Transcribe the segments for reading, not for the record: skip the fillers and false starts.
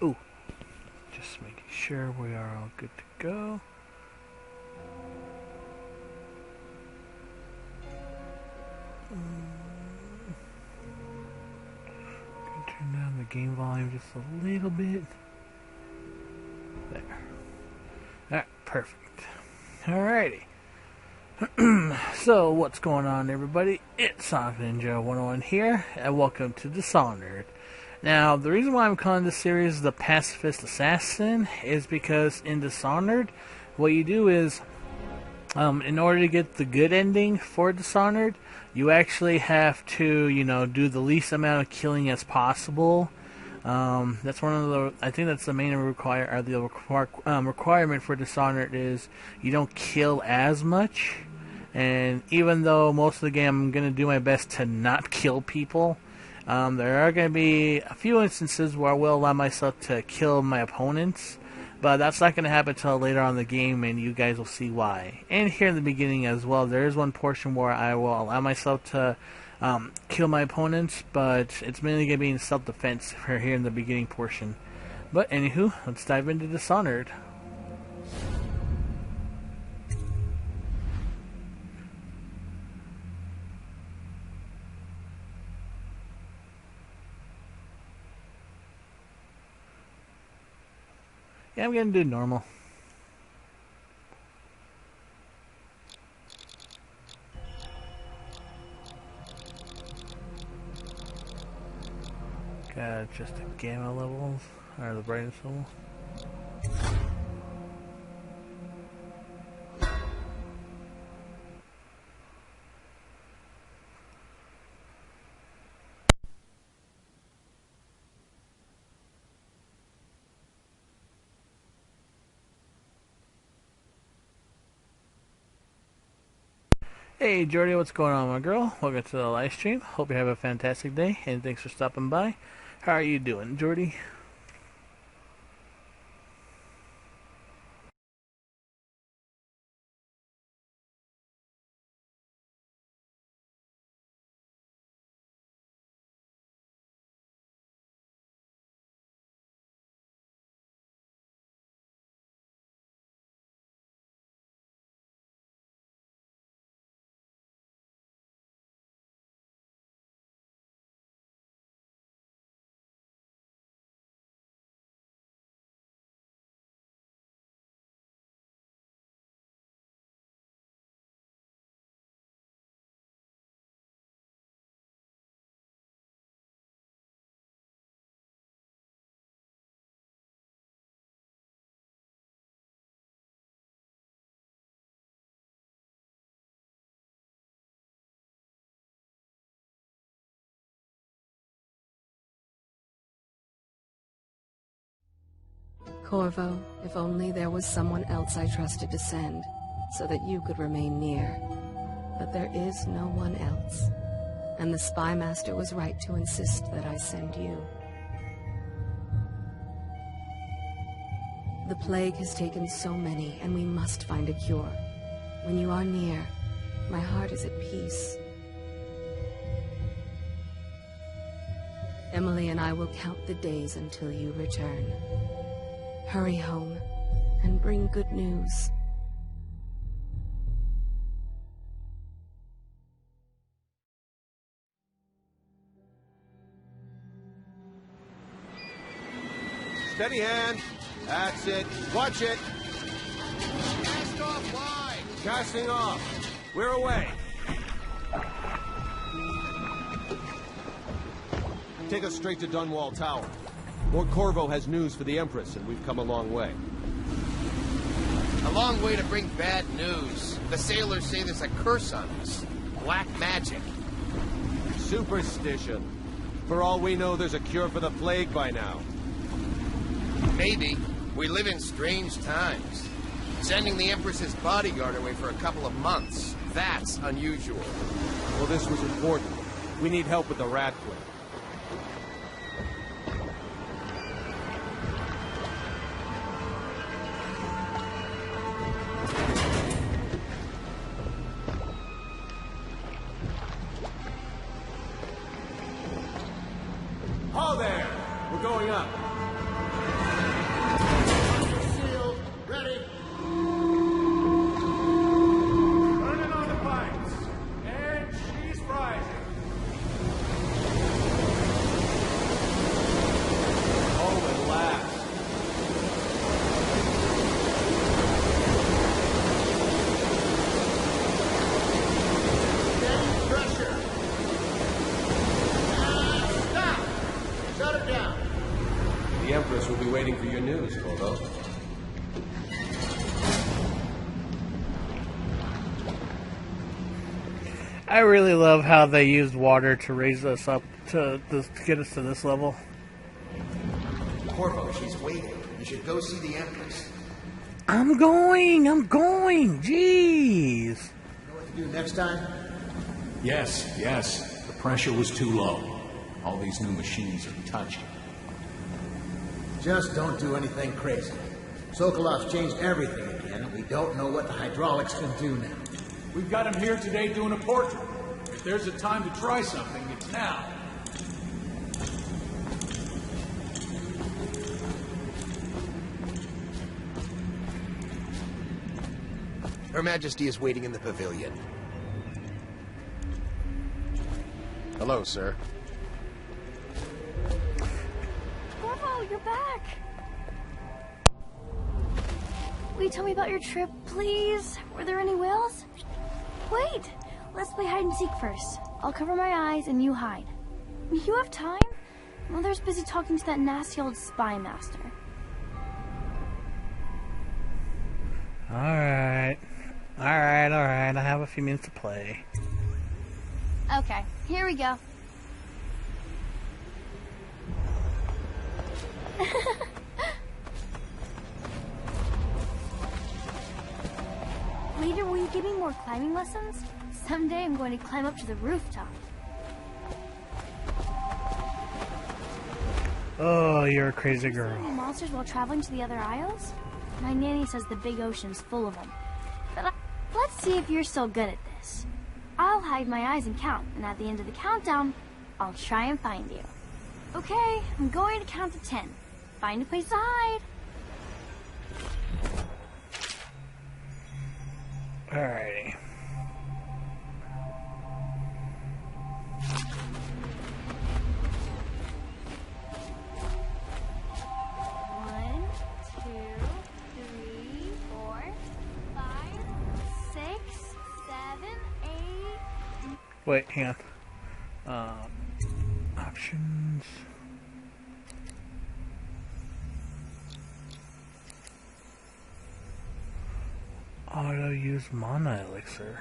Ooh, just making sure we are all good to go. Turn down the game volume just a little bit. There. Alright, perfect. Alrighty. So, what's going on, everybody? It's Sonic Ninja 101 here, and welcome to Dishonored. Now, the reason why I'm calling this series the Pacifist Assassin is because in Dishonored, what you do is, in order to get the good ending for Dishonored, you actually have to, do the least amount of killing as possible. That's one of the. I think that's the main requirement for Dishonored is you don't kill as much. And even though most of the game I'm going to do my best to not kill people, there are going to be a few instances where I will allow myself to kill my opponents. But that's not going to happen until later on in the game, and you guys will see why. And here in the beginning as well, there is one portion where I will allow myself to kill my opponents, but it's mainly going to be in self-defense for here in the beginning portion. But anywho, let's dive into Dishonored. Yeah, I'm going to do normal. Got just the gamma levels, or the brightness level. Hey Jordy, what's going on, my girl? Welcome to the live stream. Hope you have a fantastic day, and thanks for stopping by. How are you doing, Jordy? Corvo, if only there was someone else I trusted to send, so that you could remain near. But there is no one else, and the Spy Master was right to insist that I send you. The plague has taken so many, and we must find a cure. When you are near, my heart is at peace. Emily and I will count the days until you return. Hurry home, and bring good news. Steady hand. That's it. Watch it. Cast off line. Casting off. We're away. Take us straight to Dunwall Tower. Lord Corvo has news for the Empress, and we've come a long way. A long way to bring bad news. The sailors say there's a curse on us. Black magic. Superstition. For all we know, there's a cure for the plague by now. Maybe. We live in strange times. Sending the Empress's bodyguard away for a couple of months. That's unusual. Well, this was important. We need help with the rat plague. Ho there! We're going up. Good news, Corvo. I really love how they used water to raise us up to get us to this level. Corvo, she's waiting. You should go see the Empress. I'm going! Jeez! Know what to do next time? Yes. The pressure was too low. All these new machines are touched. Just don't do anything crazy. Sokolov's changed everything again, and we don't know what the hydraulics can do now. We've got him here today doing a portrait. If there's a time to try something, it's now. Her Majesty is waiting in the pavilion. Hello, sir. Corvo, you're back! Will you tell me about your trip, please? Were there any whales? Wait! Let's play hide and seek first. I'll cover my eyes and you hide. You have time? Mother's busy talking to that nasty old spy master. Alright. I have a few minutes to play. Okay, here we go. Later, will you give me more climbing lessons? Someday I'm going to climb up to the rooftop. Oh, you're a crazy girl. Any monsters while traveling to the other isles? My nanny says the big ocean's full of them. But let's see if you're so good at this. I'll hide my eyes and count, and at the end of the countdown, I'll try and find you. Okay, I'm going to count to 10. Find a place to hide. Alrighty. One, 2, 3, 4, 5, 6, 7, 8. Wait, hang on. Options. Auto use mana elixir.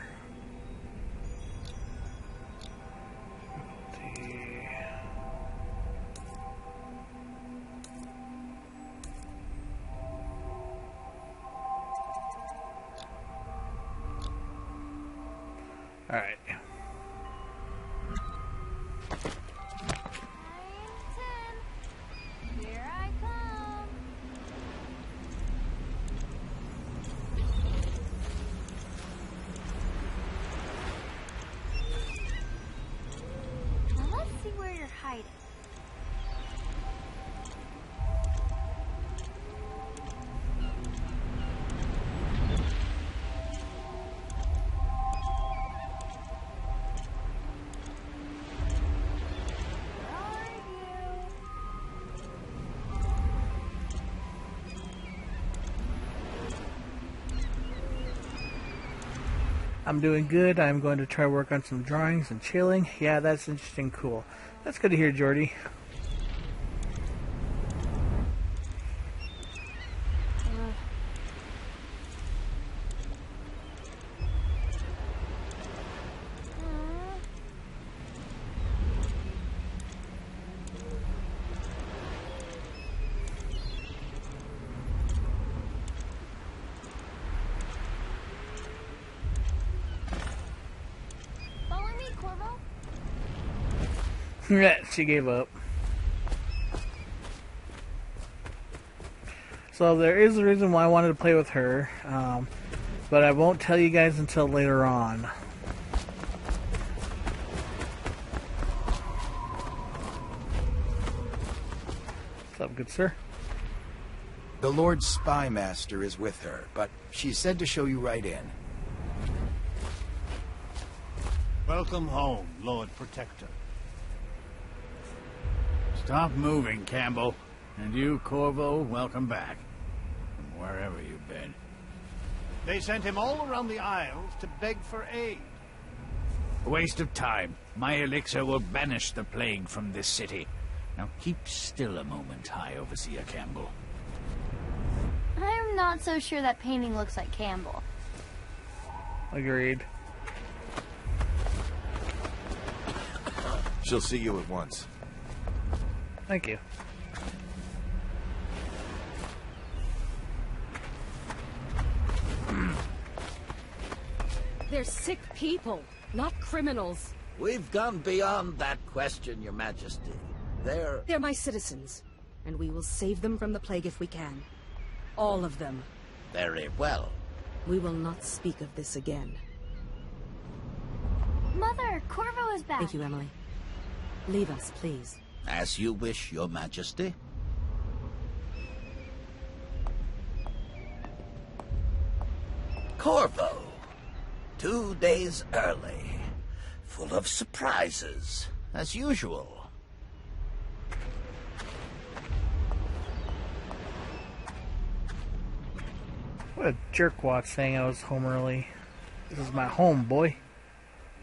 Alright. 9, 10. Here I come. Now let's see where you're hiding. Where are you? I'm doing good. I'm going to try work on some drawings and chilling. Yeah, that's interesting. Cool. That's good to hear, Jordy. Follow me, Corvo. Yeah, she gave up. So there is a reason why I wanted to play with her, but I won't tell you guys until later on. What's up, good sir? The Lord Spy Master is with her, but she said to show you right in. Welcome home, Lord Protector. Stop moving, Campbell. And you, Corvo, welcome back. From wherever you've been. They sent him all around the Isles to beg for aid. A waste of time. My elixir will banish the plague from this city. Now keep still a moment, High Overseer Campbell. not so sure that painting looks like Campbell. Agreed. She'll see you at once. Thank you. They're sick people, not criminals. We've gone beyond that question, Your Majesty. They're my citizens, and we will save them from the plague if we can. All of them. Very well. We will not speak of this again. Mother, Corvo is back. Thank you, Emily. Leave us, please. As you wish, Your Majesty. Corvo. 2 days early. Full of surprises, as usual. What a jerkwad saying I was home early. This is my home, boy.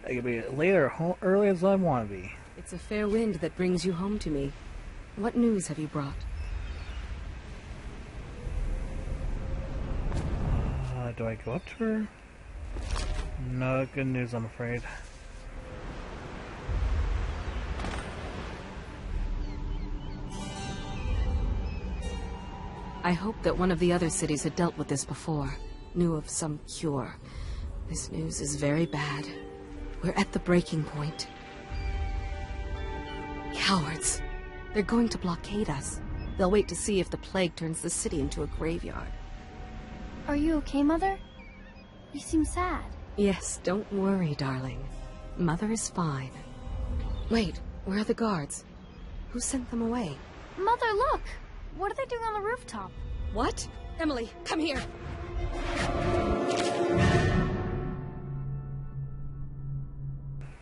I can be later or early as I want to be. It's a fair wind that brings you home to me. What news have you brought? Do I go up to her? No good news, I'm afraid. I hope that one of the other cities had dealt with this before, knew of some cure. This news is very bad. We're at the breaking point. Cowards. They're going to blockade us. They'll wait to see if the plague turns the city into a graveyard. Are you okay, Mother? You seem sad. Yes, don't worry, darling. Mother is fine. Wait, where are the guards? Who sent them away? Mother, look! What are they doing on the rooftop? What? Emily, come here!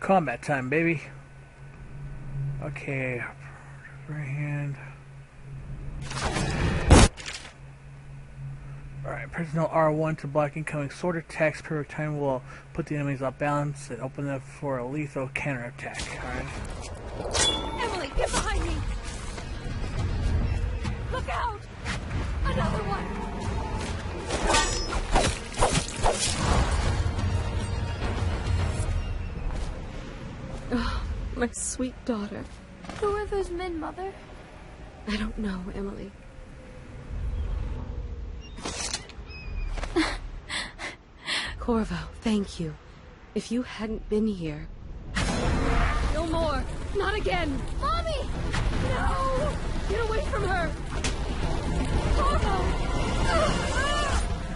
Combat time, baby. Okay. Right hand. Alright, press no R1 to block incoming sword attacks. Perfect time will put the enemies off balance and open them for a lethal counterattack. Alright. Emily, get behind me! Look out! Another one! Oh, my sweet daughter. Who are those men, Mother? I don't know, Emily. Corvo, thank you. If you hadn't been here... No more! Not again! Mommy! No! Get away from her! Corvo!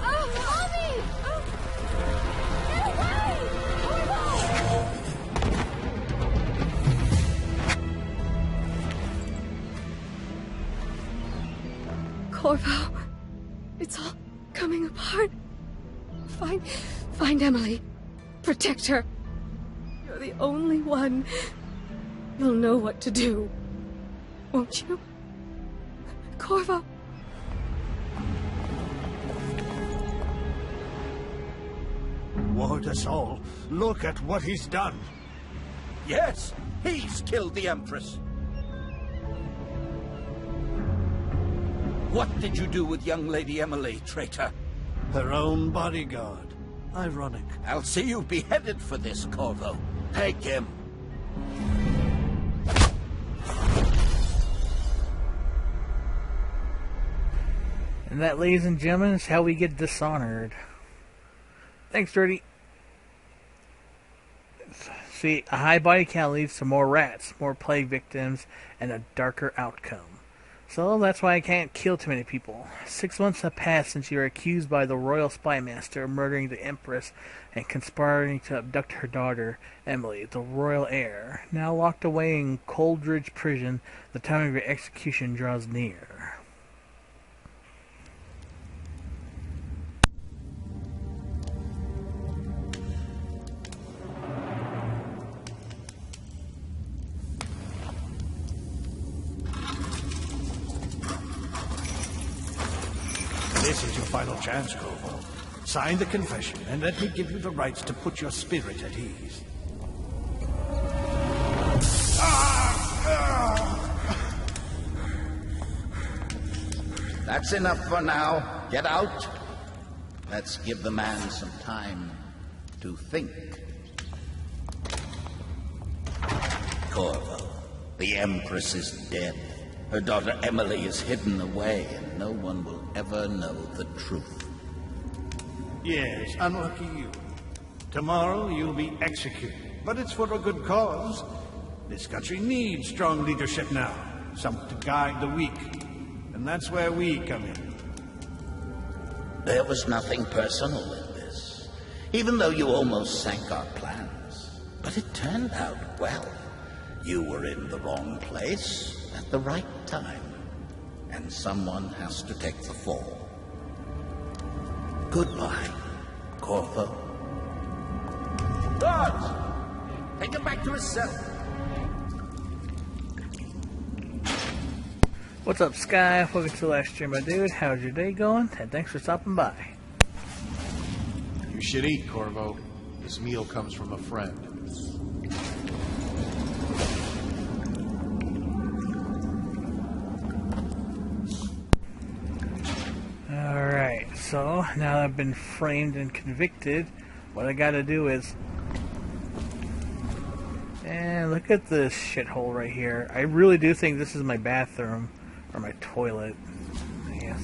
Mommy! Get away! Corvo! It's all coming apart. Find Emily. Protect her. You're the only one. You'll know what to do. Won't you? Corvo. Ward us all. Look at what he's done. Yes, he's killed the Empress. What did you do with young Lady Emily, traitor? Her own bodyguard. Ironic. I'll see you beheaded for this, Corvo. Take him. And that, ladies and gentlemen, is how we get Dishonored. Thanks, Dirty. See, a high body count leads to more rats, more plague victims, and a darker outcome. So that's why I can't kill too many people. 6 months have passed since you were accused by the royal spy master of murdering the Empress and conspiring to abduct her daughter, Emily, the royal heir. Now locked away in Coldridge prison, the time of your execution draws near. This is your final chance, Corvo. Sign the confession, and let me give you the rights to put your spirit at ease. That's enough for now. get out. Let's give the man some time to think. Corvo, the Empress is dead. Her daughter Emily is hidden away, and no one will ever know the truth. Yes, unlucky you. Tomorrow you'll be executed, but it's for a good cause. This country needs strong leadership now, someone to guide the weak, and that's where we come in. There was nothing personal in this, even though you almost sank our plans. But it turned out well. You were in the wrong place at the right time, and someone has to take the fall. Goodbye, Corvo. Guards! Take him back to his cell. What's up, Sky? Welcome to Livestream, my dude. How's your day going? And thanks for stopping by. You should eat, Corvo. This meal comes from a friend. Alright, so now that I've been framed and convicted, what I gotta do is... And look at this shithole right here. I really do think this is my bathroom. Or my toilet. Yes.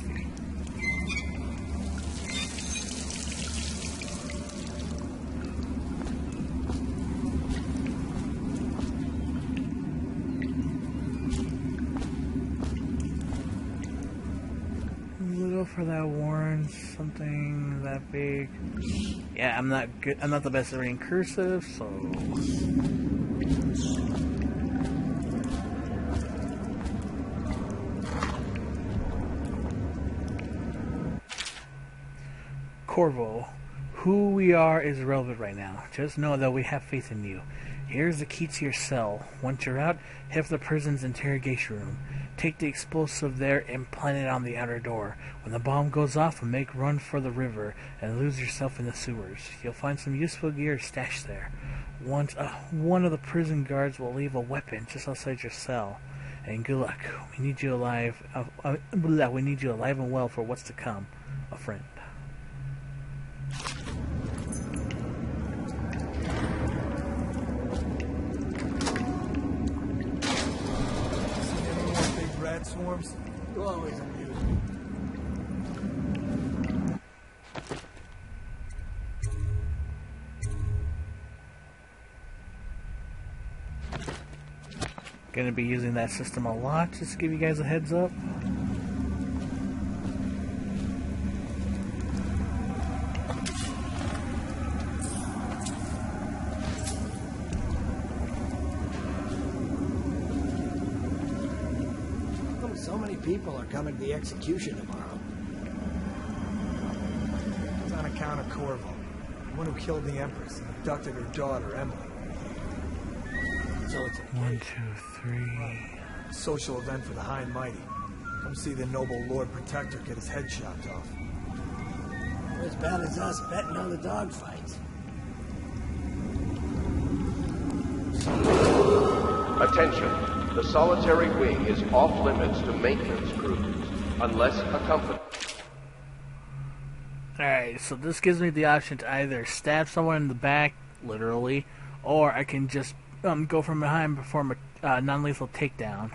Little for that Warren, something that big. Yeah, I'm not good. I'm not the best at reading cursive, so. Corvo, who we are is irrelevant right now. Just know that we have faith in you. Here's the key to your cell. Once you're out, head for the prison's interrogation room. Take the explosive there and plant it on the outer door. When the bomb goes off, make run for the river and lose yourself in the sewers. You'll find some useful gear stashed there. Once, one of the prison guards will leave a weapon just outside your cell. And good luck. We need you alive. We need you alive and well for what's to come. A friend. Rat swarms? You always amuse me. Gonna be using that system a lot, just to give you guys a heads up. So many people are coming to the execution tomorrow. It's on account of Corvo, the one who killed the Empress and abducted her daughter, Emily. So it's a 1, 2, 3. social event for the high and mighty. Come see the noble Lord Protector get his head chopped off. They're as bad as us betting on the dogfights. Attention. The solitary wing is off limits to maintenance crews, unless accompanied. Alright, so this gives me the option to either stab someone in the back, literally, or I can just go from behind and perform a non-lethal takedown,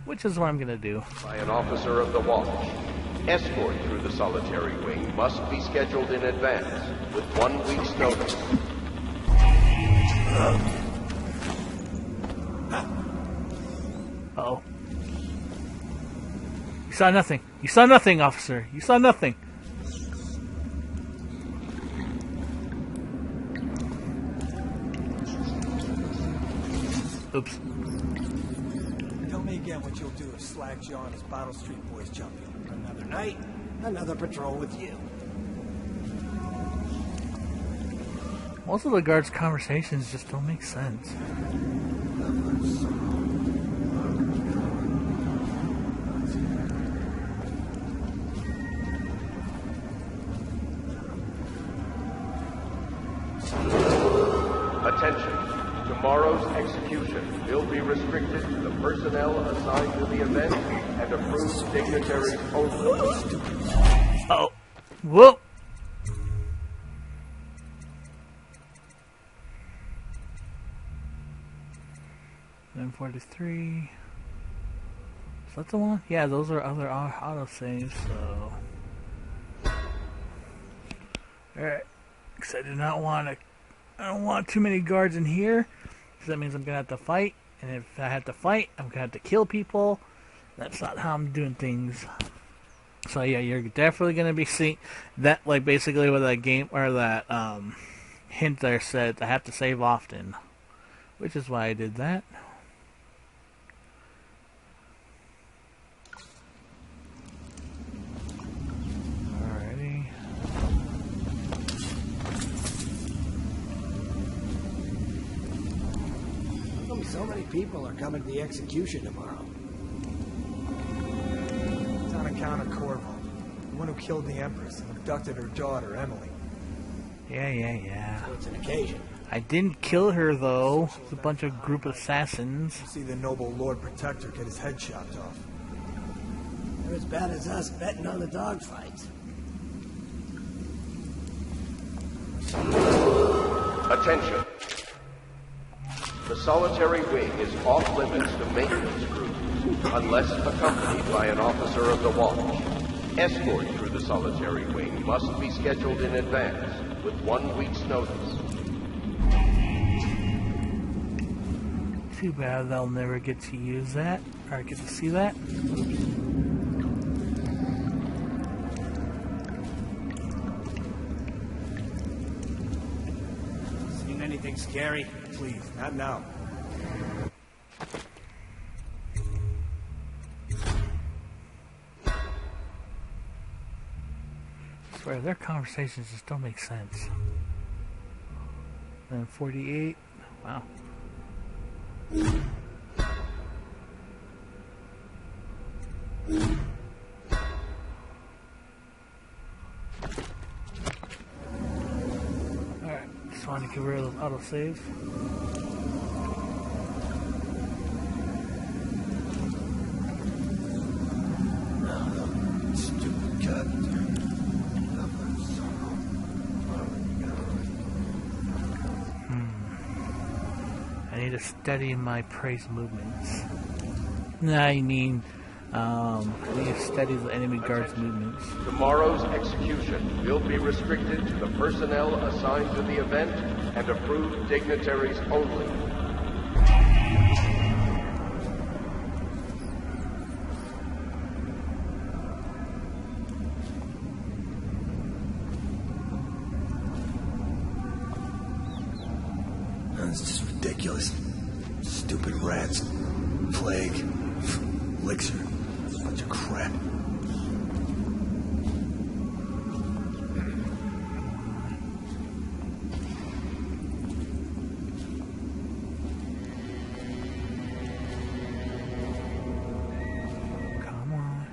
which is what I'm going to do. By an officer of the watch. Escort through the solitary wing must be scheduled in advance, with 1 week's notice. Uh-oh. You saw nothing. You saw nothing, officer. You saw nothing. Oops. Tell me again what you'll do if Slack Jaw and his Bottle Street boys jump you. Another night, another patrol with you. Most of the guards' conversations just don't make sense. Attention. Tomorrow's execution will be restricted to the personnel assigned to the event and approved dignitaries only. Whoop! Then 43. Is that the one? Yeah, those are other autosaves, so. Alright. Because I do not want to. I don't want too many guards in here. Because that means I'm going to have to fight. And if I have to fight, I'm going to have to kill people. That's not how I'm doing things. So yeah, you're definitely going to be seeing that, like basically with that game, or that hint there said, I have to save often. Which is why I did that. Alrighty. How come so many people are coming to the execution tomorrow? It's on account of Corvo, the one who killed the Empress and abducted her daughter, Emily. Yeah. So it's an occasion. I didn't kill her though. It's a bunch of group assassins. See the noble Lord Protector get his head chopped off. They're as bad as us betting on the dogfights. Attention. The solitary wing is off limits to maintenance crews unless accompanied by an officer of the watch. Escort through the solitary wing must be scheduled in advance with 1 week's notice. Too bad they'll never get to use that, or get to see that. Seen anything scary? Please, not now. I swear, their conversations just don't make sense. And 48, wow. Alright, just want to get rid of those autosaves. Stupid cut. I need to study my praise movements. I mean, I need to study the enemy guard's movements. Tomorrow's execution will be restricted to the personnel assigned to the event and approved dignitaries only. It's just ridiculous. Stupid rats. Plague. Elixir. Bunch of crap. Come on.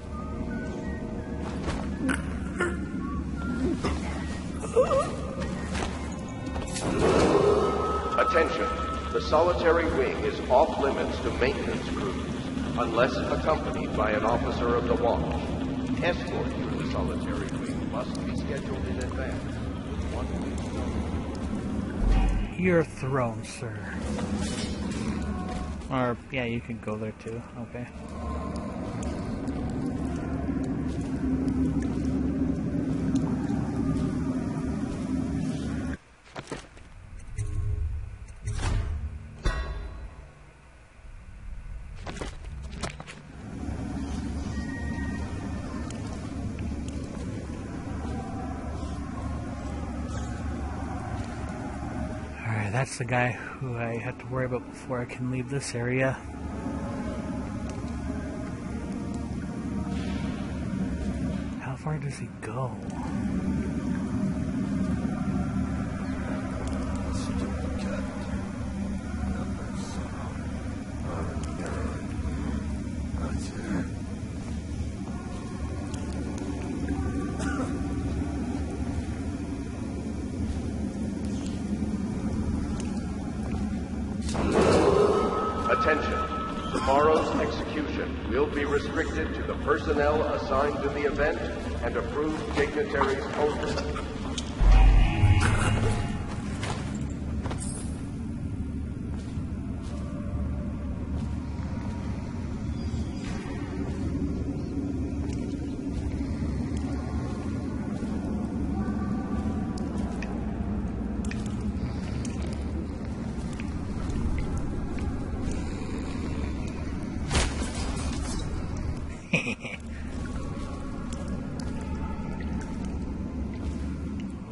Attention. The solitary wing is off limits to maintenance crews unless accompanied by an officer of the watch. Escort through the solitary wing must be scheduled in advance with 1 week's notice. Your throne, sir. Or, yeah, you can go there too. Okay. That's the guy who I have to worry about before I can leave this area. How far does he go? Attention. Tomorrow's execution will be restricted to the personnel assigned to the event and approved dignitaries only.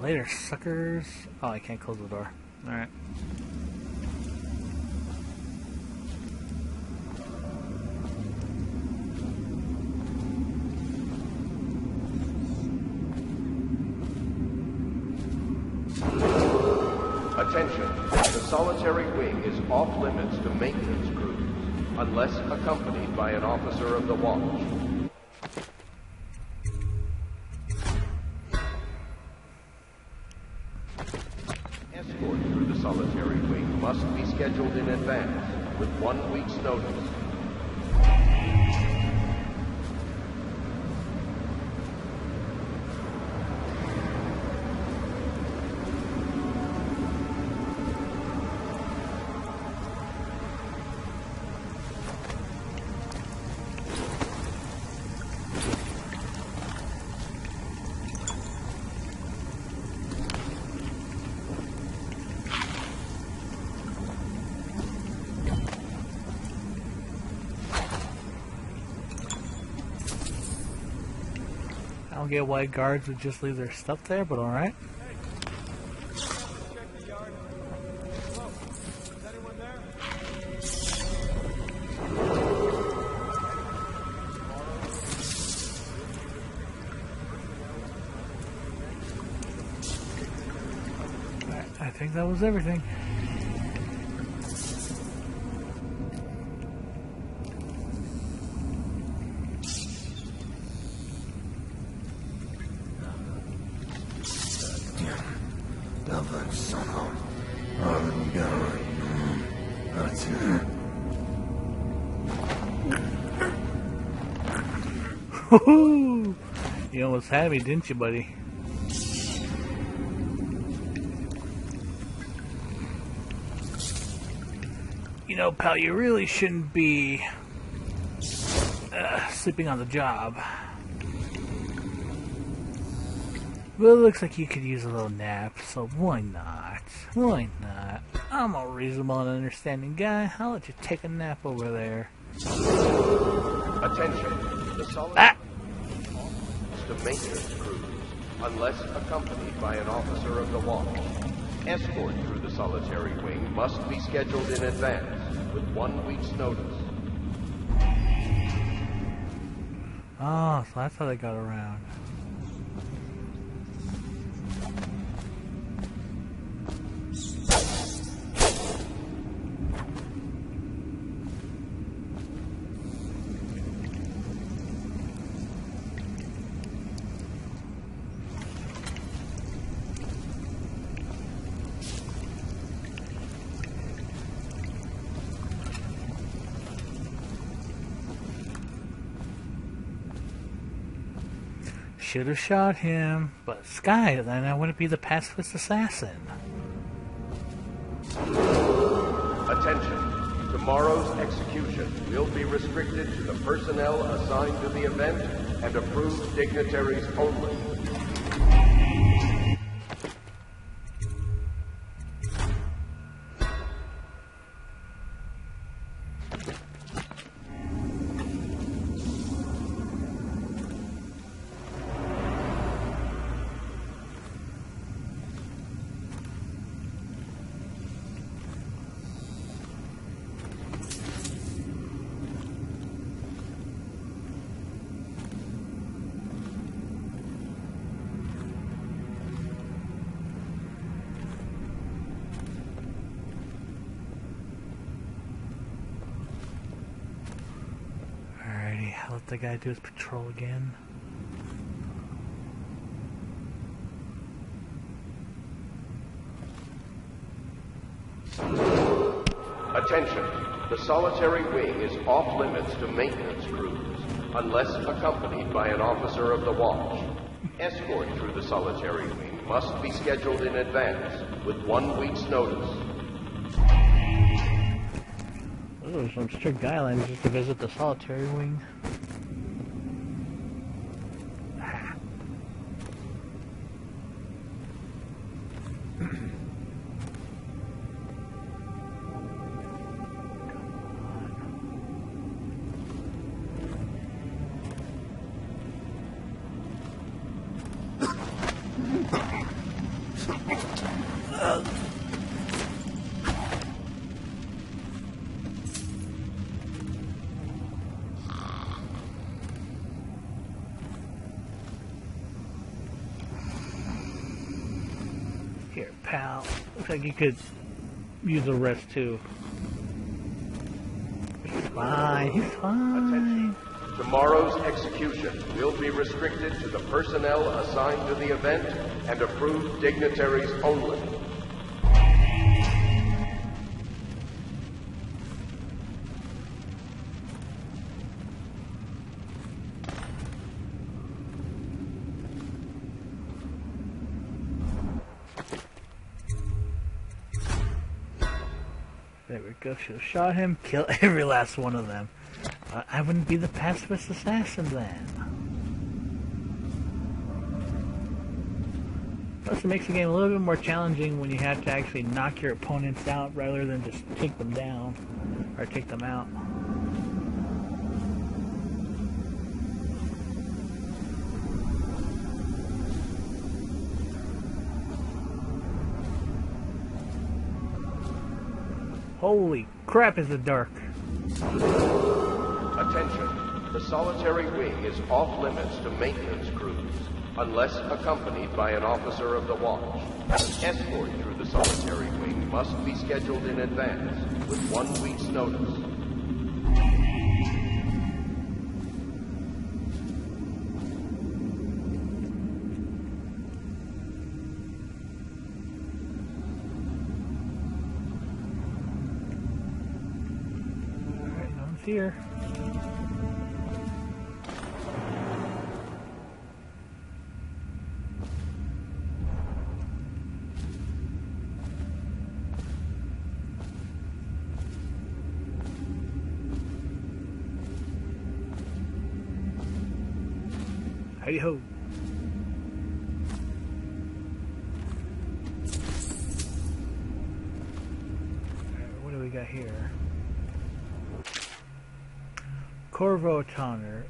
Later, suckers. Oh, I can't close the door. Alright. Attention, the solitary wing is off limits to maintenance crews, unless accompanied by an officer of the watch. Escort through the solitary wing must be scheduled in advance, with 1 week's notice. I don't get why guards would just leave their stuff there, but alright. I think that was everything. Woohoo! You almost had me, didn't you, buddy? You know, pal, you really shouldn't be sleeping on the job. Well, it looks like you could use a little nap, so why not? Why not? I'm a reasonable and understanding guy. I'll let you take a nap over there. Attention, the solitary to maintenance crews, unless accompanied by an officer of the watch. Escort through the solitary wing must be scheduled in advance, with 1 week's notice. Oh, so that's how they got around. Should have shot him, but Sky, then I wouldn't be the pacifist assassin. Attention, tomorrow's execution will be restricted to the personnel assigned to the event and approved dignitaries only. I'll let the guy do his patrol again. Attention. The solitary wing is off limits to maintenance crews, unless accompanied by an officer of the watch. Escort through the solitary wing must be scheduled in advance, with 1 week's notice. Those are some strict guidelines just to visit the solitary wing. Here, pal. Looks like you could use a rest too. He's fine. He's fine. Attention. Tomorrow's execution will be restricted to the personnel assigned to the event and approved dignitaries only. There we go. She'll shot him, kill every last one of them. I wouldn't be the pacifist assassin then. Plus, it makes the game a little bit more challenging when you have to actually knock your opponents out rather than just take them down or take them out. Holy crap, is it dark. Attention. The solitary wing is off limits to maintenance crews, unless accompanied by an officer of the watch. Escort through the solitary wing must be scheduled in advance, with 1 week's notice. Alright, no one's here. Hey ho. What do we got here? Corvo Tonner,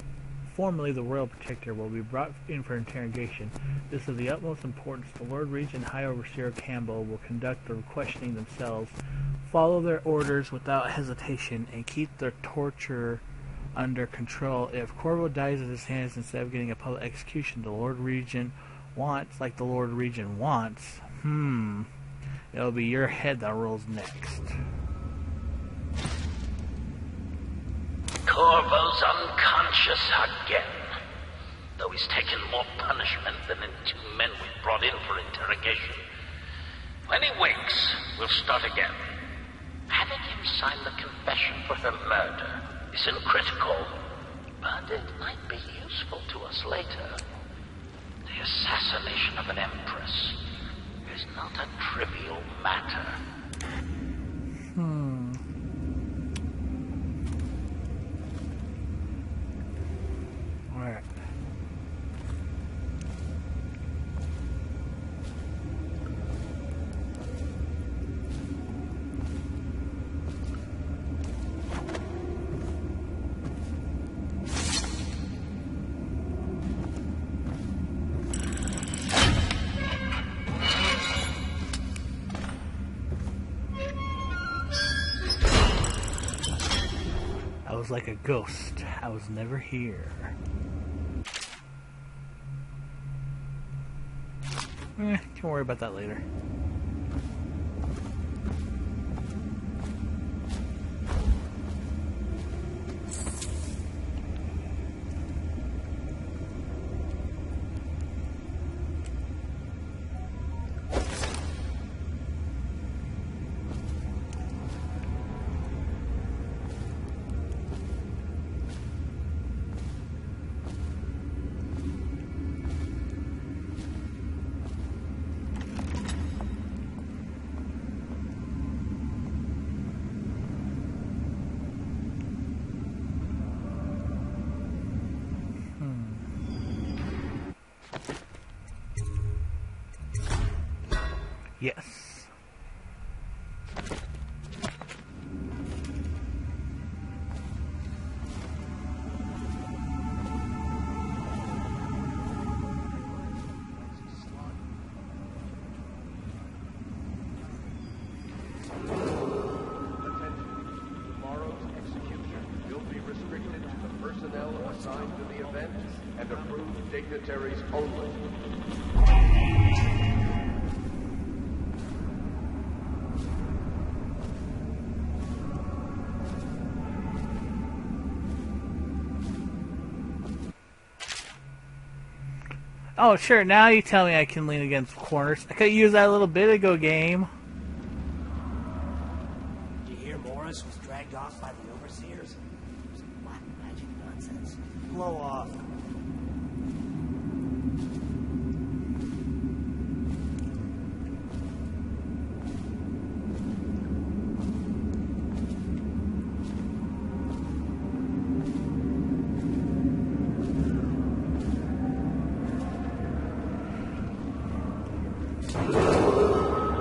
formerly the Royal Protector, will be brought in for interrogation. This is of the utmost importance. The Lord Regent High Overseer Campbell will conduct the questioning themselves, follow their orders without hesitation, and keep their torture under control. If Corvo dies at his hands instead of getting a public execution, the Lord Regent wants, it'll be your head that rolls next. Corvo's unconscious again, though he's taken more punishment than the 2 men we brought in for interrogation. When he wakes, we'll start again. Having him sign the confession for her murder isn't critical, but it might be useful to us later. The assassination of an empress is not a trivial matter. Alright. I was like a ghost. I was never here. Can worry about that later. assigned to the event and approved dignitaries only. Oh, sure, now you tell me I can lean against corners. I could use that a little bit ago, game. Did you hear Morris was dragged off by the overseers? Some black magic nonsense. Blow off.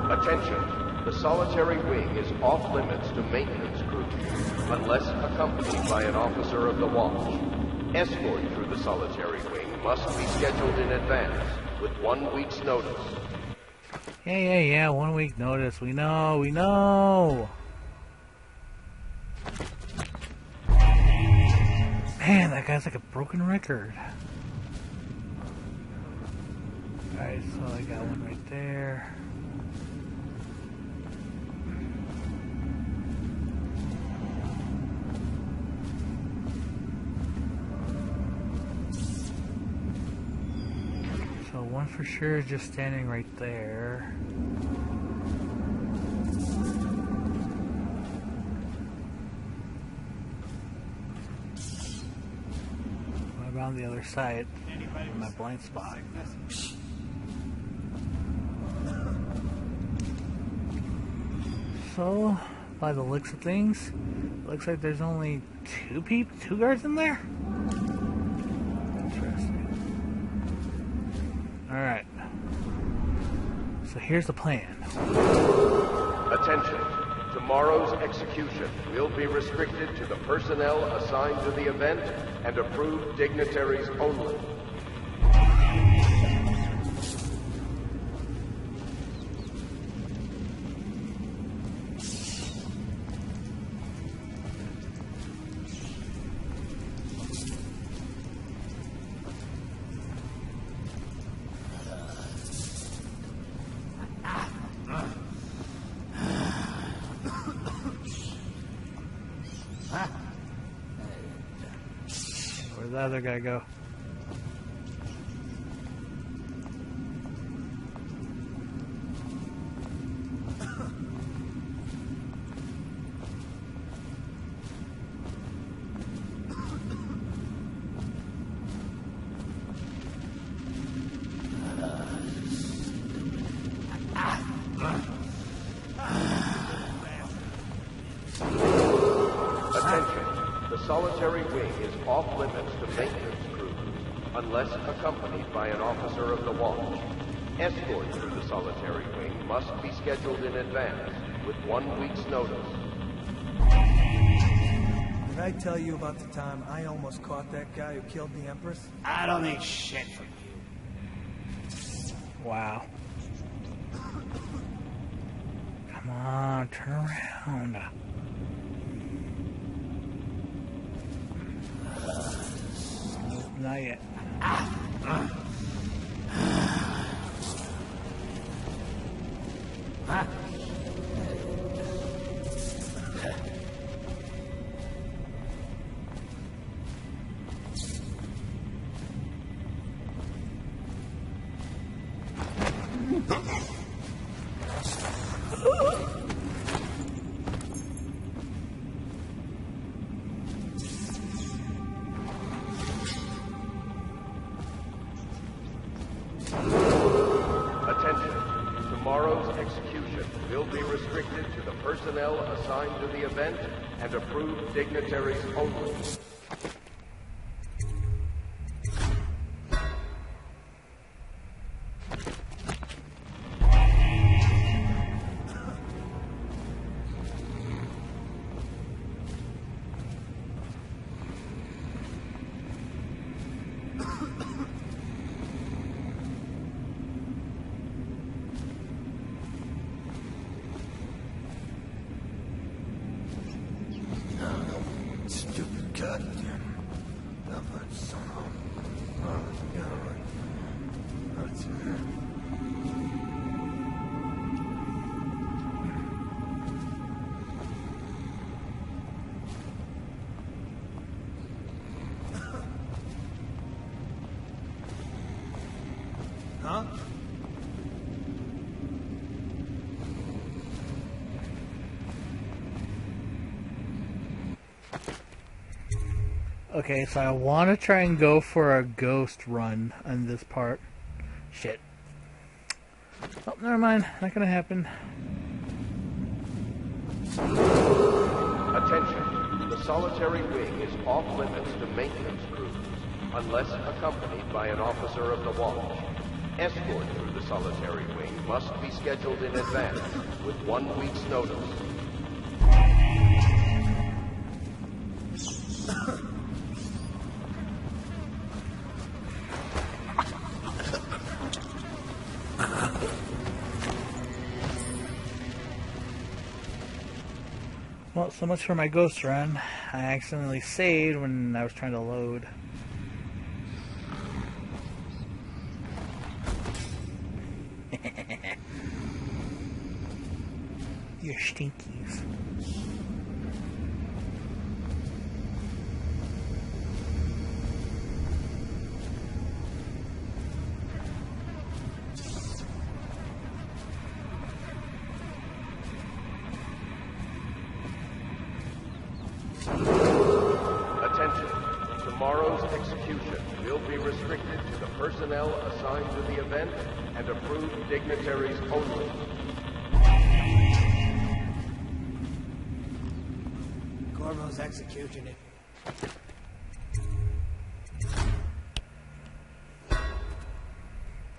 Attention, the solitary wing is off limits to maintenance crews, unless accompanied by an officer of the watch. Escort through the solitary wing must be scheduled in advance, with 1 week's notice. Yeah, 1 week notice. We know. Man, that guy's like a broken record. Alright, so I got one right there. So one for sure is just standing right there. What about on the other side? In my blind spot. So, by the looks of things, it looks like there's only two guards in there? Interesting. Alright. So here's the plan. Attention, tomorrow's execution will be restricted to the personnel assigned to the event and approved dignitaries only. Where'd the other guy go? Solitary wing is off limits to maintenance crews, unless accompanied by an officer of the watch. Escort through the solitary wing must be scheduled in advance, with 1 week's notice. Did I tell you about the time I almost caught that guy who killed the Empress? I don't need shit from you. Wow. Come on, turn around. Not yet. Tomorrow's execution will be restricted to the personnel assigned to the event and approved dignitaries only. Huh? Okay, so I want to try and go for a ghost run on this part. Shit. Oh, never mind. Not gonna happen. Attention. The solitary wing is off limits to maintenance crews, unless accompanied by an officer of the watch. Escort through the solitary wing must be scheduled in advance, with 1 week's notice. Well, so much for my ghost run. I accidentally saved when I was trying to load. You stinkies. Attention. Tomorrow's execution will be restricted to the personnel assigned to the event and approved dignitaries only. Corvo's executed.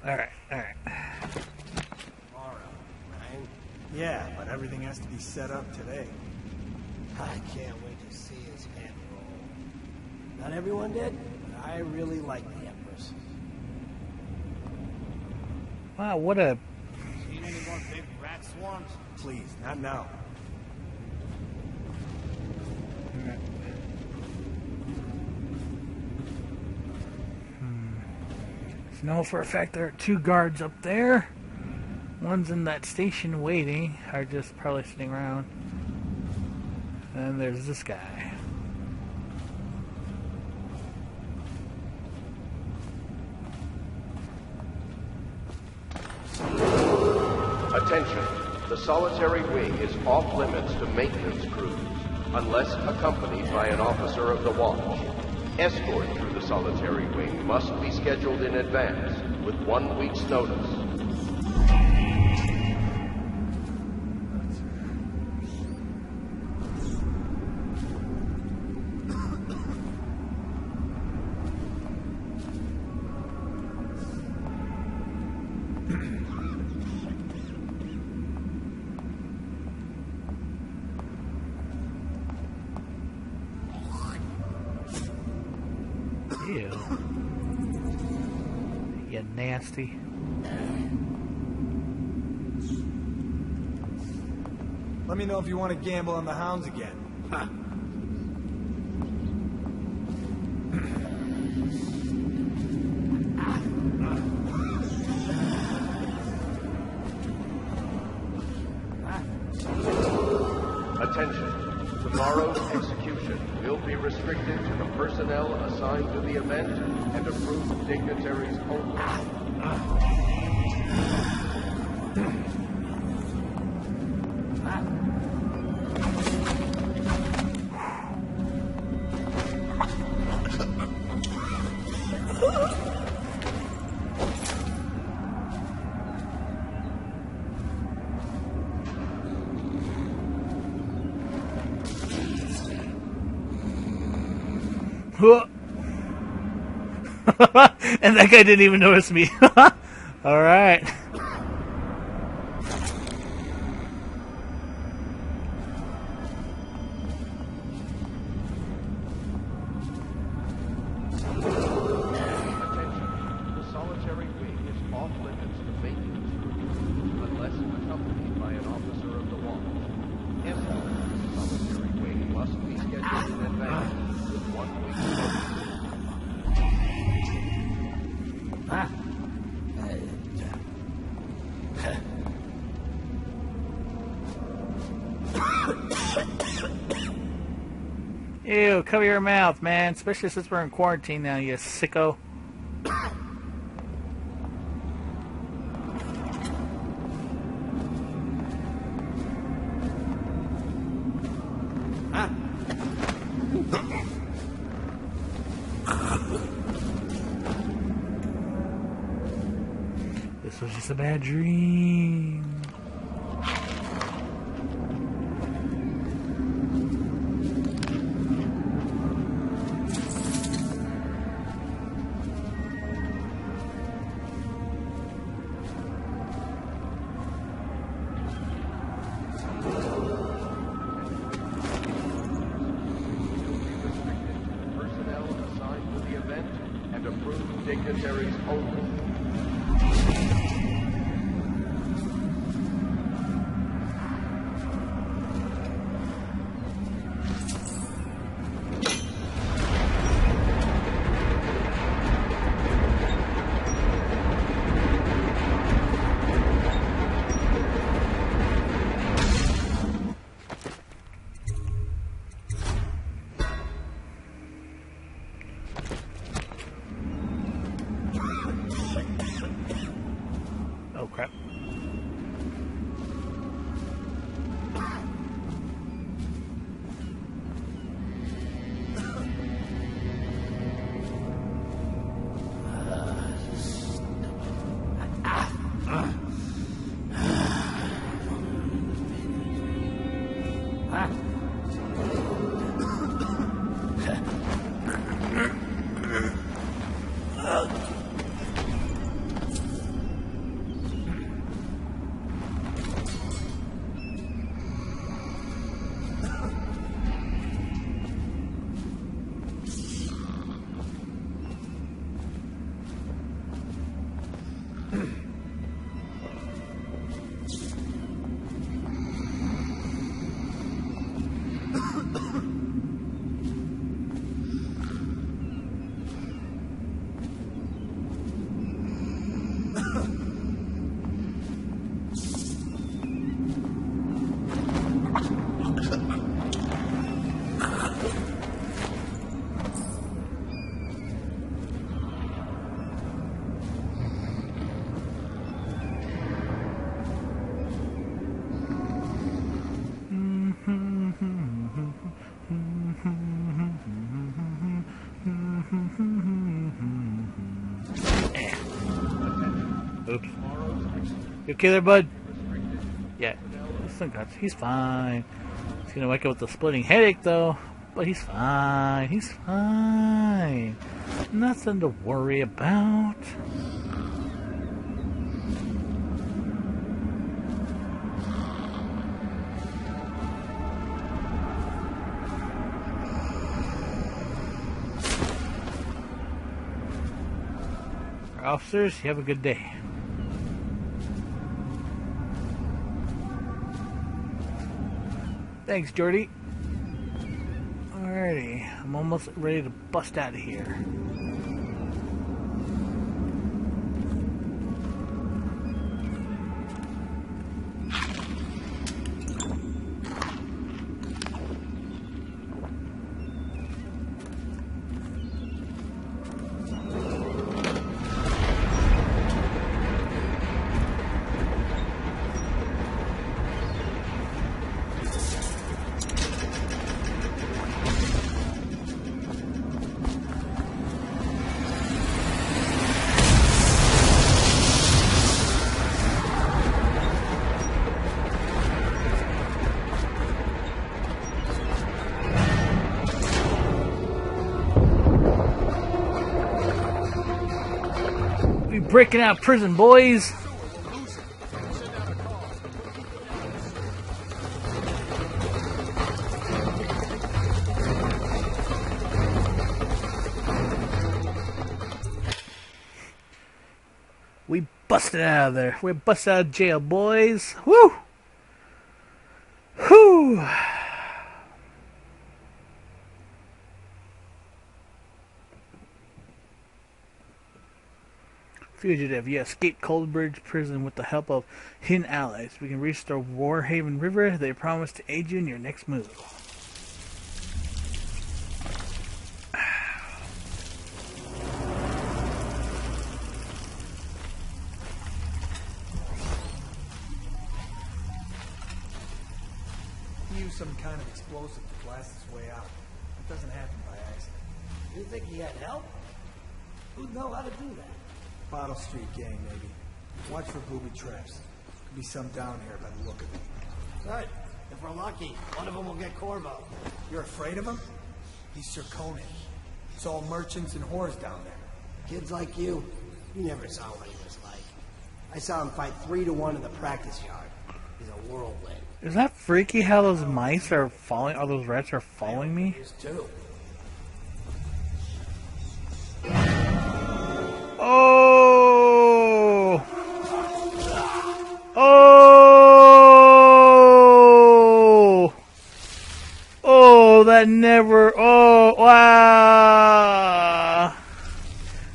Alright. Tomorrow, right? Yeah, but everything has to be set up today. I can't wait to see his head roll. Not everyone did, but I really like the Empress. Wow, what a... Seen any more big rat swarms? Please, not now. Know for a fact there are 2 guards up there. One's in that station waiting, or just probably sitting around. And there's this guy. Attention. The solitary wing is off limits to maintenance crews, unless accompanied by an officer of the watch. Escort through the solitary wing must be scheduled in advance, with 1 week's notice. Ew. You nasty. Let me know if you want to gamble on the hounds again. Huh. Attention. Tomorrow's execution will be restricted to the personnel assigned to the event and approved dignitaries only. And that guy didn't even notice me. Alright. Ew, cover your mouth, man. Especially since we're in quarantine now, you sicko. This was just a bad dream. Dignitaries only. Oh crap. Oops. You okay there, bud? Yeah. He's fine. He's gonna wake up with a splitting headache, though. But he's fine. He's fine. Nothing to worry about. Officers, you have a good day. Thanks, Jordy. Alrighty, I'm almost ready to bust out of here. Breaking out of prison, boys. We busted out of there. We're busted out of jail, boys. Woo! Whew! Fugitive, you escaped Coldbridge Prison with the help of hidden allies. We can restore Warhaven River. They promise to aid you in your next move. Use some kind of explosive to blast his way out. It doesn't happen by accident. You think he had help? Who'd know how to do that? Bottle Street gang, maybe. Watch for booby traps. Could be some down here by the look of it. Good. If we're lucky, one of them will get Corvo. You're afraid of him? He's Sir Conan. It's all merchants and whores down there. Kids like you never saw what he was like. I saw him fight 3-to-1 in the practice yard. He's a whirlwind. Is that freaky how those mice are following, or those rats are following me? He's too. Oh! Oh! Oh, that never, oh, wow!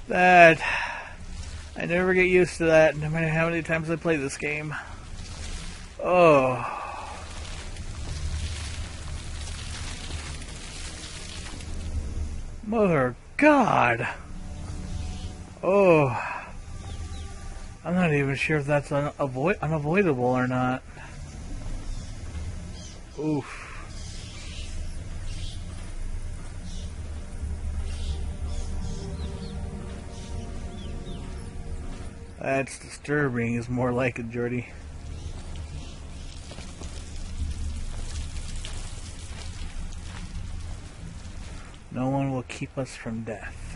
That, I never get used to that, no matter how many times I play this game. Oh. Mother God. Oh. I'm not even sure if that's unavoidable or not. Oof. That's disturbing is more like it, Jordy. No one will keep us from death.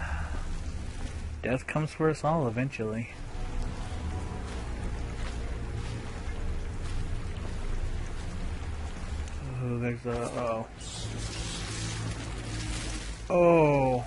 Death comes for us all eventually. Oh, there's a... Uh-oh. Oh.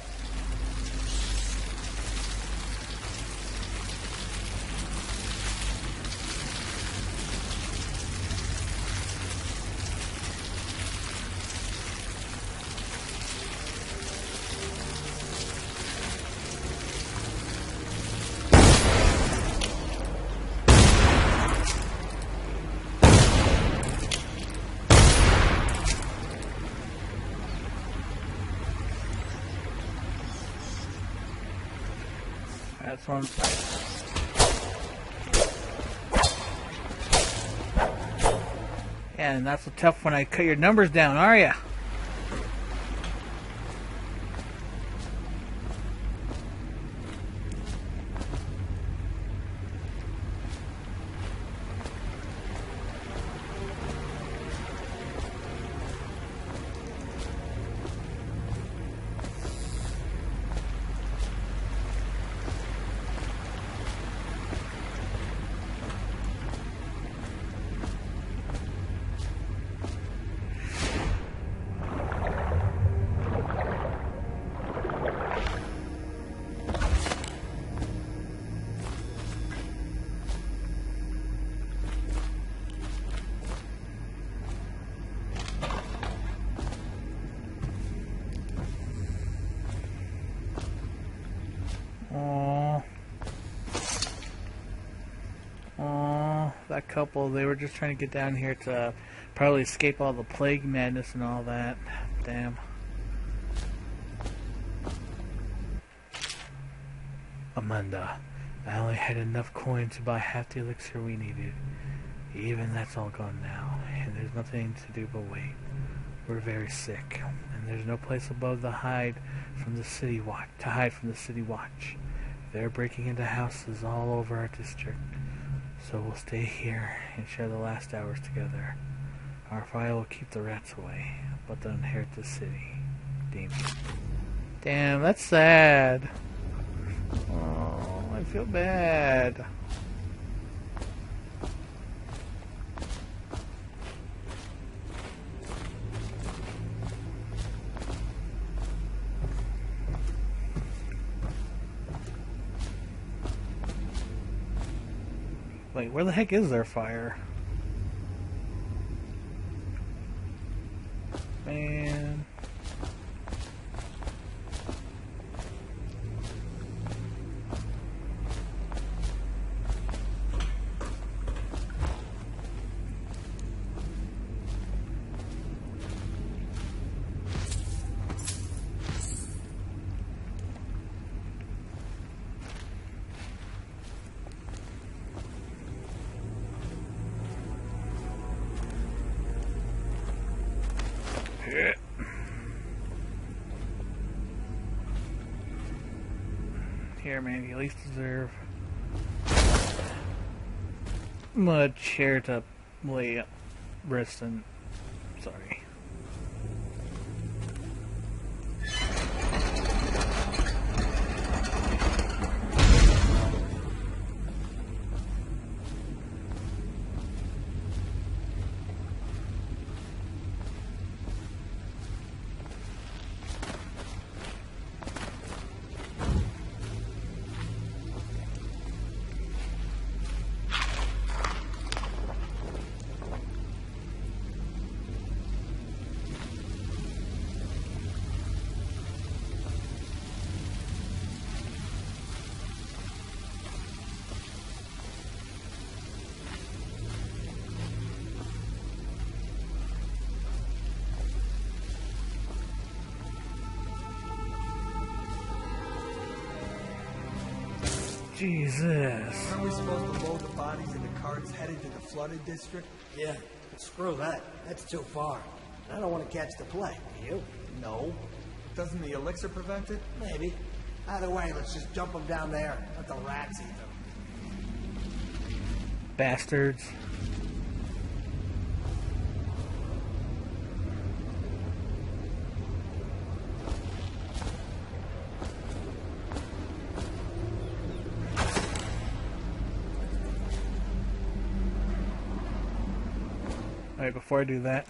That's one side. Yeah, and that's so tough when I cut your numbers down, are ya? That couple, they were just trying to get down here to probably escape all the plague madness and all that. Damn. Amanda, I only had enough coin to buy half the elixir we needed. Even that's all gone now, and there's nothing to do but wait. We're very sick, and there's no place above the hide from the city watch. They're breaking into houses all over our district. So we'll stay here and share the last hours together. Our fire will keep the rats away, but they'll inherit the city. Damn, that's sad. Oh, I feel bad. Wait, where the heck is their fire? Man. Here, man, you at least deserve much chair to lay rest in. Sorry. Jesus. Aren't we supposed to load the bodies into carts headed to the flooded district? Yeah, but screw that. That's too far. I don't want to catch the plague, do you? No. Doesn't the elixir prevent it? Maybe. Either way, let's just dump them down there. Let the rats eat them. Bastards. Alright, before I do that,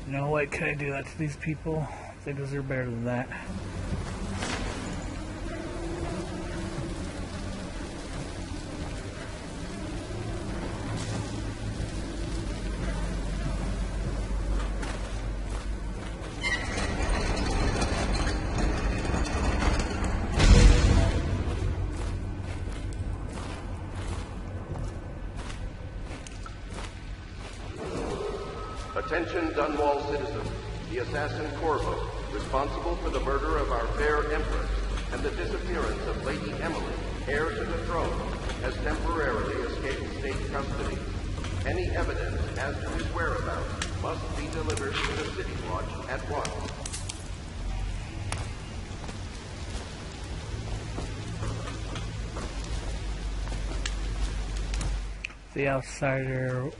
you know what? Could I do that to these people? They deserve better than that. Attention Dunwall citizens. The assassin Corvo, responsible for the murder of our fair Empress and the disappearance of Lady Emily, heir to the throne, has temporarily escaped state custody. Any evidence as to his whereabouts must be delivered to the City Watch at once. The outsider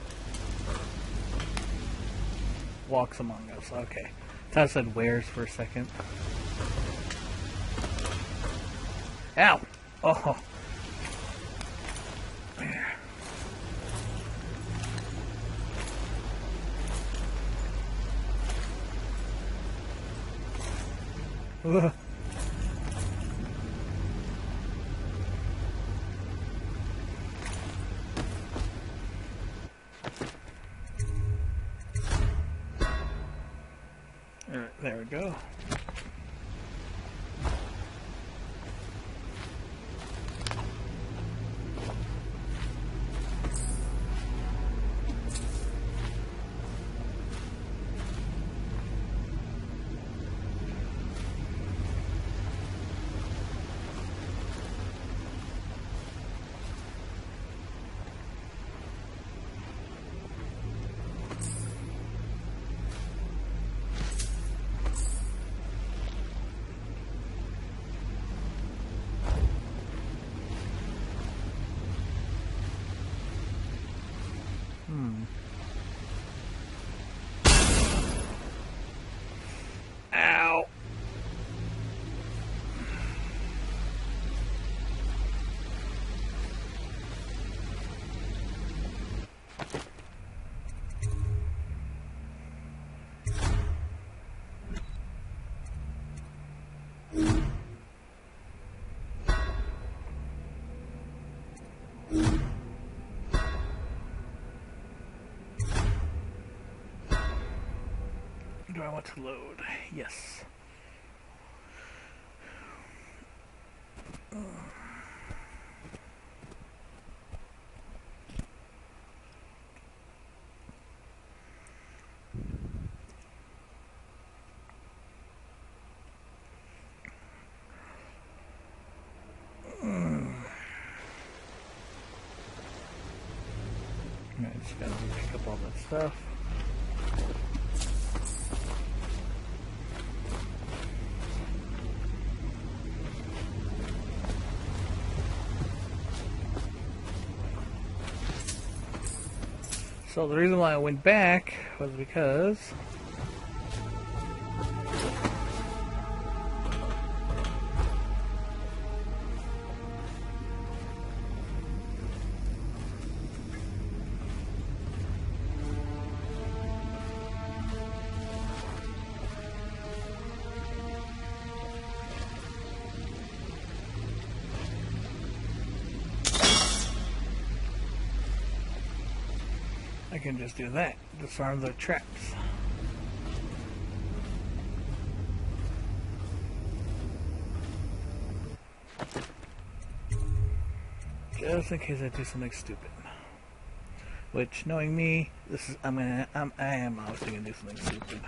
walks among us. Okay. I thought it said wears for a second. Ow! Oh. There. Ugh. There we go. Ow. do I want to load? Yes. I just gotta pick up all that stuff. So the reason why I went back was because I can just do that. Disarm the traps. Just in case I do something stupid. Which, knowing me, this is I am obviously gonna do something stupid.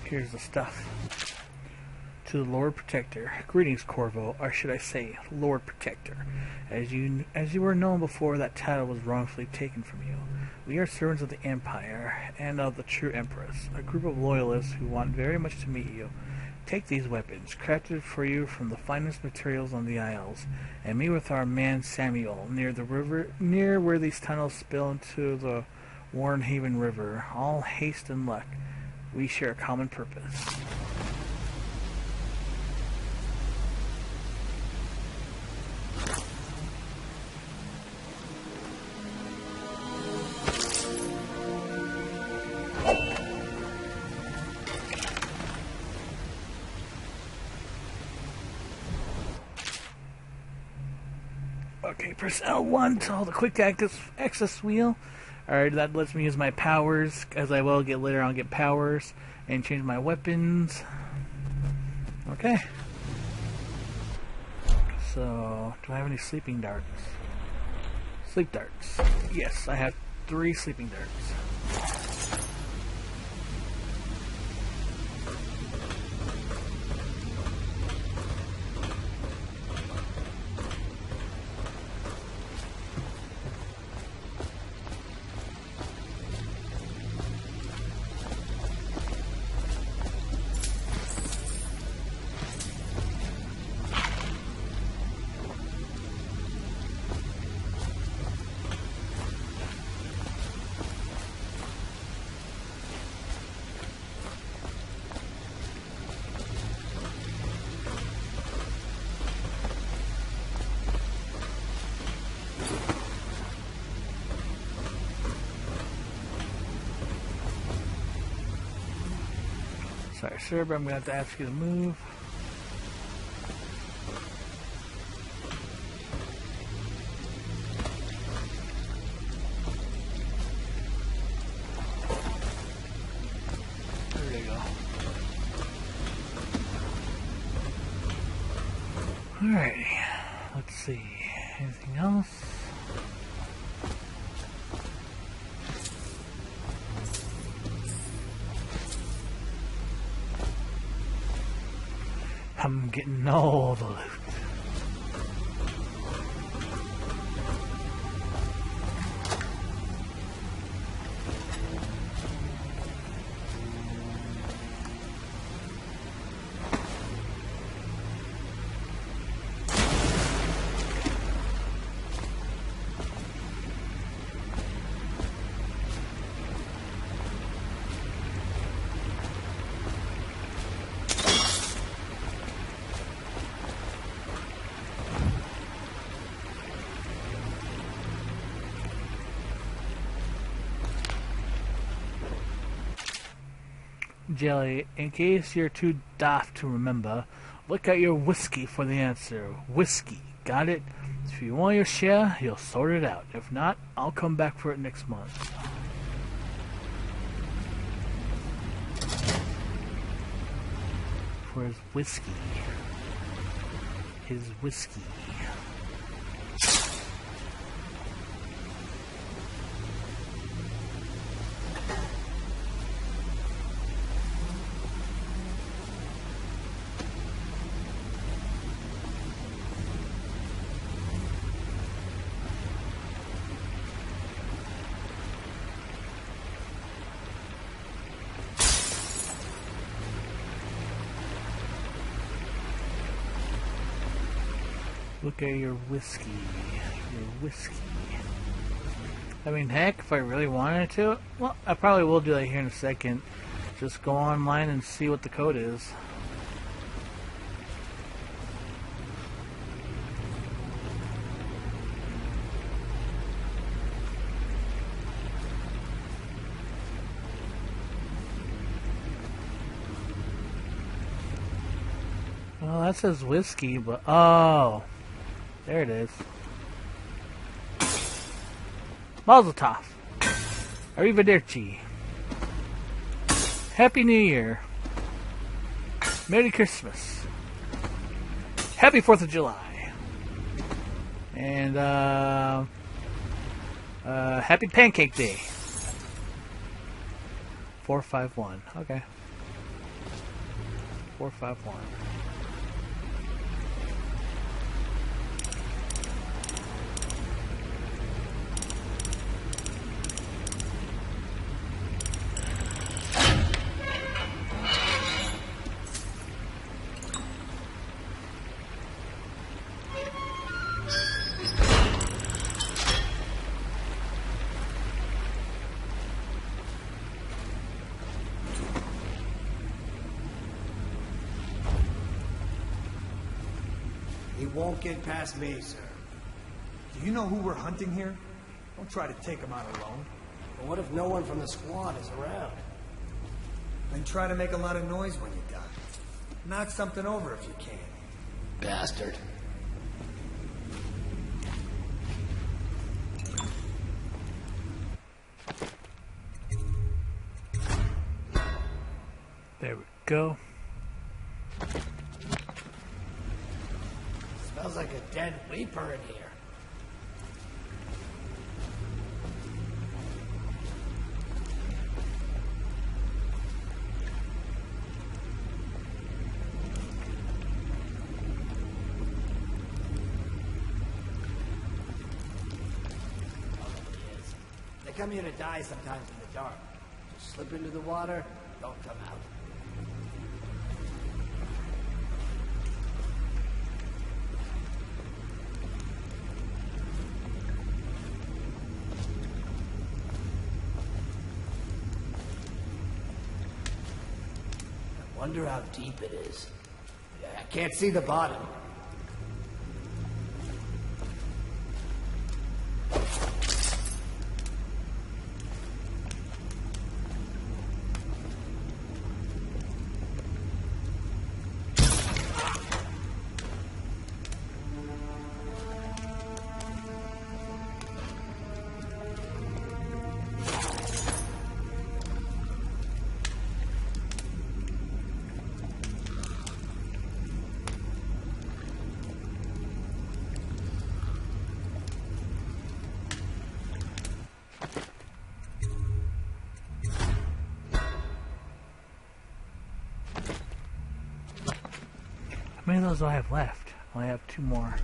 Here's the stuff. To the Lord Protector. Greetings, Corvo, or should I say, Lord Protector. As you were known before, that title was wrongfully taken from you. We are servants of the Empire and of the true Empress, a group of loyalists who want very much to meet you. Take these weapons, crafted for you from the finest materials on the Isles, and meet with our man Samuel near the river, near where these tunnels spill into the Warnhaven River. All haste and luck. We share a common purpose. Okay, press L1 to hold the quick access wheel. Alright, that lets me use my powers, as I will get later on, get powers, and change my weapons. Okay. So, do I have any sleeping darts? Sleep darts. Yes, I have 3 sleeping darts. Sorry, sir, but I'm going to have to ask you to move. There you go. Alrighty. Let's see. Anything else? I'm getting all the loot. Jelly, in case you're too daft to remember, look at your whiskey for the answer. Whiskey, got it? If you want your share, you'll sort it out. If not, I'll come back for it next month. For his whiskey. His whiskey. Look at your whiskey. Your whiskey. I mean, heck, if I really wanted to, well, I probably will do that here in a second. Just go online and see what the code is. Well, that says whiskey, but oh. There it is. Mazel tov. Arrivederci. Happy New Year. Merry Christmas. Happy 4th of July. And, Happy Pancake Day. 451. Okay. 451. He won't get past me, sir. Do you know who we're hunting here? Don't try to take him out alone. But what if no one from the squad is around? Then try to make a lot of noise when you're done. Knock something over if you can. Bastard. There we go. Smells like a dead Reaper in here. They come here to die sometimes in the dark. Just slip into the water, don't come out. Wonder how deep it is. I can't see the bottom. How many of those do I have left? I only have 2 more.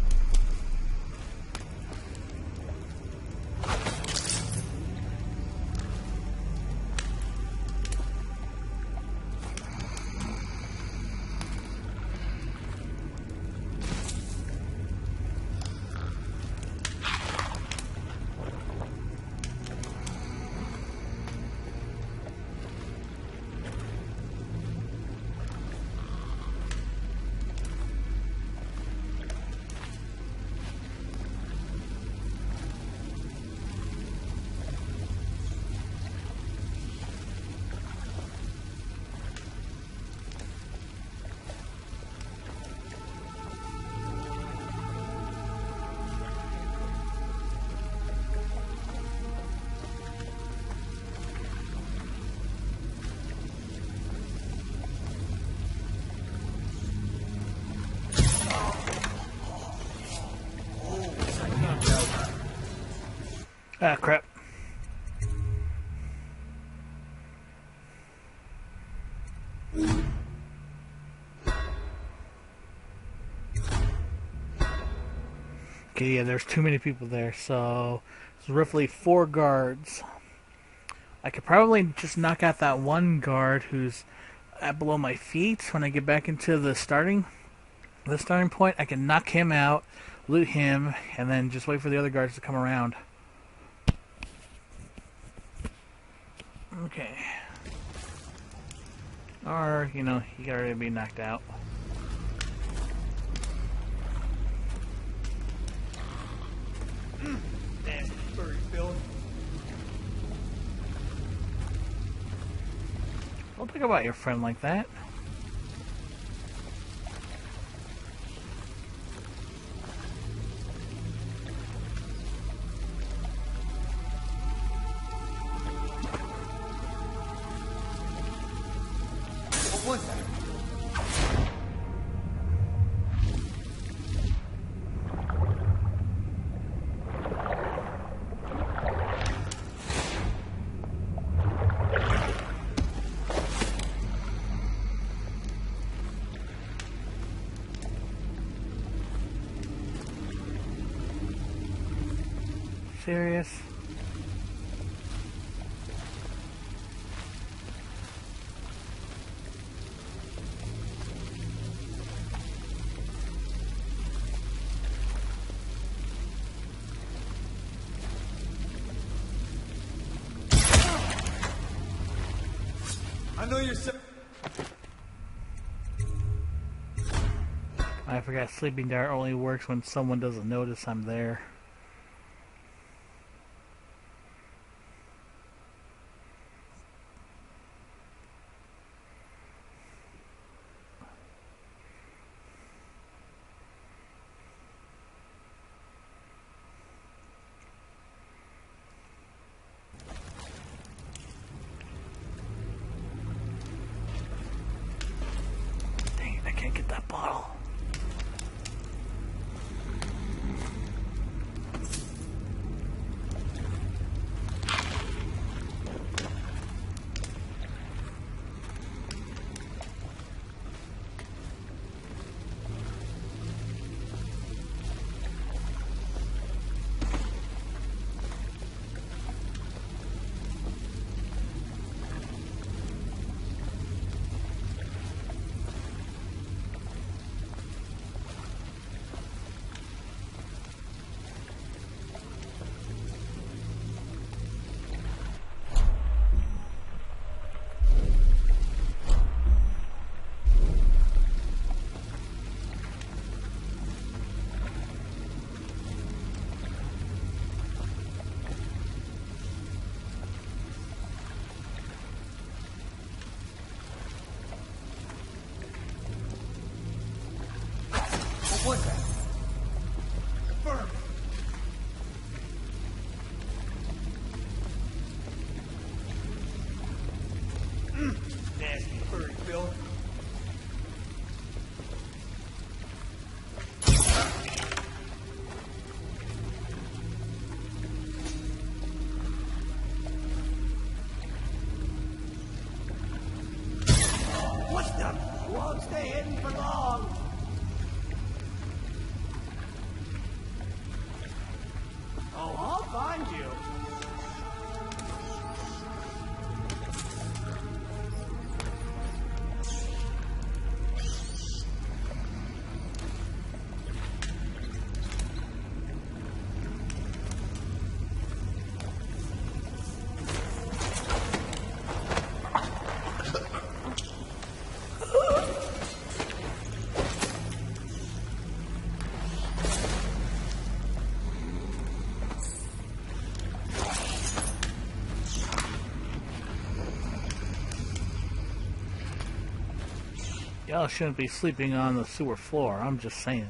Ah, crap. Okay, yeah, there's too many people there, so it's roughly 4 guards. I could probably just knock out that one guard who's at below my feet when I get back into the starting point. I can knock him out, loot him, and then just wait for the other guards to come around. Okay. Or, you know, he could already be knocked out. Nasty furry Bill. Don't think about your friend like that. What was that? Serious? I know you're so... I forgot sleeping dart only works when someone doesn't notice I'm there. Dang it, I can't get that bottle. What was that? Burn! Nasty furry Bill. What the? You won't stay hidden for long. Oh, I'll find you. Y'all shouldn't be sleeping on the sewer floor, I'm just saying.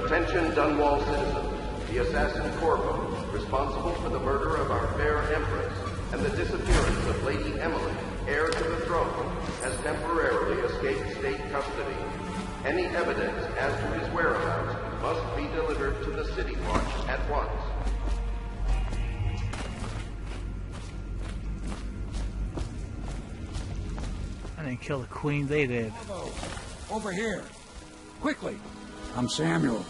Attention Dunwall citizens. The assassin Corvo, responsible for the murder of our fair Empress and the disappearance of Lady Emily, heir to the throne, has temporarily escaped state custody. Any evidence as to his whereabouts must be delivered to the City Watch at once. I didn't kill the queen, they did. Over here. Quickly. I'm Samuel.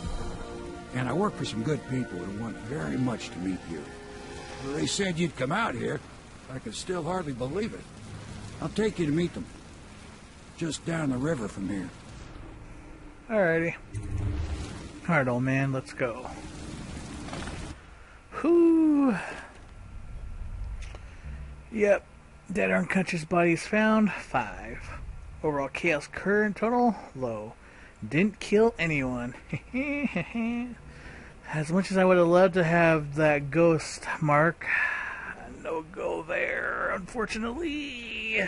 And I work for some good people who want very much to meet you. Well, they said you'd come out here. I can still hardly believe it. I'll take you to meet them. Just down the river from here. Alrighty. Alright, old man, let's go. Whoo! Yep. Dead or unconscious bodies found, 5. Overall chaos current total, low. Didn't kill anyone. As much as I would have loved to have that ghost mark, no go there, unfortunately.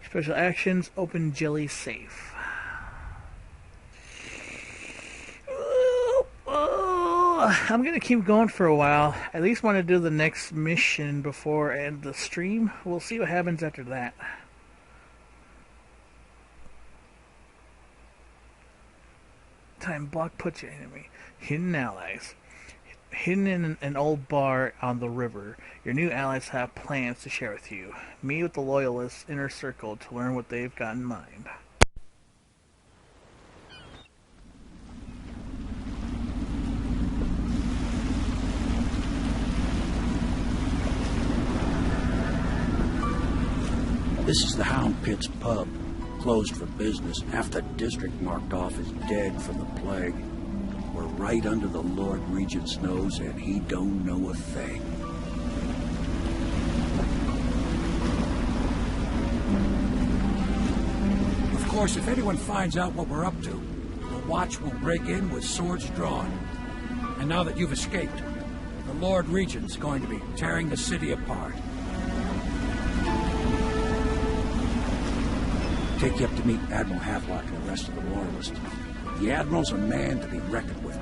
Special actions, open jelly safe. I'm gonna keep going for a while. At least want to do the next mission before I end the stream. We'll see what happens after that. Time block puts your enemy. Hidden allies. Hidden in an old bar on the river. Your new allies have plans to share with you. Meet with the Loyalists' inner circle to learn what they've got in mind. This is the Hound Pit's pub, closed for business. Half the district marked off as dead from the plague. We're right under the Lord Regent's nose, and he don't know a thing. Of course, if anyone finds out what we're up to, the Watch will break in with swords drawn. And now that you've escaped, the Lord Regent's going to be tearing the city apart. Take you up to meet Admiral Havelock and the rest of the Loyalists. The Admiral's a man to be reckoned with.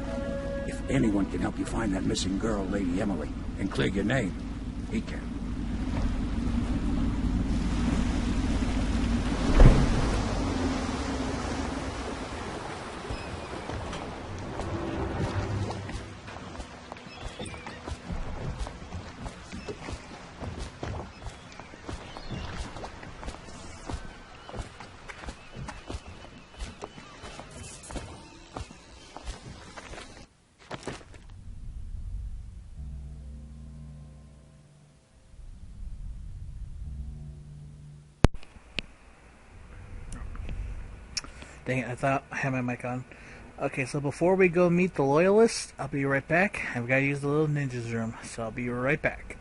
If anyone can help you find that missing girl, Lady Emily, and clear your name, he can. Dang it, I thought I had my mic on. Okay, so before we go meet the Loyalists, I'll be right back. I've got to use the little ninja's room, so I'll be right back.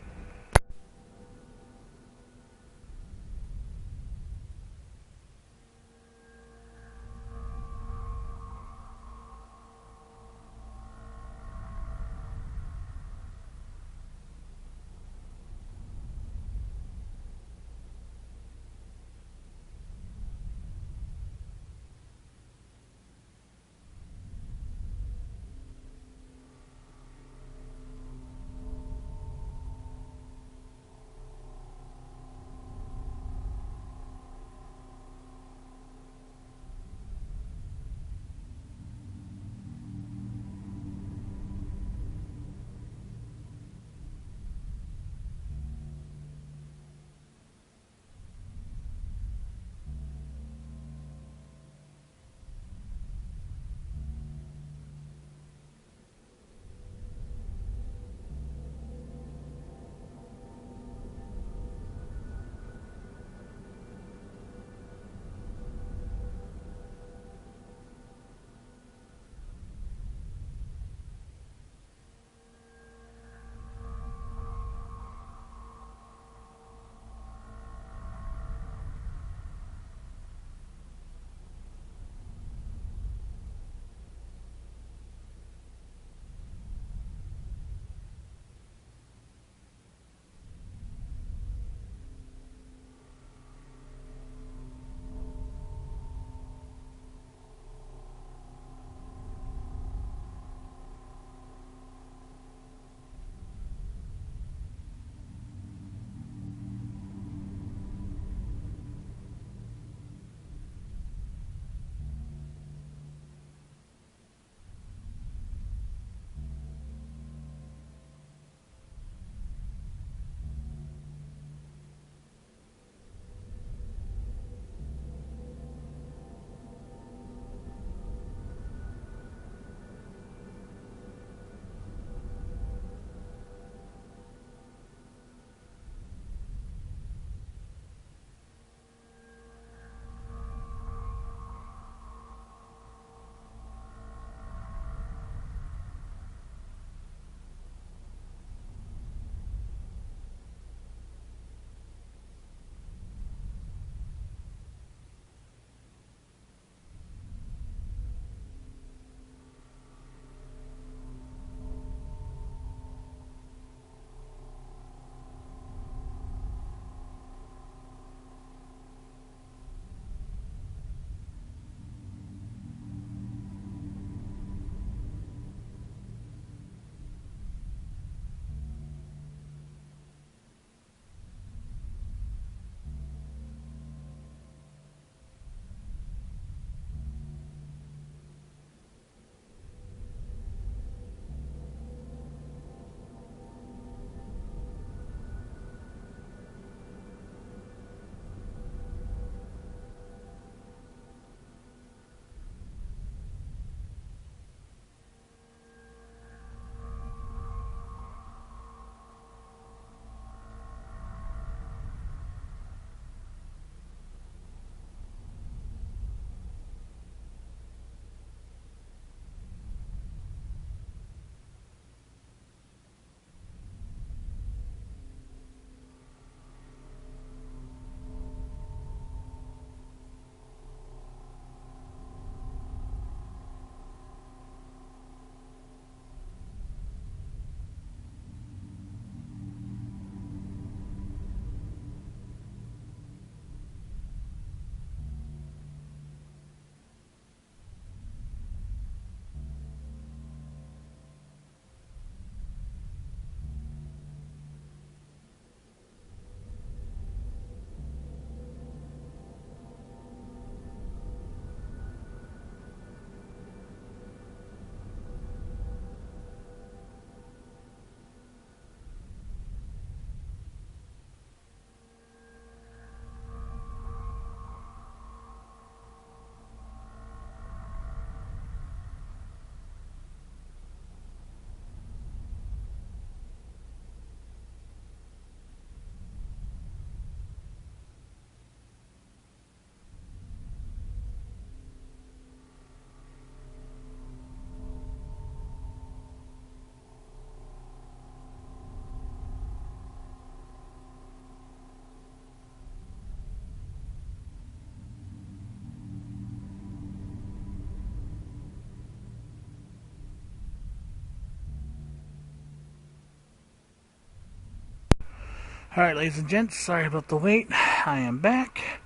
Alright, ladies and gents, sorry about the wait. I am back.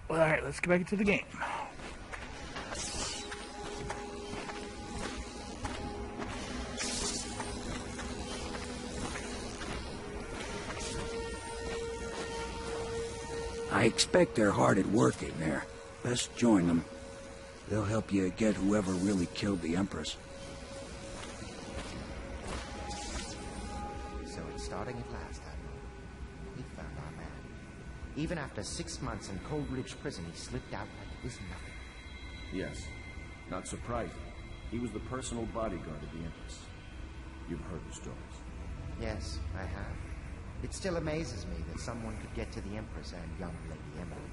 Well, alright, let's get back into the game. I expect they're hard at work in there. Best join them. They'll help you get whoever really killed the Empress. So it's starting at last, Admiral. We found our man. Even after 6 months in Cold Ridge Prison, he slipped out like it was nothing. Yes. Not surprising. He was the personal bodyguard of the Empress. You've heard the stories. Yes, I have. It still amazes me that someone could get to the Empress and young Lady Emily.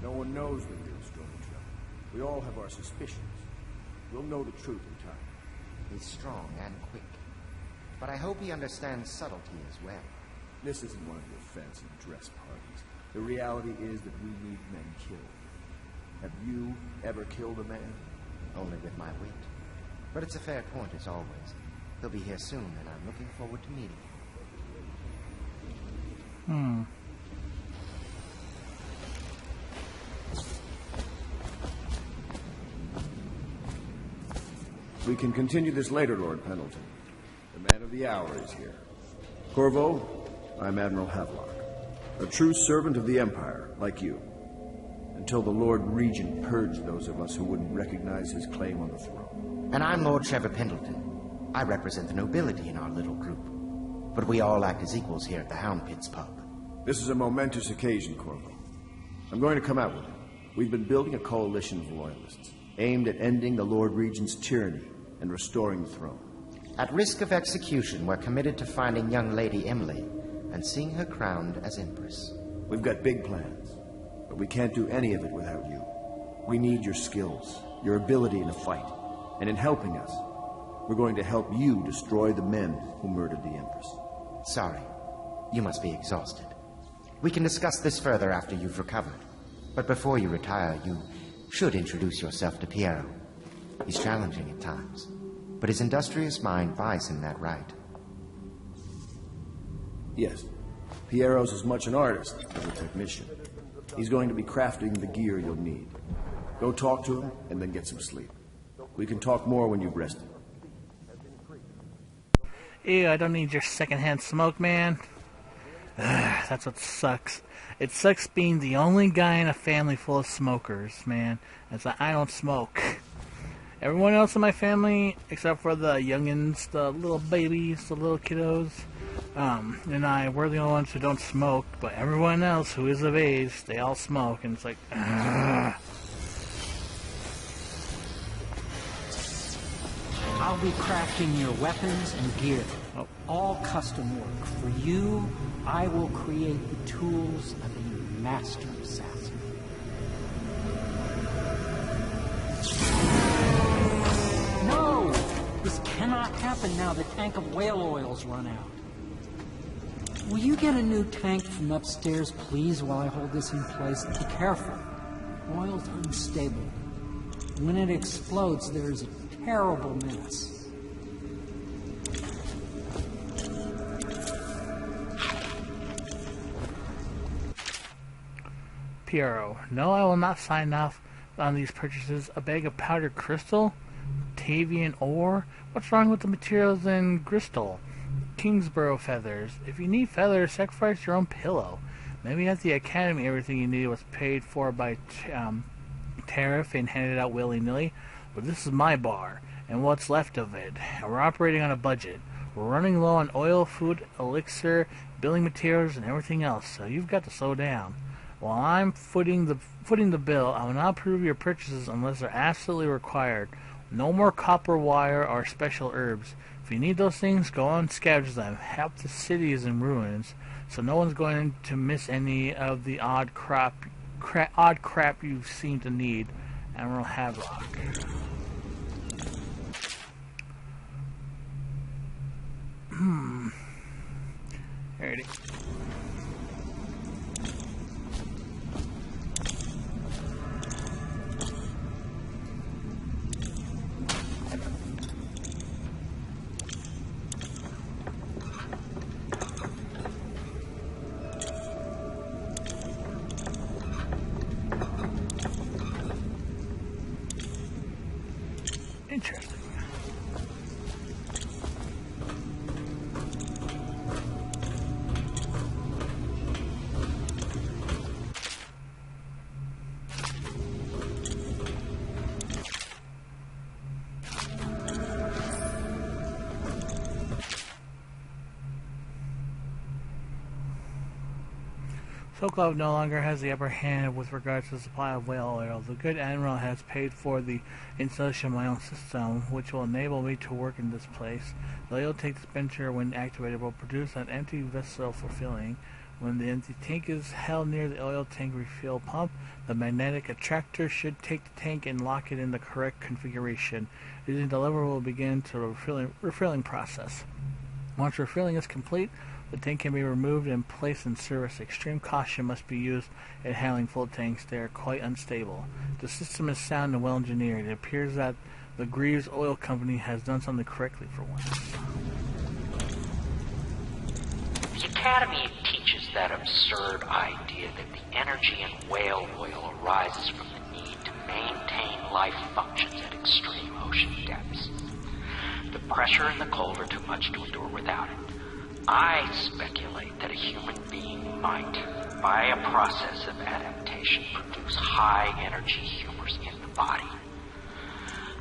No one knows the real story, Trevor. We all have our suspicions. We'll know the truth in time. He's strong and quick. But I hope he understands subtlety as well. This isn't one of your fancy dress parties. The reality is that we need men killed. Have you ever killed a man? Only with my wit. But it's a fair point, as always. He'll be here soon, and I'm looking forward to meeting him. We can continue this later, Lord Pendleton. The man of the hour is here. Corvo, I'm Admiral Havelock. A true servant of the Empire, like you. Until the Lord Regent purged those of us who wouldn't recognize his claim on the throne. And I'm Lord Trevor Pendleton. I represent the nobility in our little group. But we all act as equals here at the Hound Pits pub. This is a momentous occasion, Corvo. I'm going to come out with it. We've been building a coalition of loyalists, aimed at ending the Lord Regent's tyranny and restoring the throne. At risk of execution, we're committed to finding young Lady Emily and seeing her crowned as Empress. We've got big plans, but we can't do any of it without you. We need your skills, your ability in a fight, and in helping us, we're going to help you destroy the men who murdered the Empress. Sorry. You must be exhausted. We can discuss this further after you've recovered. But before you retire, you should introduce yourself to Piero. He's challenging at times, but his industrious mind buys him that right. Yes. Piero's as much an artist as a technician. He's going to be crafting the gear you'll need. Go talk to him, and then get some sleep. We can talk more when you've rested. Ew, I don't need your secondhand smoke, man. That's what sucks. It sucks being the only guy in a family full of smokers, man. It's like, I don't smoke. Everyone else in my family, except for the youngins, the little babies, the little kiddos, and I, we're the only ones who don't smoke, but everyone else who is of age, they all smoke, and it's like, I'll be crafting your weapons and gear. All custom work. For you, I will create the tools of a master assassin. No! This cannot happen now the tank of whale oil's run out. Will you get a new tank from upstairs, please, while I hold this in place? Be careful. Oil's unstable. When it explodes, there is a terrible mess. Piero, no, I will not sign off on these purchases. A bag of powdered crystal? Tavian ore? What's wrong with the materials in crystal? Kingsborough feathers. If you need feathers, sacrifice your own pillow. Maybe at the academy everything you needed was paid for by tariff and handed out willy-nilly. But this is my bar, and what's left of it. And we're operating on a budget. We're running low on oil, food, elixir, building materials, and everything else, so you've got to slow down. While I'm footing the bill, I will not approve your purchases unless they're absolutely required. No more copper wire or special herbs. If you need those things, go on and scavenge them. Half the city is in ruins, so no one's going to miss any of the odd crap you seem to need. Admiral Havelock. There it is. Interesting. Sokolov no longer has the upper hand with regards to the supply of whale oil. The good admiral has paid for the installation of my own system, which will enable me to work in this place. The oil tank dispenser, when activated, will produce an empty vessel for filling. When the empty tank is held near the oil tank refill pump, the magnetic attractor should take the tank and lock it in the correct configuration. Using the lever will begin the refilling process. Once refilling is complete, the tank can be removed and placed in service. Extreme caution must be used in handling full tanks. They are quite unstable. The system is sound and well engineered. It appears that the Greaves Oil Company has done something correctly for once. The Academy teaches that absurd idea that the energy in whale oil arises from the need to maintain life functions at extreme ocean depths. The pressure and the cold are too much to endure without it. I speculate that a human being might, by a process of adaptation, produce high-energy humors in the body.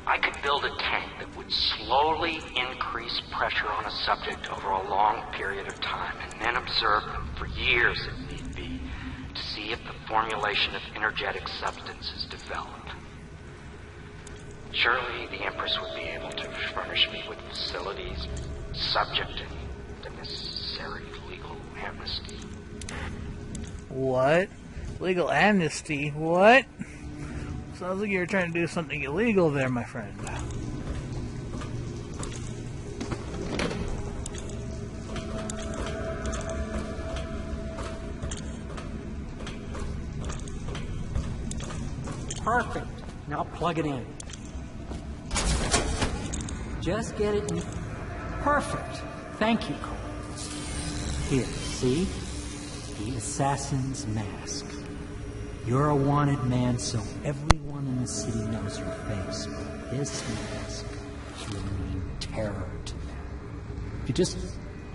I could build a tank that would slowly increase pressure on a subject over a long period of time, and then observe them for years if need be, to see if the formulation of energetic substances developed. Surely the Empress would be able to furnish me with facilities subject to the necessary legal amnesty. What? Legal amnesty? What? Sounds like you were trying to do something illegal there, my friend. Perfect. Now plug it in. Just get it in. Perfect. Thank you, Cole. Here, see? The assassin's mask. You're a wanted man, so everyone in the city knows your face. But this mask will mean terror to them. If you just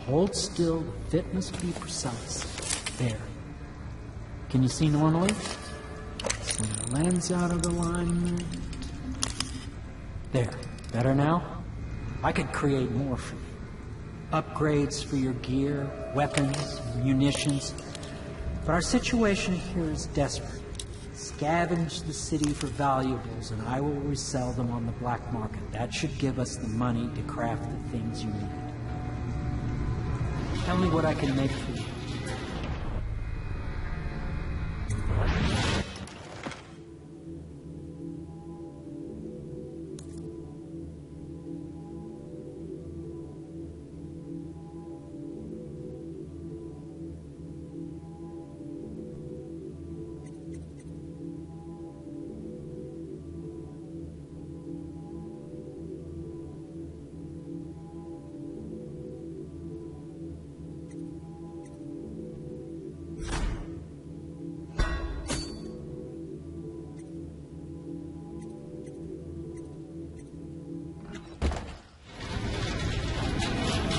hold still, the fit must be precise. There. Can you see normally? Swing the lens out of alignment. There. Better now? I could create more for you. Upgrades for your gear, weapons, munitions. But our situation here is desperate. Scavenge the city for valuables, and I will resell them on the black market. That should give us the money to craft the things you need. Tell me what I can make for you.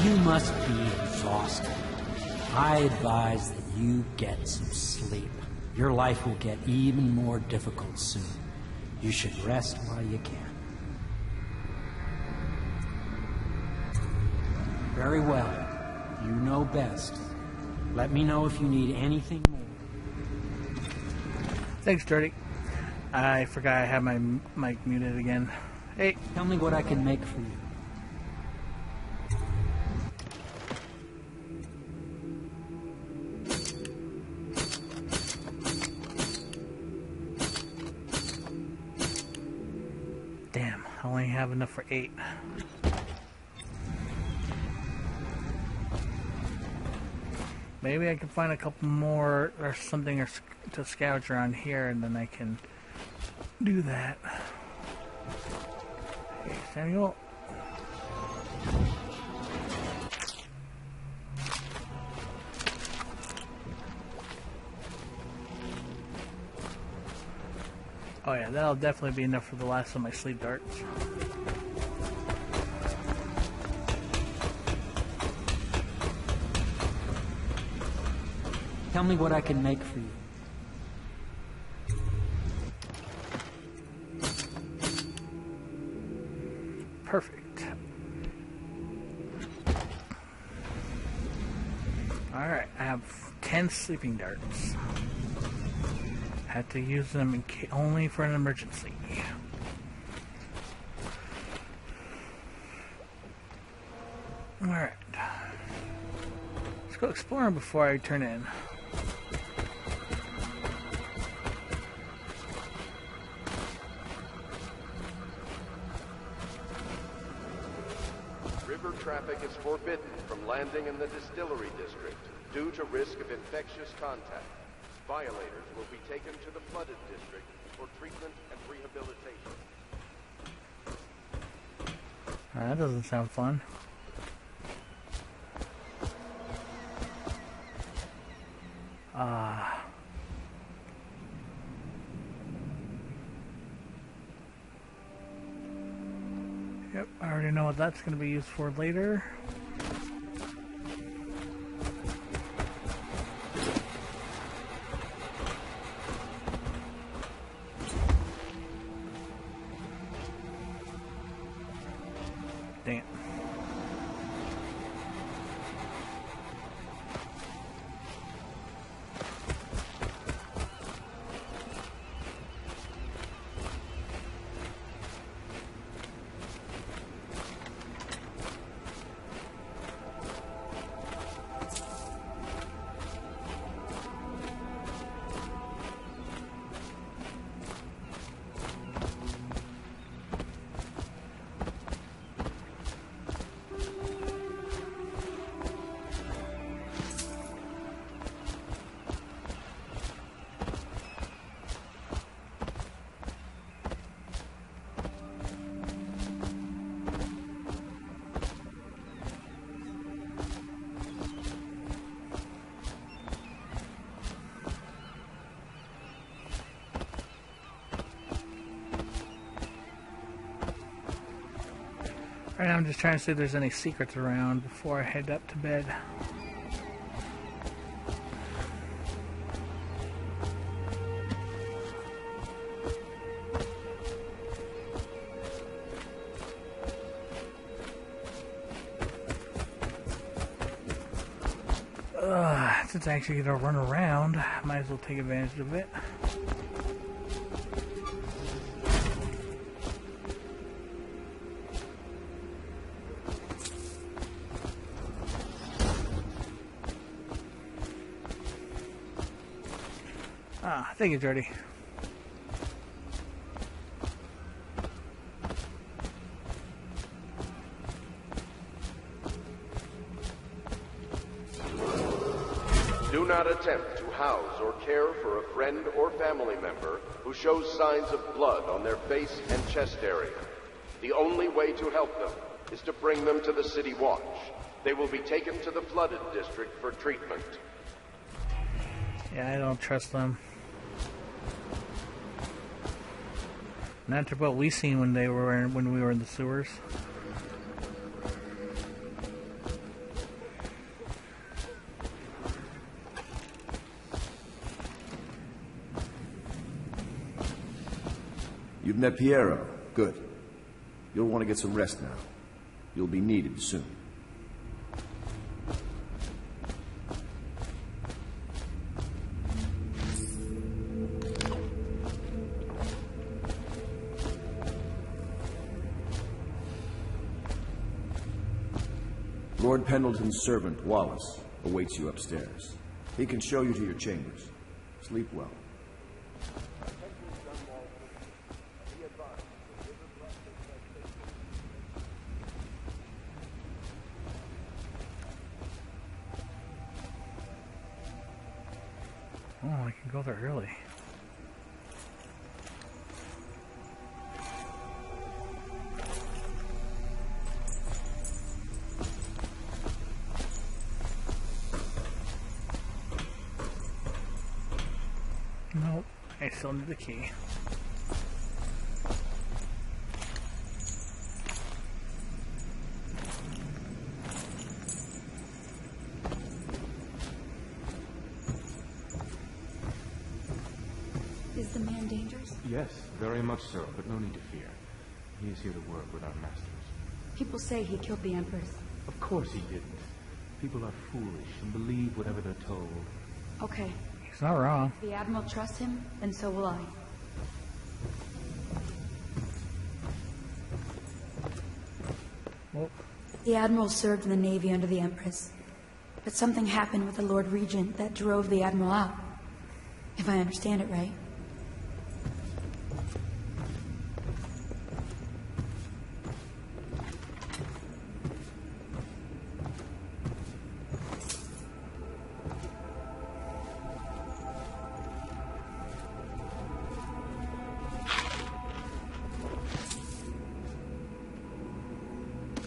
You must be exhausted. I advise that you get some sleep. Your life will get even more difficult soon. You should rest while you can. Very well. You know best. Let me know if you need anything more. Thanks, Dirty. I forgot I had my mic muted again. Hey. Tell me what I can make for you. Damn, I only have enough for 8. Maybe I can find a couple more or something to scavenge around here, and then I can do that. Hey, Samuel. Oh yeah, that'll definitely be enough for the last of my sleep darts. Tell me what I can make for you. Perfect. Alright, I have 10 sleeping darts. Had to use them only for an emergency. Alright. Let's go exploring before I turn in. River traffic is forbidden from landing in the distillery district due to risk of infectious contact. Violators will be taken to the flooded district for treatment and rehabilitation. That doesn't sound fun. Yep, I already know what that's going to be used for later. Dang it. Right now I'm just trying to see if there's any secrets around before I head up to bed. Since I actually get to run around, might as well take advantage of it. Thank you, Jordy. Do not attempt to house or care for a friend or family member who shows signs of blood on their face and chest area. The only way to help them is to bring them to the City Watch. They will be taken to the flooded district for treatment. Yeah, I don't trust them. Not after what we seen when we were in the sewers. You've met Piero. Good. You'll want to get some rest now. You'll be needed soon. Lord Pendleton's servant, Wallace, awaits you upstairs. He can show you to your chambers. Sleep well. Oh, I can go there early. Nope, I still need the key. Yes, very much so, but no need to fear. He is here to work with our masters. People say he killed the Empress. Of course he didn't. People are foolish and believe whatever they're told. Okay. He's not wrong. If the Admiral trusts him, then so will I. Well. The Admiral served in the Navy under the Empress. But something happened with the Lord Regent that drove the Admiral out. If I understand it right.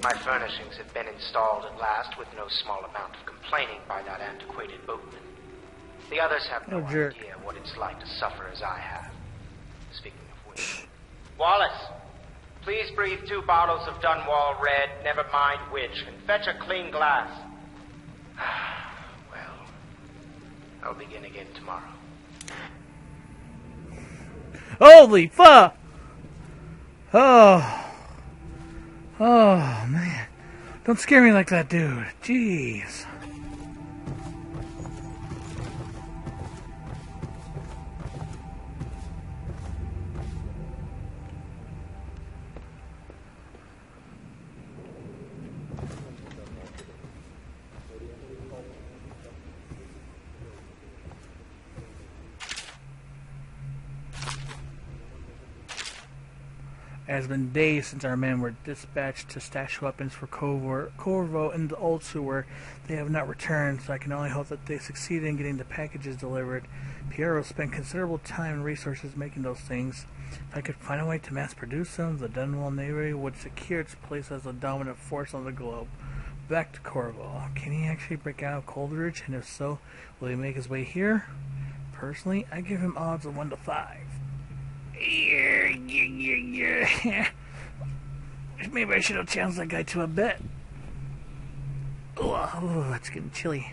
My furnishings have been installed at last with no small amount of complaining by that antiquated boatman. The others have no idea what it's like to suffer as I have. Speaking of which... Wallace! Please breathe 2 bottles of Dunwall Red, never mind which, and fetch a clean glass. Well, I'll begin again tomorrow. Holy fuck! Oh. Oh, man. Don't scare me like that, dude. Jeez. It has been days since our men were dispatched to stash weapons for Corvo in the old sewer. They have not returned, so I can only hope that they succeed in getting the packages delivered. Piero spent considerable time and resources making those things. If I could find a way to mass produce them, the Dunwall Navy would secure its place as a dominant force on the globe. Back to Corvo. Can he actually break out of Coldridge? And if so, will he make his way here? Personally, I give him odds of 1 to 5. Maybe I should have challenged that guy to a bet. Oh, it's getting chilly.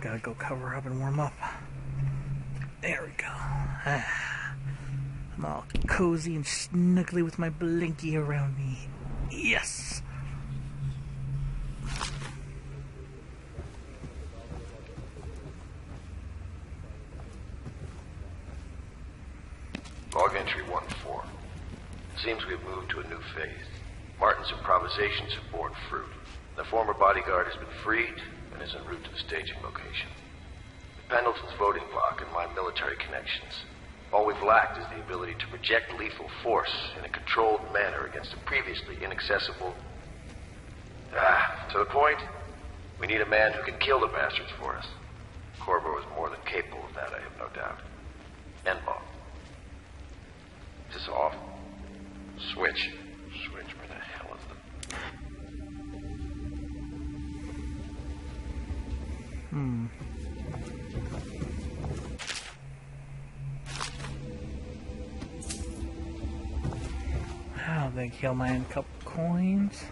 Gotta go cover up and warm up. There we go. I'm all cozy and snuggly with my blankie around me. Yes! Log entry 1-4. Seems we've moved to a new phase. Martin's improvisations have borne fruit. The former bodyguard has been freed and is en route to the staging location. With Pendleton's voting block and my military connections, all we've lacked is the ability to project lethal force in a controlled manner against a previously inaccessible... to the point, we need a man who can kill the bastards for us. Corvo is more than capable of that, I have no doubt. Menball. Is this off? Switch. Switch, where the hell is the... How they kill my couple coins?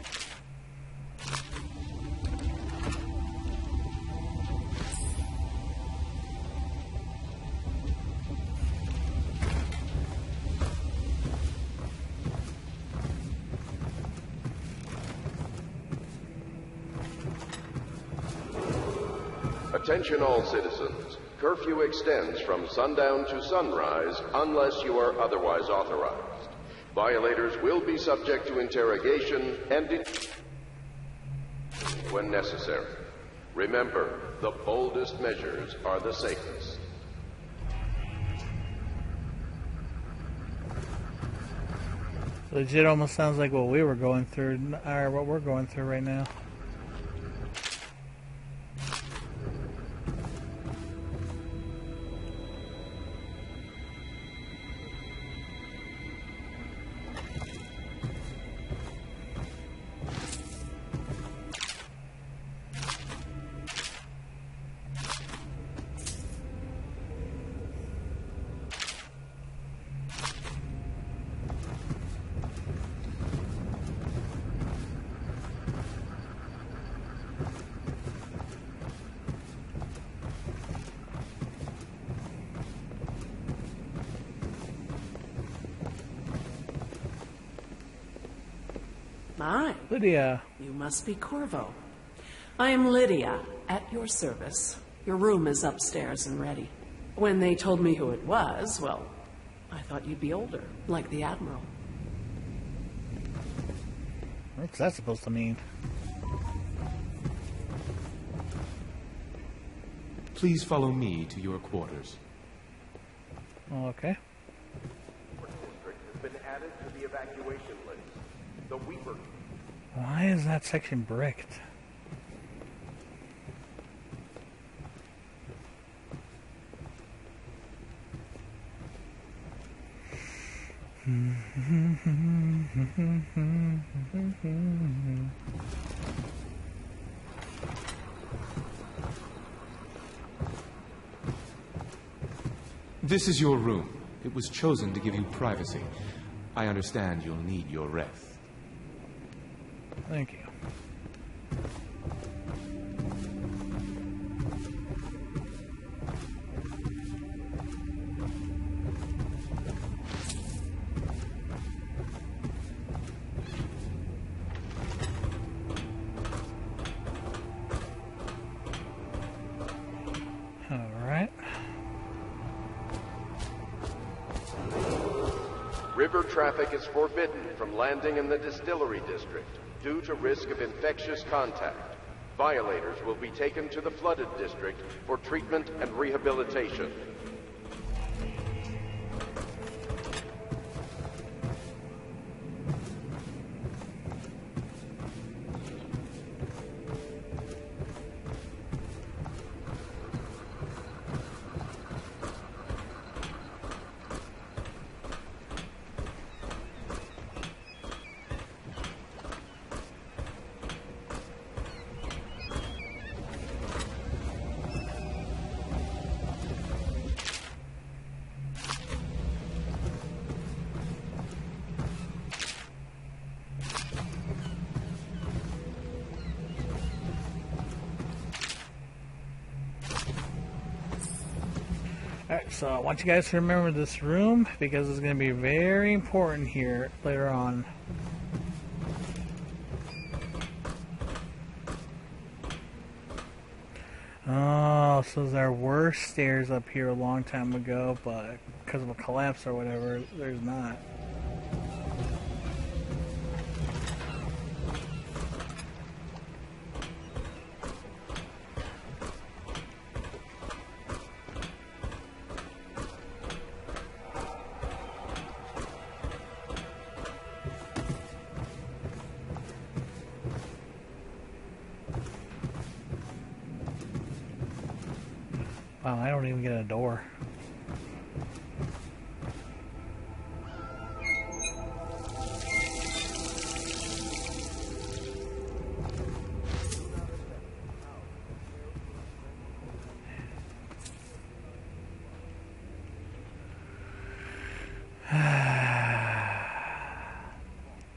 Attention all citizens. Curfew extends from sundown to sunrise unless you are otherwise authorized. Violators will be subject to interrogation and when necessary. Remember, the boldest measures are the safest. Legit almost sounds like what we were going through, or what we're going through right now. Hi. Lydia. You must be Corvo. I am Lydia, at your service. Your room is upstairs and ready. When they told me who it was, well, I thought you'd be older, like the Admiral. What's that supposed to mean? Please follow me to your quarters. Okay. District has been added to the evacuation list. The Weeper. Why is that section bricked? This is your room. It was chosen to give you privacy. I understand you'll need your rest. Thank you. River traffic is forbidden from landing in the distillery district due to risk of infectious contact. Violators will be taken to the flooded district for treatment and rehabilitation. Alright, so I want you guys to remember this room because it's going to be very important here later on. Oh, so there were stairs up here a long time ago, but because of a collapse or whatever, there's not. Wow, I don't even get a door.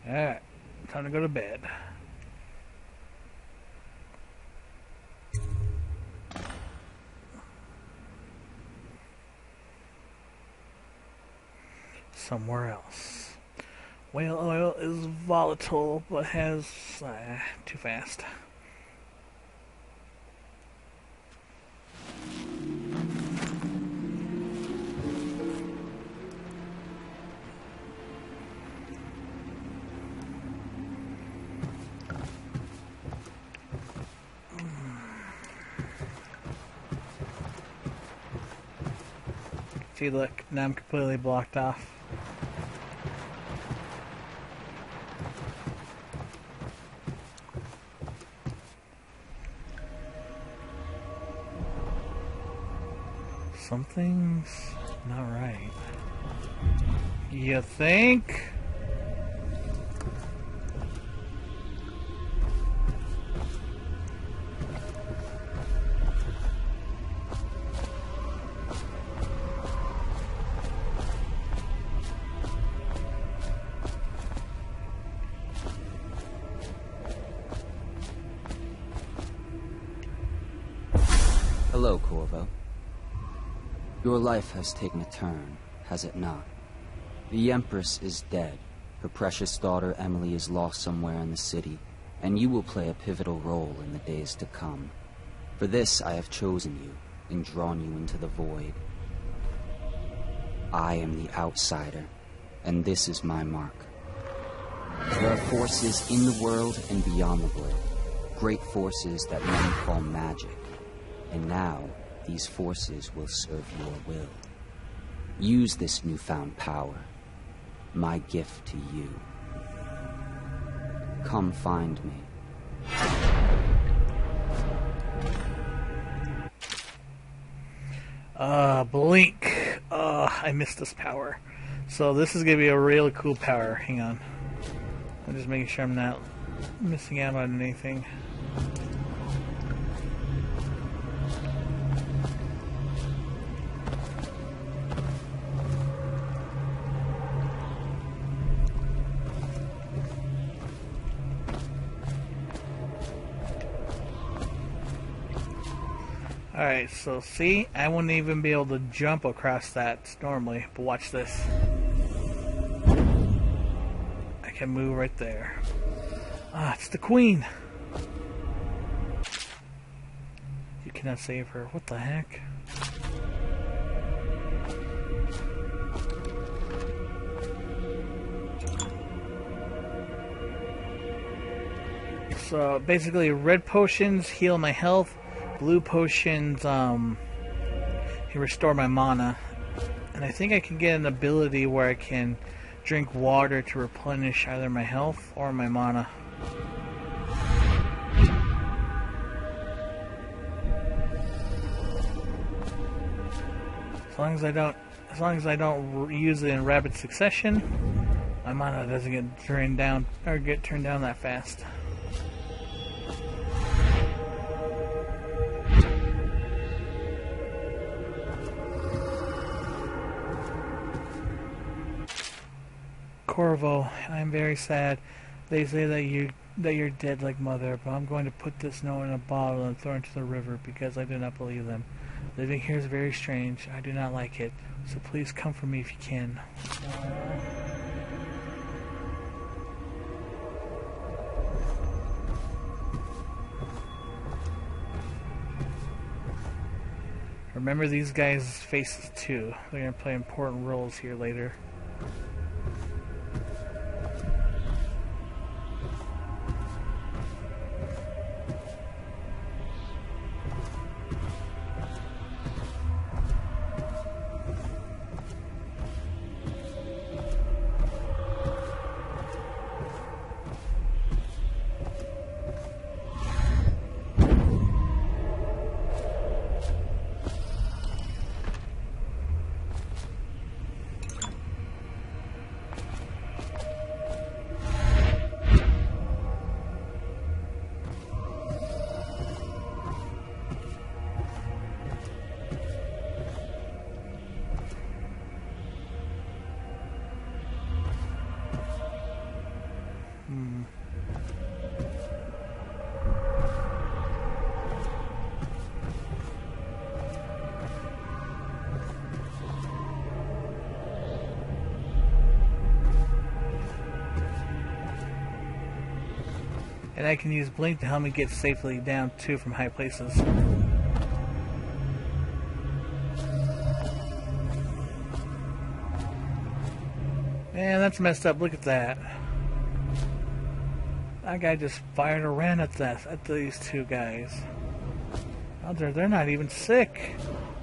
Alright, time to go to bed. Somewhere else. Whale oil is volatile, but has too fast. See, look, now I'm completely blocked off. Something's not right. You think? Hello, Corvo. Your life has taken a turn, has it not? The Empress is dead. Her precious daughter Emily is lost somewhere in the city, and you will play a pivotal role in the days to come. For this I have chosen you and drawn you into the void. I am the outsider, and this is my mark. There are forces in the world and beyond the world, great forces that men call magic, and now these forces will serve your will. Use this newfound power, my gift to you. Come find me. Blink. I missed this power. So this is going to be a really cool power. Hang on. I'm just making sure I'm not missing out on anything. Alright, so see, I wouldn't even be able to jump across that normally, but watch this. I can move right there. Ah, it's the queen! You cannot save her. What the heck? So basically, red potions heal my health. Blue potions, can restore my mana. And I think I can get an ability where I can drink water to replenish either my health or my mana. As long as I don't use it in rapid succession, my mana doesn't get turned down that fast. Corvo, I'm very sad. They say that you're dead like mother, but I'm going to put this note in a bottle and throw it into the river because I do not believe them. Living here is very strange. I do not like it. So please come for me if you can. Remember these guys' faces too. They're going to play important roles here later. And I can use Blink to help me get safely down too from high places. Man, that's messed up. Look at that. That guy just fired a ran at these two guys. They're not even sick.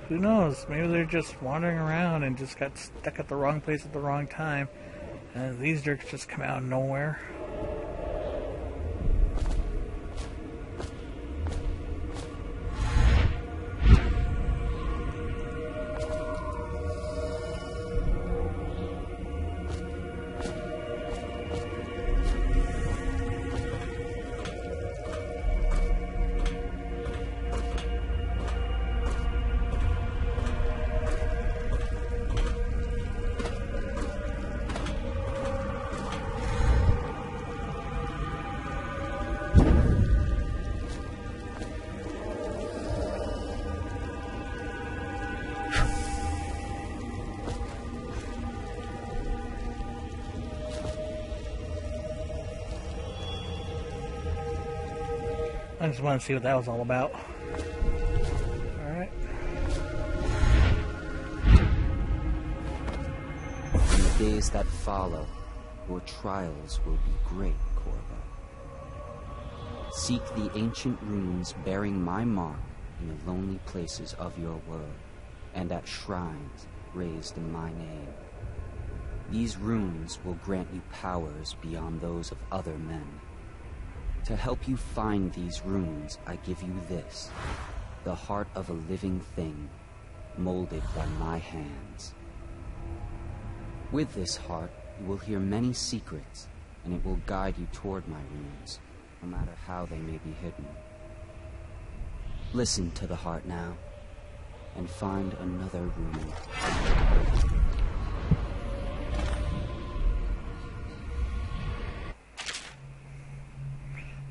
Who knows? Maybe they're just wandering around and just got stuck at the wrong place at the wrong time. And these jerks just come out of nowhere. I just want to see what that was all about. Alright. In the days that follow, your trials will be great, Corvo. Seek the ancient runes bearing my mark in the lonely places of your world, and at shrines raised in my name. These runes will grant you powers beyond those of other men. To help you find these runes, I give you this, the heart of a living thing, molded by my hands. With this heart, you will hear many secrets, and it will guide you toward my runes, no matter how they may be hidden. Listen to the heart now, and find another rune.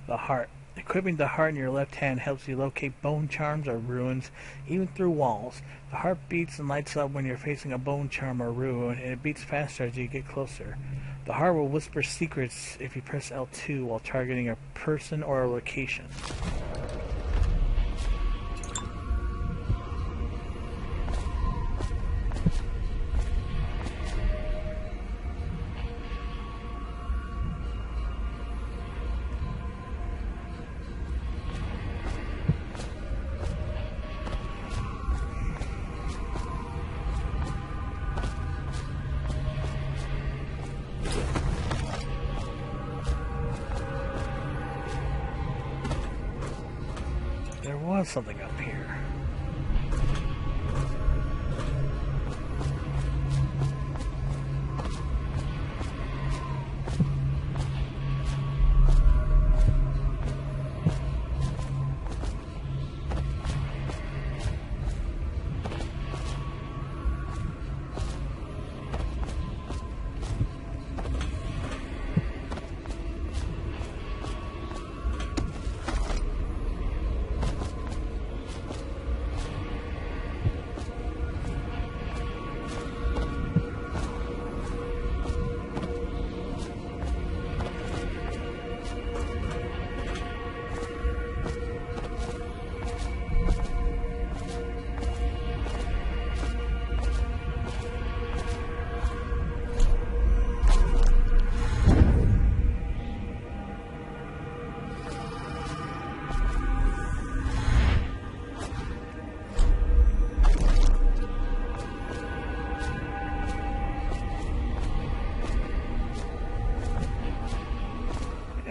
The heart. Equipping the heart in your left hand helps you locate bone charms or runes, even through walls. The heart beats and lights up when you're facing a bone charm or rune, and it beats faster as you get closer. The heart will whisper secrets if you press L2 while targeting a person or a location. There was something up here.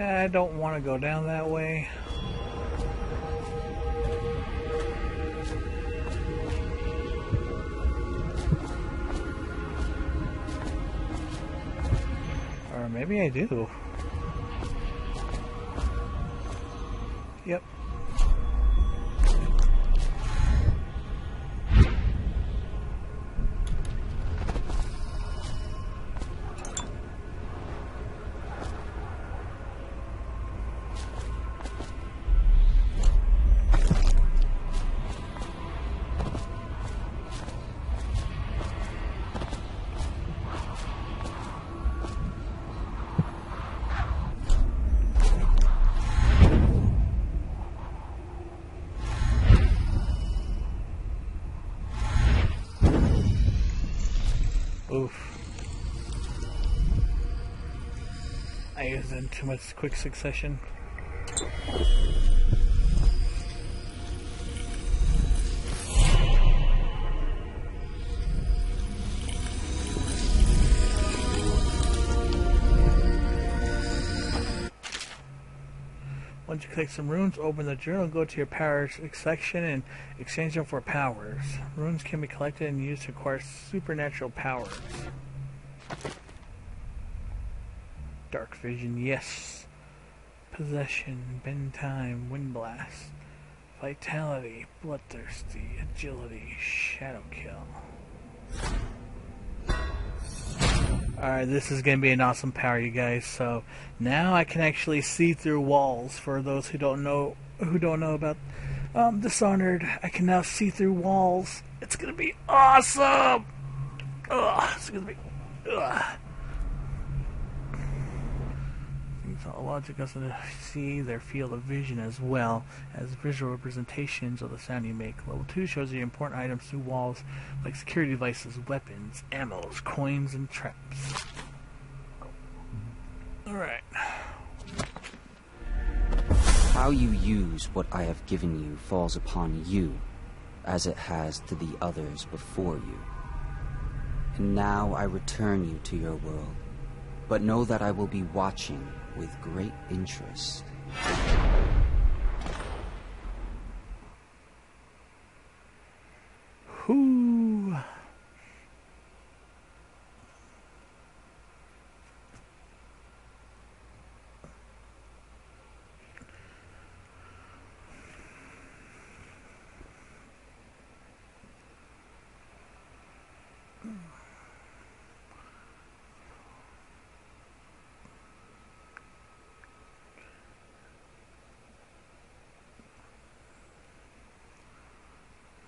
I don't want to go down that way. Or maybe I do. Yep. Oof. I used in too much quick succession. Once you collect some runes, open the journal, go to your powers section, and exchange them for powers. Runes can be collected and used to acquire supernatural powers. Dark vision, yes. Possession, bend time, wind blast. Vitality, bloodthirsty, agility, shadow kill. Alright, this is going to be an awesome power, you guys. So now I can actually see through walls. For those who don't know about Dishonored, I can now see through walls. It's going to be awesome. Ugh, it's going to be. Ugh. logic doesn't see their field of vision as well as visual representations of the sound you make. Level 2 shows you important items through walls like security devices, weapons, ammos, coins, and traps. Alright. How you use what I have given you falls upon you, as it has to the others before you. And now I return you to your world, but know that I will be watching with great interest. Whoo!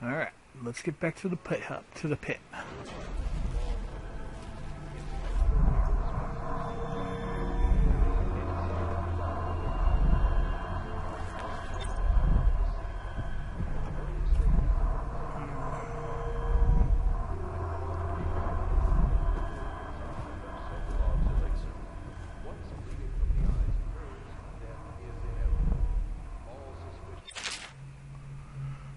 Alright, let's get back to the pit.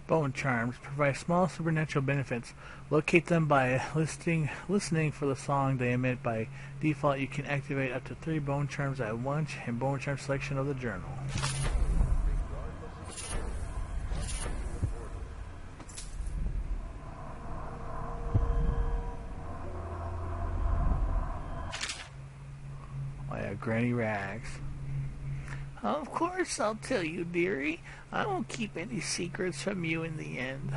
Bone charms provide small supernatural benefits. Locate them by listening for the song they emit. By default, you can activate up to 3 bone charms at once in bone charm selection of the journal. Oh yeah, Granny Rags. Of course I'll tell you, dearie. I won't keep any secrets from you in the end.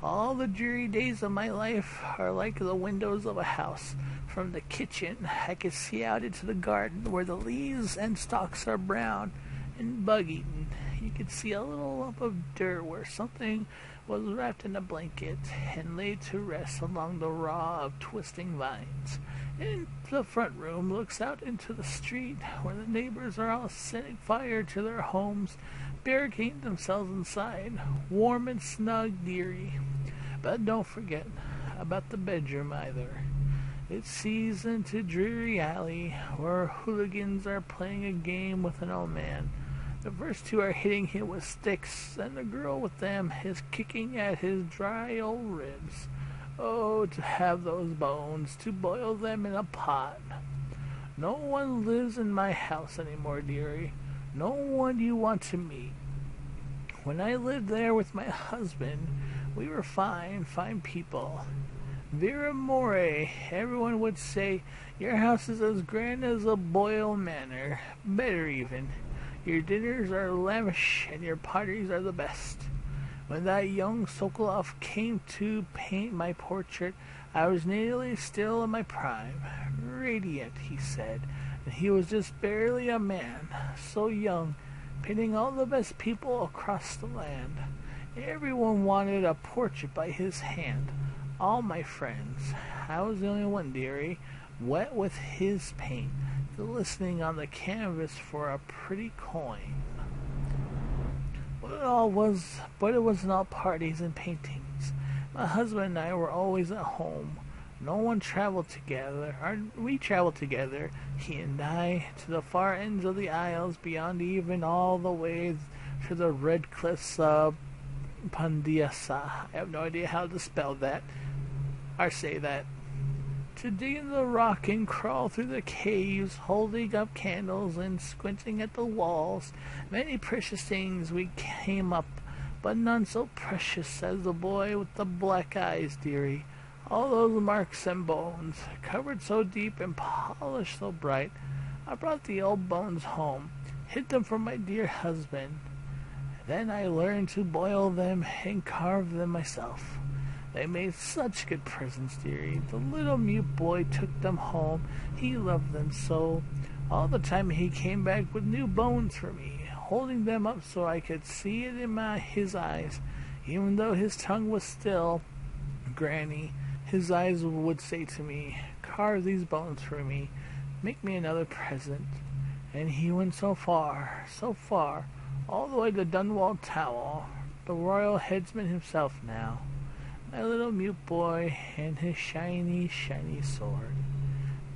All the dreary days of my life are like the windows of a house. From the kitchen, I can see out into the garden where the leaves and stalks are brown and bug-eaten. You can see a little lump of dirt where something was wrapped in a blanket and laid to rest along the raw of twisting vines. And the front room looks out into the street where the neighbors are all setting fire to their homes, barricading themselves inside, warm and snug, dearie. But don't forget about the bedroom either. It sees into Dreary Alley, where hooligans are playing a game with an old man. The first 2 are hitting him with sticks, and the girl with them is kicking at his dry old ribs. Oh, to have those bones, to boil them in a pot. No one lives in my house anymore, dearie. No one you want to meet. When I lived there with my husband, we were fine people. Vera More, everyone would say, your house is as grand as a Boyle Manor. Better even. Your dinners are lavish, and your parties are the best. When that young Sokolov came to paint my portrait, I was nearly still in my prime. Radiant, he said, and he was just barely a man, so young, painting all the best people across the land. Everyone wanted a portrait by his hand, all my friends. I was the only one, dearie, wet with his paint, glistening on the canvas for a pretty coin. But it wasn't all parties and paintings. My husband and I were always at home. No one traveled together. We traveled together, he and I, to the far ends of the Isles, beyond even all the way to the red cliffs of Pandiasa. I have no idea how to spell that, or say that. To dig in the rock and crawl through the caves, holding up candles and squinting at the walls. Many precious things we came up, but none so precious as the boy with the black eyes, dearie. All those marks and bones, covered so deep and polished so bright. I brought the old bones home, hid them from my dear husband. Then I learned to boil them and carve them myself. They made such good presents, dearie. The little mute boy took them home. He loved them so. All the time he came back with new bones for me, holding them up so I could see it in his eyes. Even though his tongue was still, Granny, his eyes would say to me, carve these bones for me. Make me another present. And he went so far, all the way to Dunwall Tower, the royal headsman himself now. My little mute boy and his shiny, shiny sword.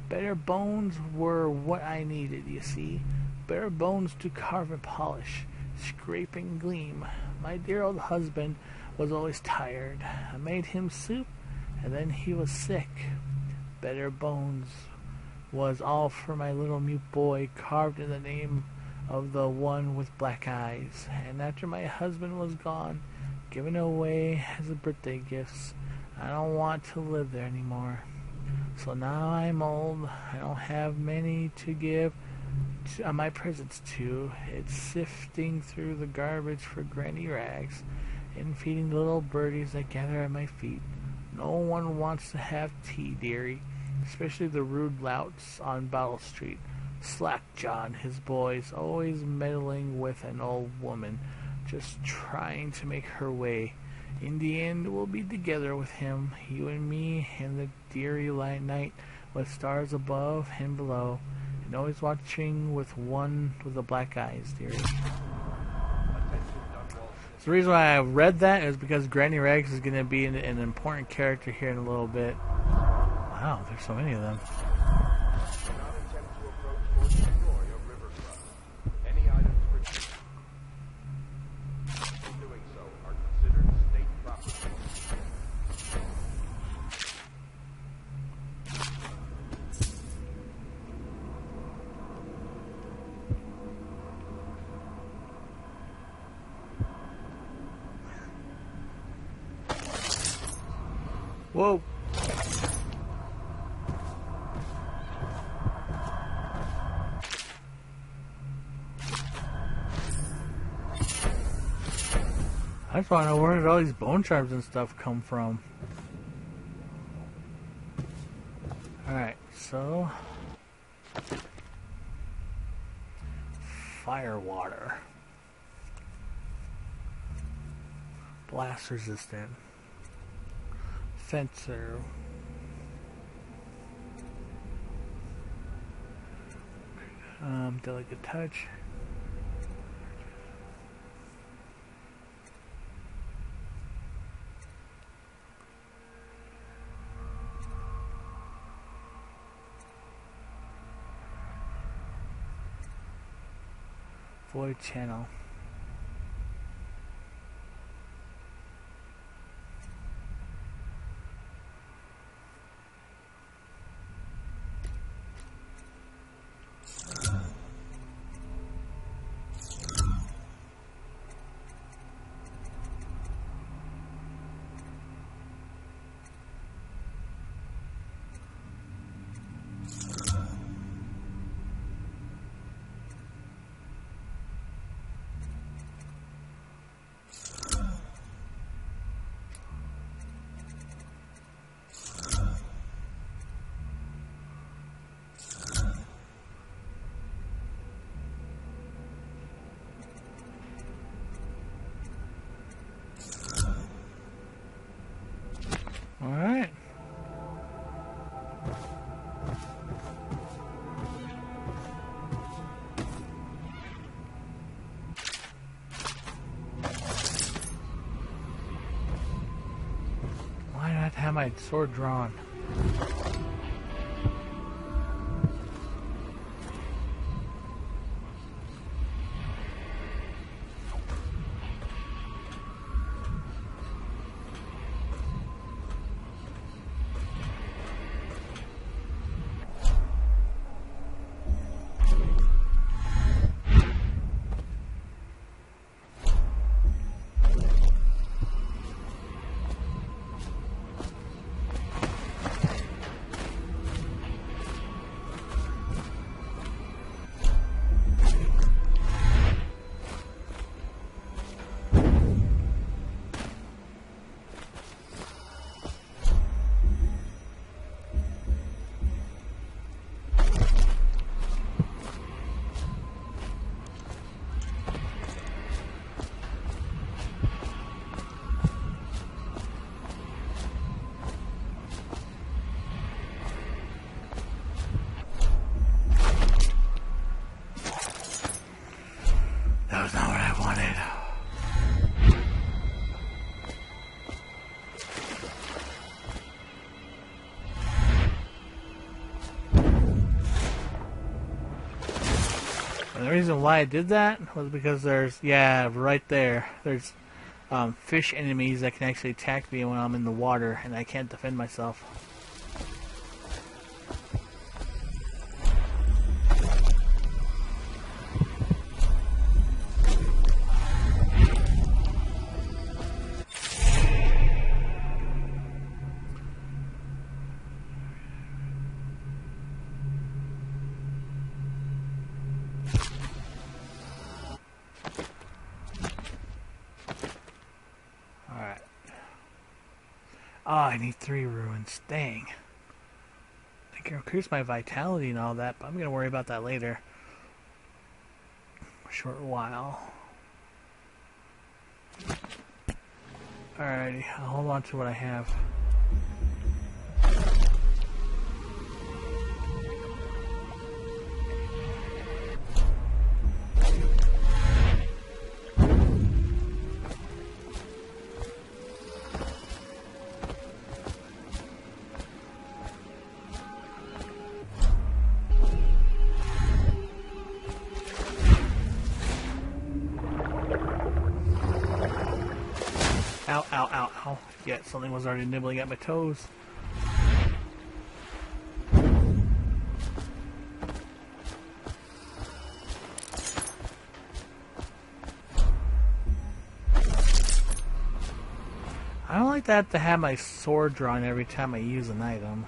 Better bones were what I needed, you see. Better bones to carve and polish, scrape and gleam. My dear old husband was always tired. I made him soup, and then he was sick. Better bones was all for my little mute boy, carved in the name of the one with black eyes. And after my husband was gone, given away as a birthday gifts, I don't want to live there anymore. So now I'm old, I don't have many to give my presents to. It's sifting through the garbage for granny rags and feeding the little birdies that gather at my feet. No one wants to have tea, dearie, especially the rude louts on Bottle Street. Slackjaw and his boys, always meddling with an old woman, just trying to make her way. In the end, we'll be together with him, you and me, and the dearie light night, with stars above and below, and always watching with one with the black eyes, dearie. So the reason why I read that is because Granny Rags is going to be an important character here in a little bit. Wow, there's so many of them. Whoa. I just want to know where did all these bone charms and stuff come from. Alright, so fire water. Blast resistant. Fencer. Delicate touch. Void channel. Alright. Why do I have to have my sword drawn? And the reason why I did that was because there's, yeah, right there, there's fish enemies that can actually attack me when I'm in the water and I can't defend myself. Alright. Oh, I need 3 ruins. Dang. I can increase my vitality and all that, but I'm going to worry about that later. A short while. Alrighty, I'll hold on to what I have. Ow, ow, ow, ow. Yeah, something was already nibbling at my toes. I don't like that to have my sword drawn every time I use an item.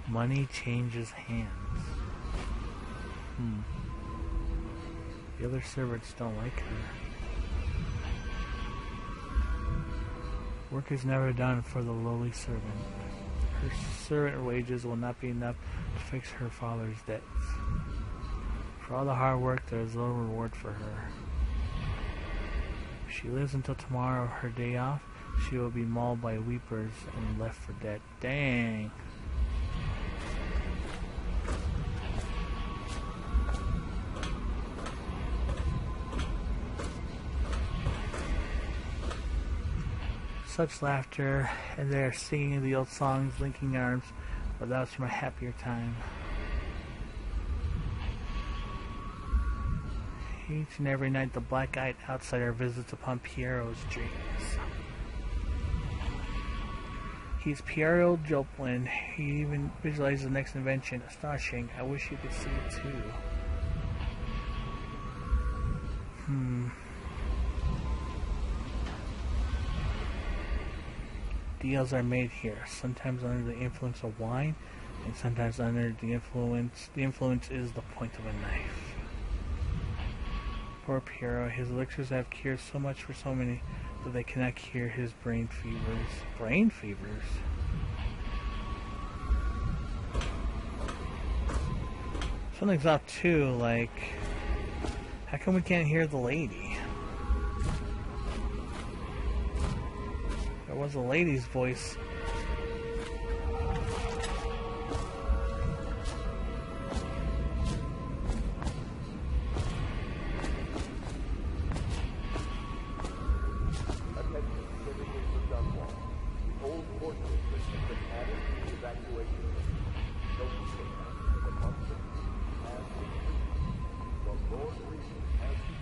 Money changes hands. The other servants don't like her. Work is never done for the lowly servant. Her servant wages will not be enough to fix her father's debts. For all the hard work, there is little reward for her. If she lives until tomorrow, her day off, she will be mauled by weepers and left for dead. Dang. Such laughter, and they are singing the old songs, linking arms, but that was from a happier time. Each and every night the black-eyed outsider visits upon Piero's dreams. He's Piero Joplin. He even visualizes the next invention. Astonishing. I wish you could see it too. Deals are made here, sometimes under the influence of wine, and sometimes under the influence. The influence is the point of a knife. Poor Piero, his elixirs have cured so much for so many that they cannot cure his brain fevers. Brain fevers? Something's up too, like, how come we can't hear the lady? There was a lady's voice.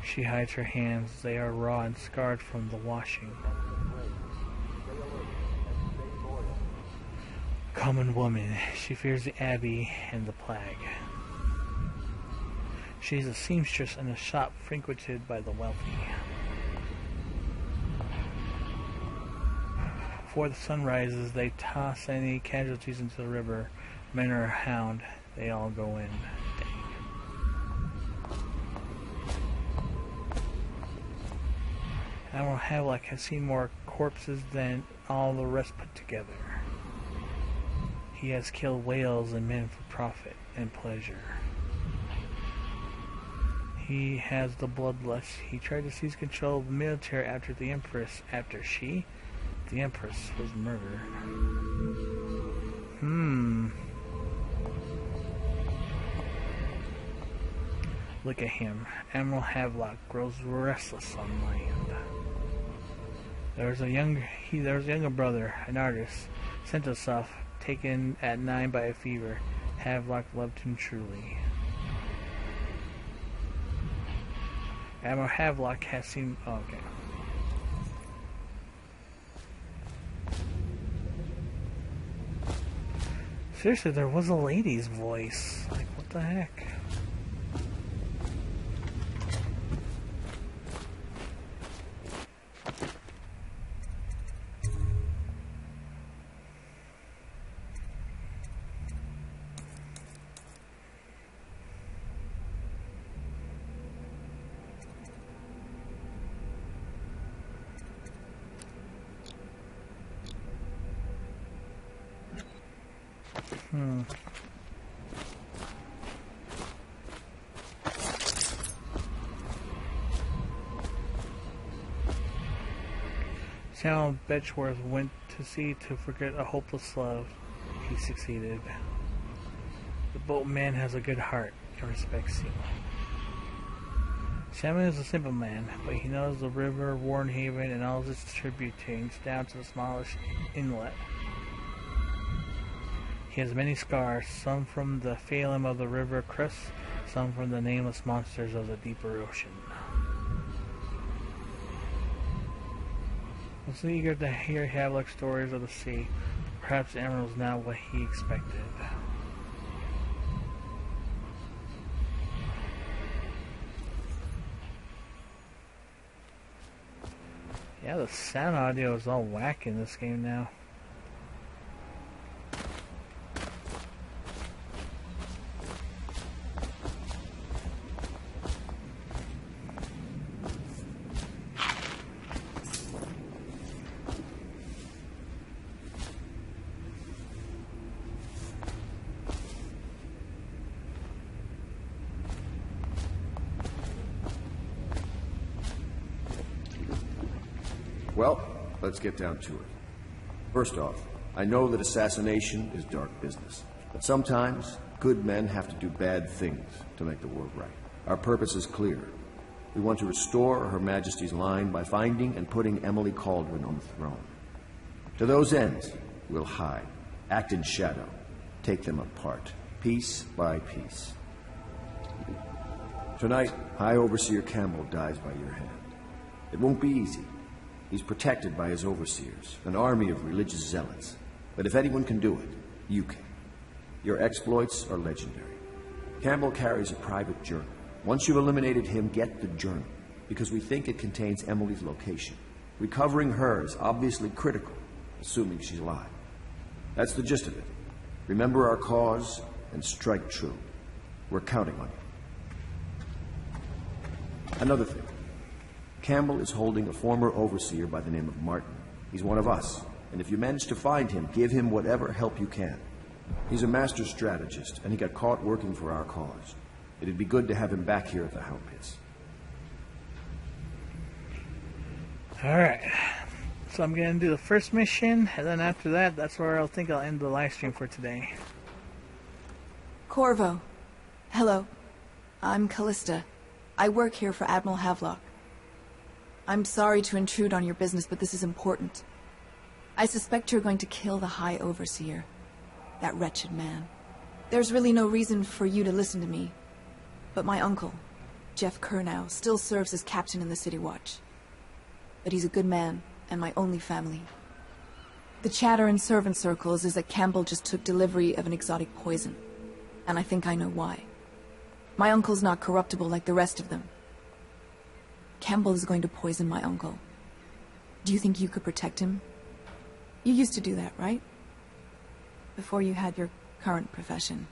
She hides her hands. They are raw and scarred from the washing. Common woman. She fears the abbey and the plague. She is a seamstress in a shop frequented by the wealthy. Before the sun rises, they toss any casualties into the river. Men are a hound. They all go in. Admiral Havelock has seen more corpses than all the rest put together. He has killed whales and men for profit and pleasure. He has the bloodlust. He tried to seize control of the military after the Empress, the Empress was murdered. Look at him. Admiral Havelock grows restless on land. There was a younger brother, an artist, sent us off, taken at 9 by a fever. Havelock loved him truly. Admiral Havelock has seen... Oh, okay. Seriously, there was a lady's voice. Like, what the heck? Samuel Betchworth went to sea to forget a hopeless love. He succeeded. The boatman has a good heart and respects you. Samuel is a simple man, but he knows the river, Warnhaven, and all its tributaries down to the smallest inlet. He has many scars, some from the phalum of the river crest, some from the nameless monsters of the deeper ocean. I'm so eager to hear Havelock's stories of the sea. Perhaps the Emerald's not what he expected. Yeah, the sound audio is all whack in this game now. Well, let's get down to it. First off, I know that assassination is dark business, but sometimes good men have to do bad things to make the world right. Our purpose is clear. We want to restore Her Majesty's line by finding and putting Emily Cauldron on the throne. To those ends, we'll hide, act in shadow, take them apart, piece by piece. Tonight, High Overseer Campbell dies by your hand. It won't be easy. He's protected by his overseers, an army of religious zealots. But if anyone can do it, you can. Your exploits are legendary. Campbell carries a private journal. Once you've eliminated him, get the journal, because we think it contains Emily's location. Recovering her is obviously critical, assuming she's alive. That's the gist of it. Remember our cause and strike true. We're counting on you. Another thing. Campbell is holding a former overseer by the name of Martin. He's one of us, and if you manage to find him, give him whatever help you can. He's a master strategist, and he got caught working for our cause. It'd be good to have him back here at the Hound Pits. Alright, so I'm going to do the first mission, and then after that, that's where I'll end the live stream for today. Corvo. Hello. I'm Callista. I work here for Admiral Havelock. I'm sorry to intrude on your business, but this is important. I suspect you're going to kill the High Overseer. That wretched man. There's really no reason for you to listen to me. But my uncle, Jeff Kernow, still serves as captain in the City Watch. But he's a good man, and my only family. The chatter in servant circles is that Campbell just took delivery of an exotic poison. And I think I know why. My uncle's not corruptible like the rest of them. Campbell is going to poison my uncle. Do you think you could protect him? You used to do that, right? Before you had your current profession.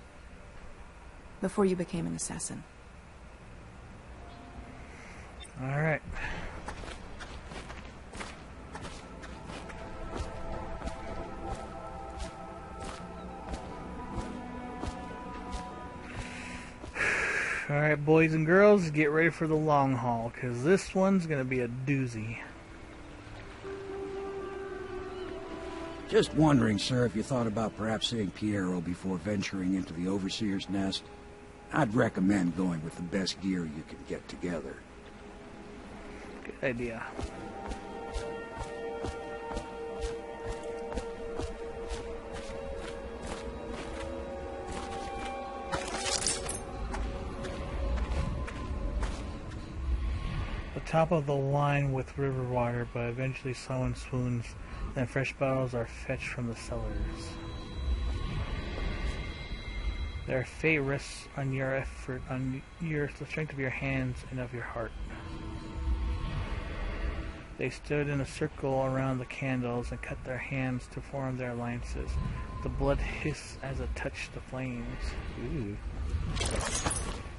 Before you became an assassin. Alright. Alright, boys and girls, get ready for the long haul, because this one's going to be a doozy. Just wondering, sir, if you thought about perhaps seeing Piero before venturing into the Overseer's nest. I'd recommend going with the best gear you can get together. Good idea. Top of the line with river water, but eventually someone swoons, then fresh bottles are fetched from the cellars. Their fate rests on your effort, on the strength of your hands and of your heart. They stood in a circle around the candles and cut their hands to form their alliances. The blood hissed as it touched the flames. Ooh.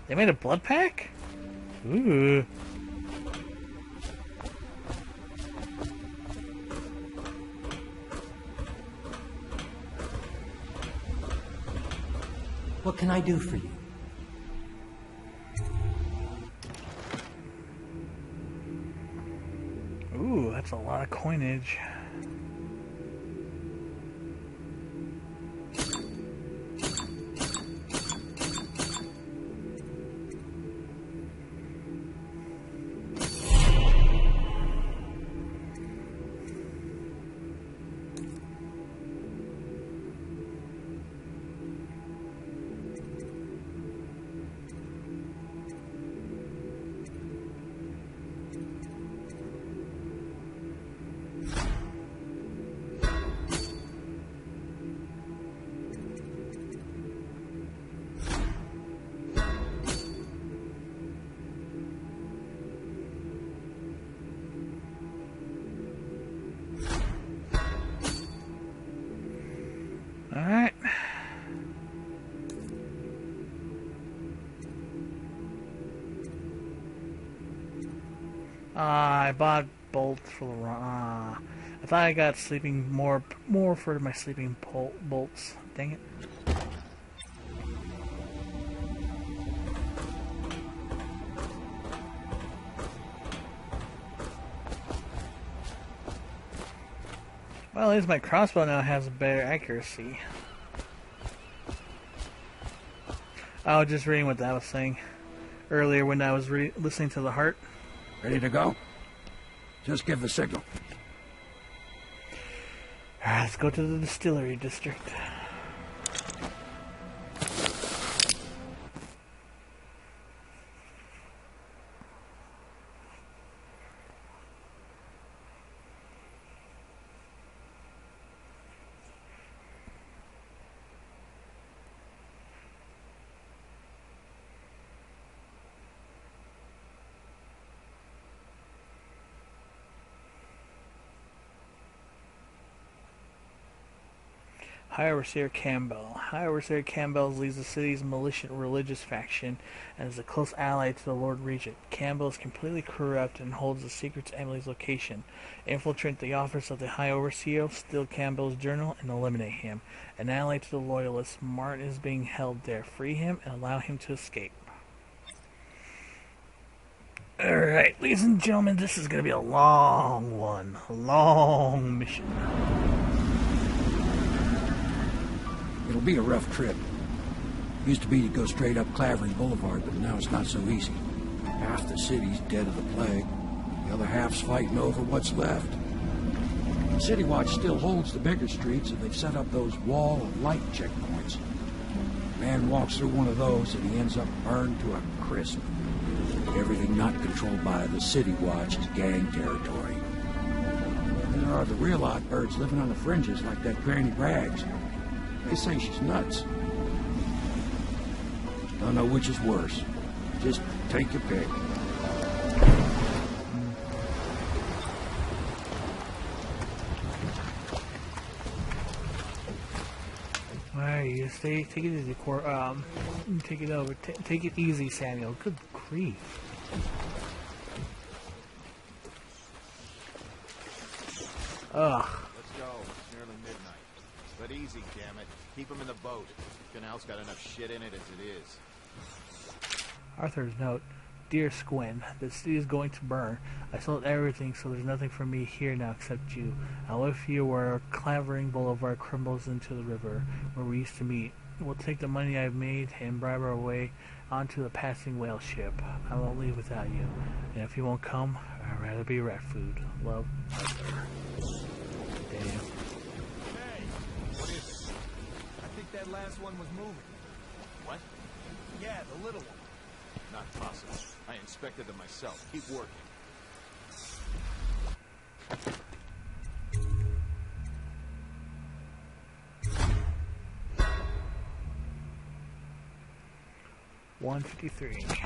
They made a blood pack? Ooh. What can I do for you? Ooh, that's a lot of coinage. Alright. I bought bolts for the I thought I got sleeping more for my sleeping bolts. Dang it. Well, at least my crossbow now has better accuracy. I was just reading what that was saying earlier when I was listening to the heart. Ready to go? Just give the signal. Alright, let's go to the distillery district. High Overseer Campbell. High Overseer Campbell leads the city's militant religious faction and is a close ally to the Lord Regent. Campbell is completely corrupt and holds the secret to Emily's location. Infiltrate the office of the High Overseer, steal Campbell's journal, and eliminate him. An ally to the Loyalists, Martin is being held there. Free him and allow him to escape. Alright, ladies and gentlemen, this is going to be a long one. A long mission. It'll be a rough trip. Used to be to go straight up Clavering Boulevard, but now it's not so easy. Half the city's dead of the plague. The other half's fighting over what's left. City Watch still holds the bigger streets, and they've set up those wall of light checkpoints. A man walks through one of those, and he ends up burned to a crisp. Everything not controlled by the City Watch is gang territory. And there are the real odd birds living on the fringes like that Granny Rags. They say she's nuts. Don't know which is worse. Just take your pick. Alright, you take it easy, take it over. Take it easy, Samuel. Good grief. Ugh. Let's go. It's nearly midnight. But easy, damn it. Keep him in the boat. The canal's got enough shit in it as it is. Arthur's note. Dear Squin, the city is going to burn. I sold everything, so there's nothing for me here now except you. I live here where Clavering Boulevard crumbles into the river, where we used to meet. will take the money I've made and bribe our way onto the passing whale ship. I won't leave without you. And if you won't come, I'd rather be rat food. Love, Arthur. Damn. Hey, what is it? I think that last one was moving. What? Yeah, the little one. Not possible. I inspected them myself. Keep working. $153. Alright.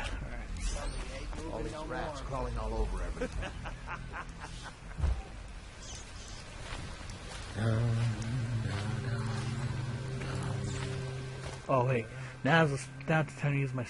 All these rats crawling all over everything. Oh wait, now's the time to use my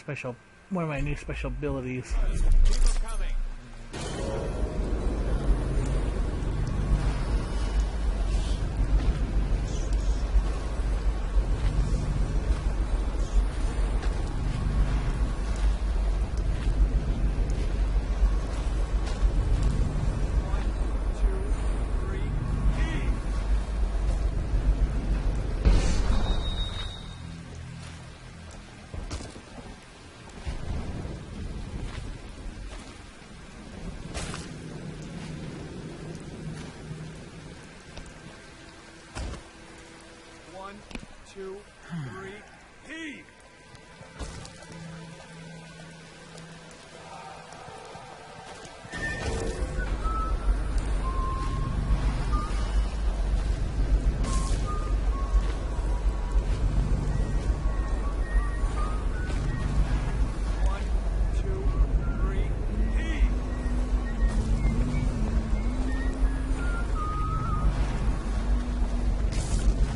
one of my new special abilities. Keep them coming.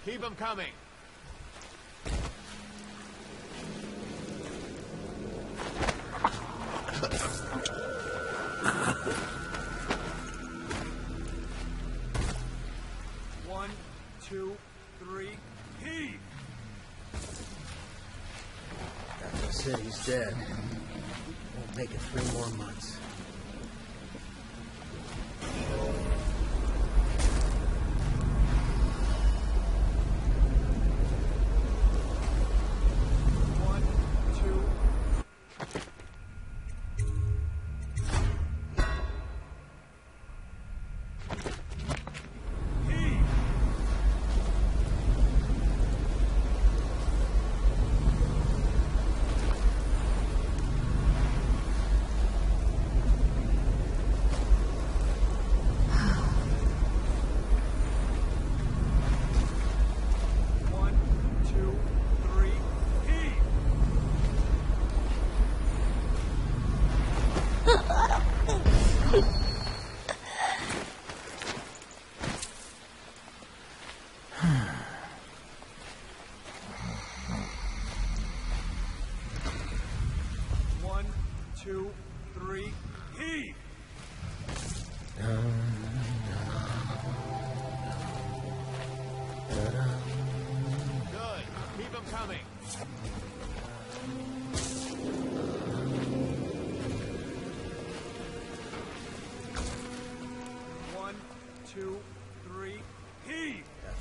Keep them coming. One, two, three, heave! The city's dead. Won't make it 3 more months.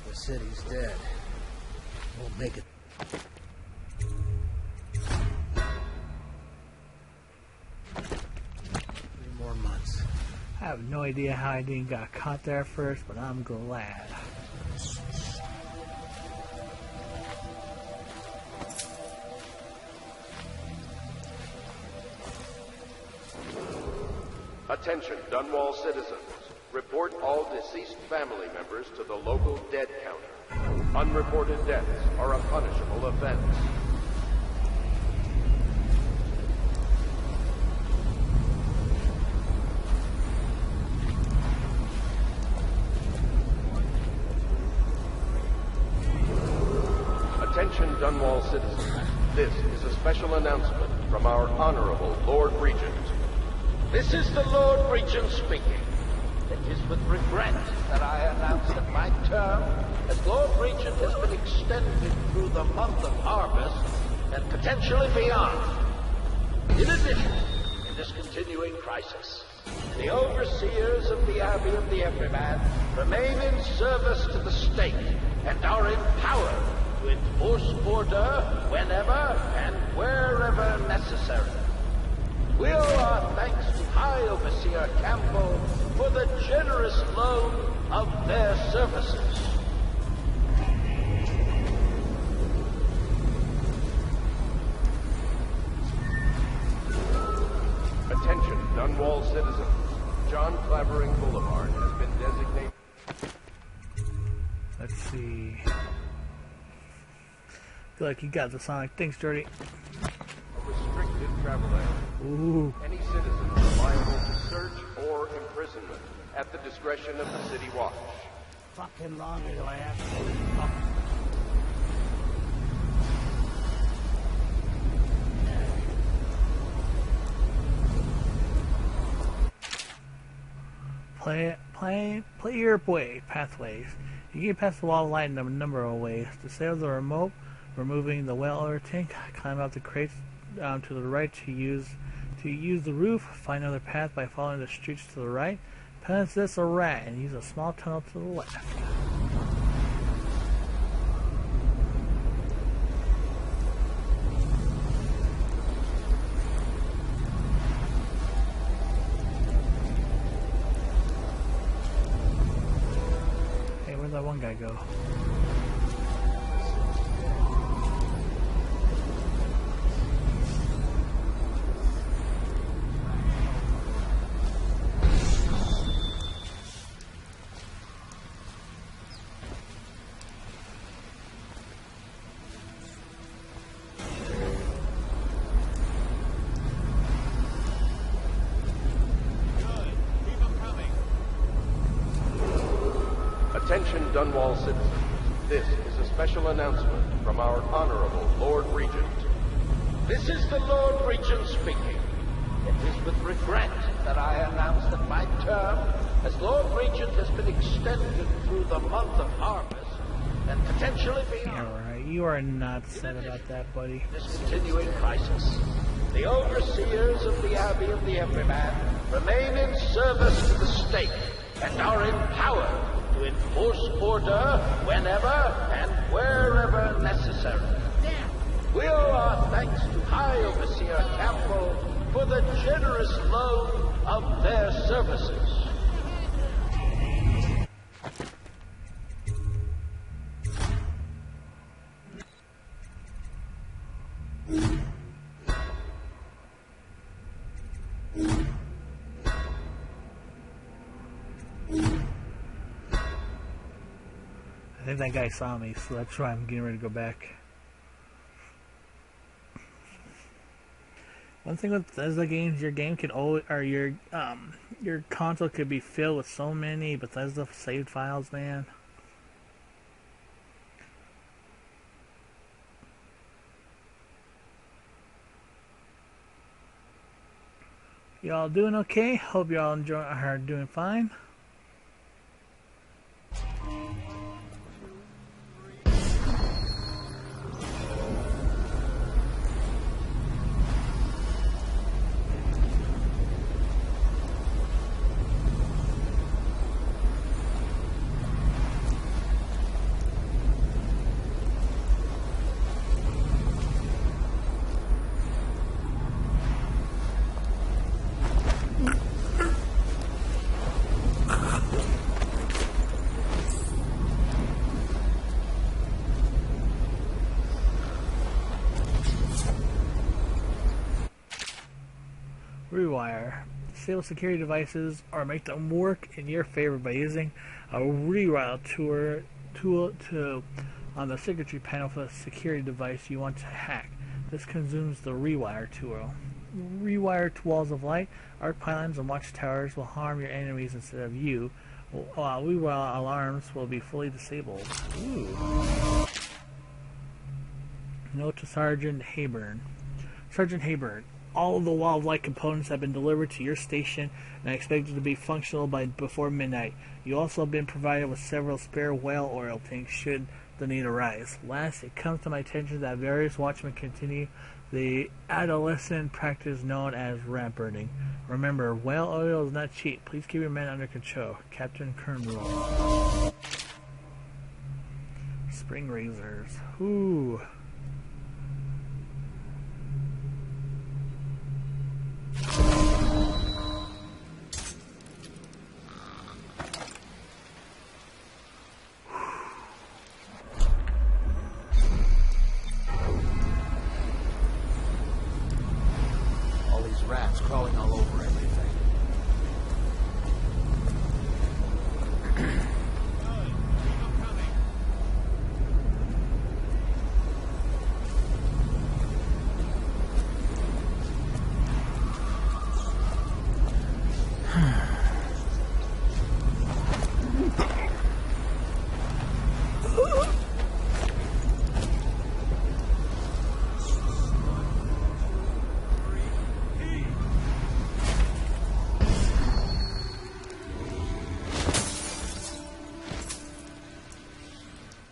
The city's dead. Won't make it. 3 more months. I have no idea how I didn't got caught there first, but I'm glad. Attention, Dunwall citizens. Report all deceased family members to the local dead counter. Unreported deaths are a punishable offense. Attention, Dunwall citizens. This is a special announcement from our Honorable Lord Regent. This is the Lord Regent speaking. It is with regret that I announce that my term as Lord Regent has been extended through the month of harvest and potentially beyond. In addition, in this continuing crisis, the overseers of the Abbey of the Everyman remain in service to the state and are empowered to enforce order whenever and wherever necessary. We owe our thanks to High Overseer Campbell for the generous loan of their services. Attention, Dunwall citizens. John Clavering Boulevard has been designated... Let's see. Feel like you got the Sonic. Thanks, Jordy. a restricted travel area. Ooh. Any citizen is liable to search or imprisonment at the discretion of the City Watch. Fucking longer do I have to... Play your pathways. You can pass the wall of light in a number of ways. To save the remote, removing the well or tank, climb up the crates to the right to use the roof. Find another path by following the streets to the right. Pass this a rat and use a small tunnel to the left. Where'd that one guy go? Attention Dunwall citizens. This is a special announcement from our Honorable Lord Regent. This is the Lord Regent speaking. It is with regret that I announce that my term as Lord Regent has been extended through the month of harvest and potentially beyond. Yeah, right. You are not sad about that, buddy. This continuing crisis. The overseers of the Abbey of the Everyman remain in service to the state and are empowered to enforce order whenever and wherever necessary. We owe our thanks to High Overseer Campbell for the generous loan of their services. I think that guy saw me, so that's why I'm getting ready to go back. One thing with Bethesda games, your game can always, or your console could be filled with so many Bethesda saved files, man. Y'all doing okay? Hope y'all are doing fine. Rewire. Disable security devices or make them work in your favor by using a rewire tool on the signature panel for the security device you want to hack. This consumes the rewire tool. Rewired walls of light, arc pylons, and watchtowers will harm your enemies instead of you, while rewire alarms will be fully disabled. Ooh. Note to Sergeant Hayburn. Sergeant Hayburn. All of the wildlife components have been delivered to your station, and I expect it to be functional by before midnight. You also have been provided with several spare whale oil tanks should the need arise. Last, it comes to my attention that various watchmen continue the adolescent practice known as rat burning. Remember, whale oil is not cheap. Please keep your men under control. Captain Kernroll. Spring razors. Ooh. All these rats crawling all over everything.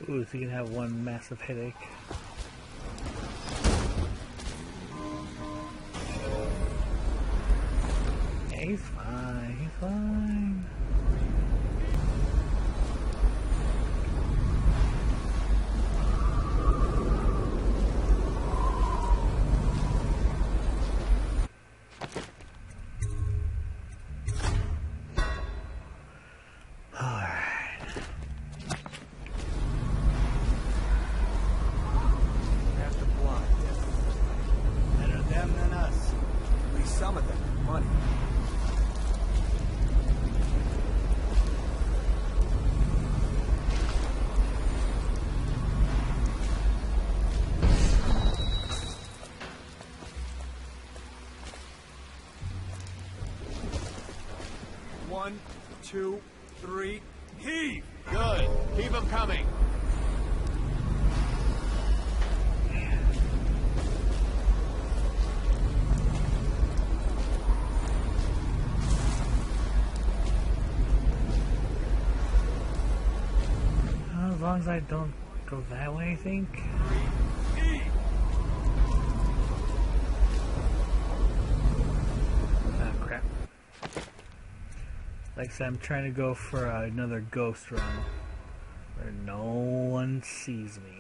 Ooh, so you can have one massive headache. Yeah, he's fine. He's fine. Some of them, money. One, two, three, heave! Good. Keep them coming. As long as I don't go that way, I think. Ah, crap. Like I said, I'm trying to go for another ghost run where no one sees me.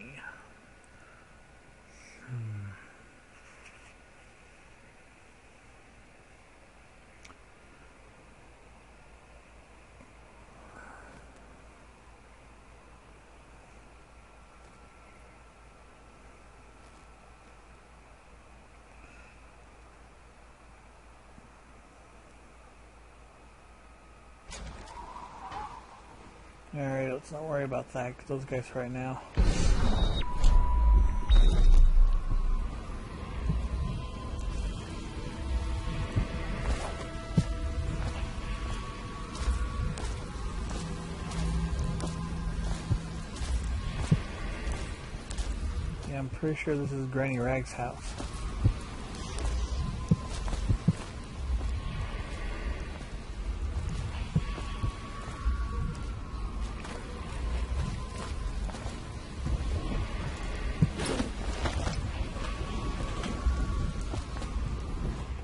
Alright, let's not worry about that, 'cause those guys right now. Yeah, I'm pretty sure this is Granny Rag's house.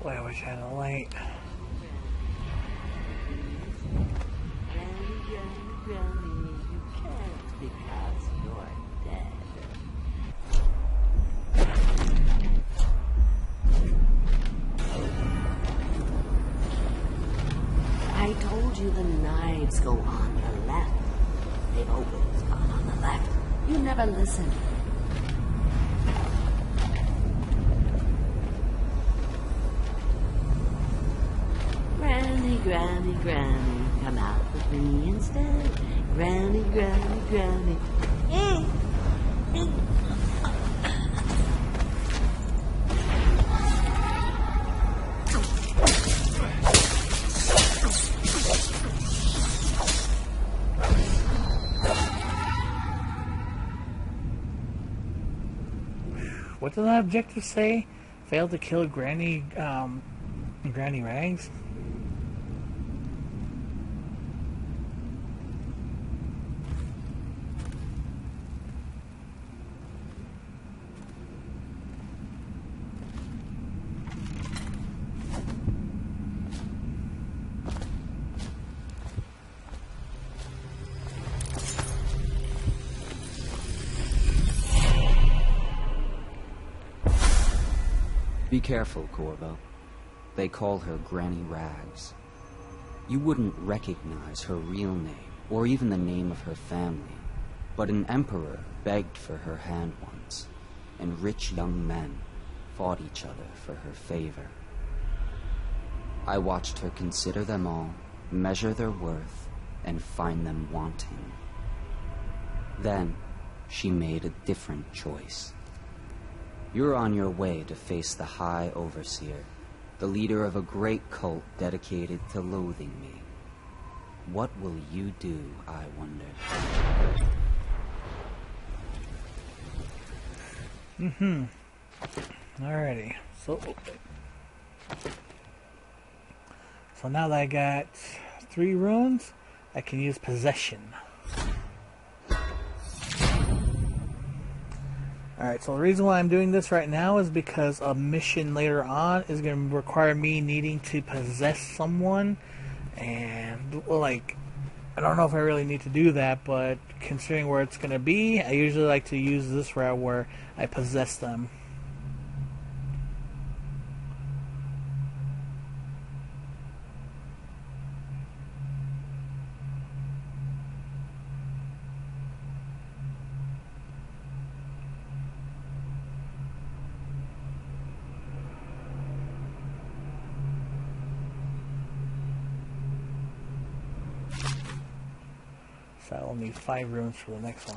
Boy, I wish I had a light. I told you the knives go on the left. They've always gone on the left. You never listen. Granny, Granny, Granny, come out with me instead. Granny, Granny, Granny. What does that objective say? Failed to kill Granny Rags? Be careful, Corvo. They call her Granny Rags. You wouldn't recognize her real name, or even the name of her family, but an emperor begged for her hand once, and rich young men fought each other for her favor. I watched her consider them all, measure their worth, and find them wanting. Then, she made a different choice. You're on your way to face the High Overseer, the leader of a great cult dedicated to loathing me. What will you do, I wonder? Alrighty. So now that I got 3 runes, I can use possession. Alright, so the reason why I'm doing this right now is because a mission later on is going to require me needing to possess someone. And, like, I don't know if I really need to do that, but considering where it's going to be, I usually like to use this route where I possess them. So I'll need 5 runes for the next one.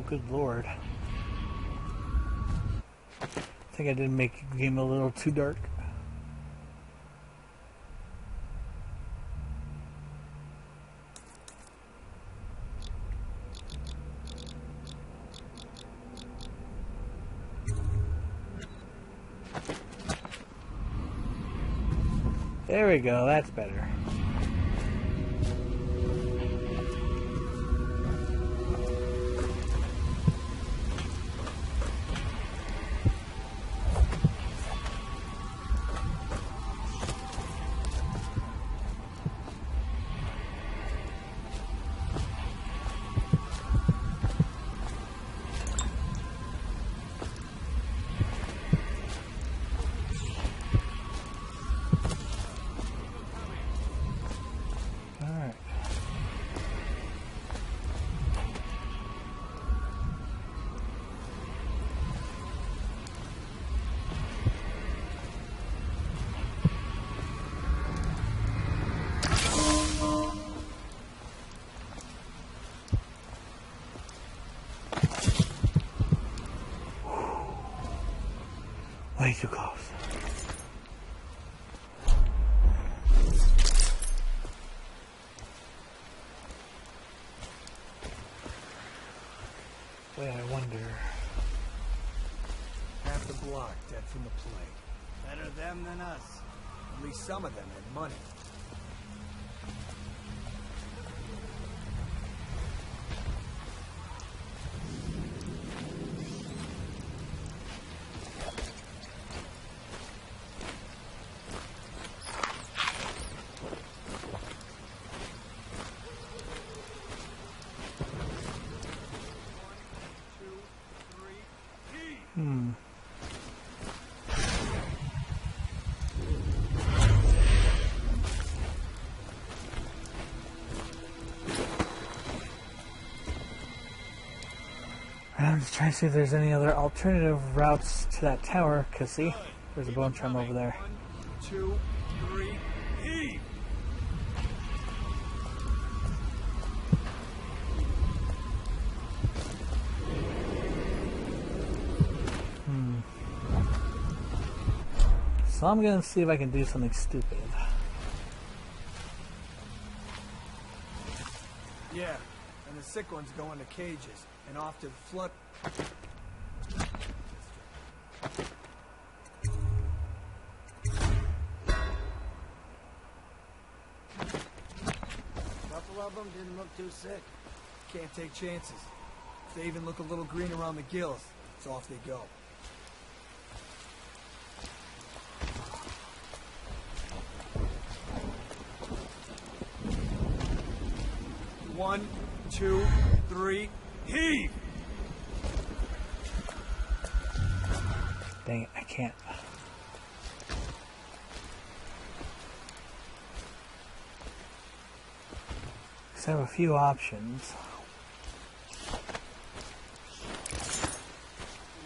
Good lord. I think I did make the game a little too dark. There we go, that's better. Way too close. Wait, I wonder. Half the block dead from the plague. Better them than us. At least some of them had money. I'm just trying to see if there's any other alternative routes to that tower, because see, there's a bone tram over there. 1, 2, 3, heave! So I'm gonna see if I can do something stupid. Yeah, and the sick ones go into cages and off to the flood. Couple of them didn't look too sick. Can't take chances. If they even look a little green around the gills, it's off they go. One, 2, 3, heave! Dang it, I can't. So I have a few options.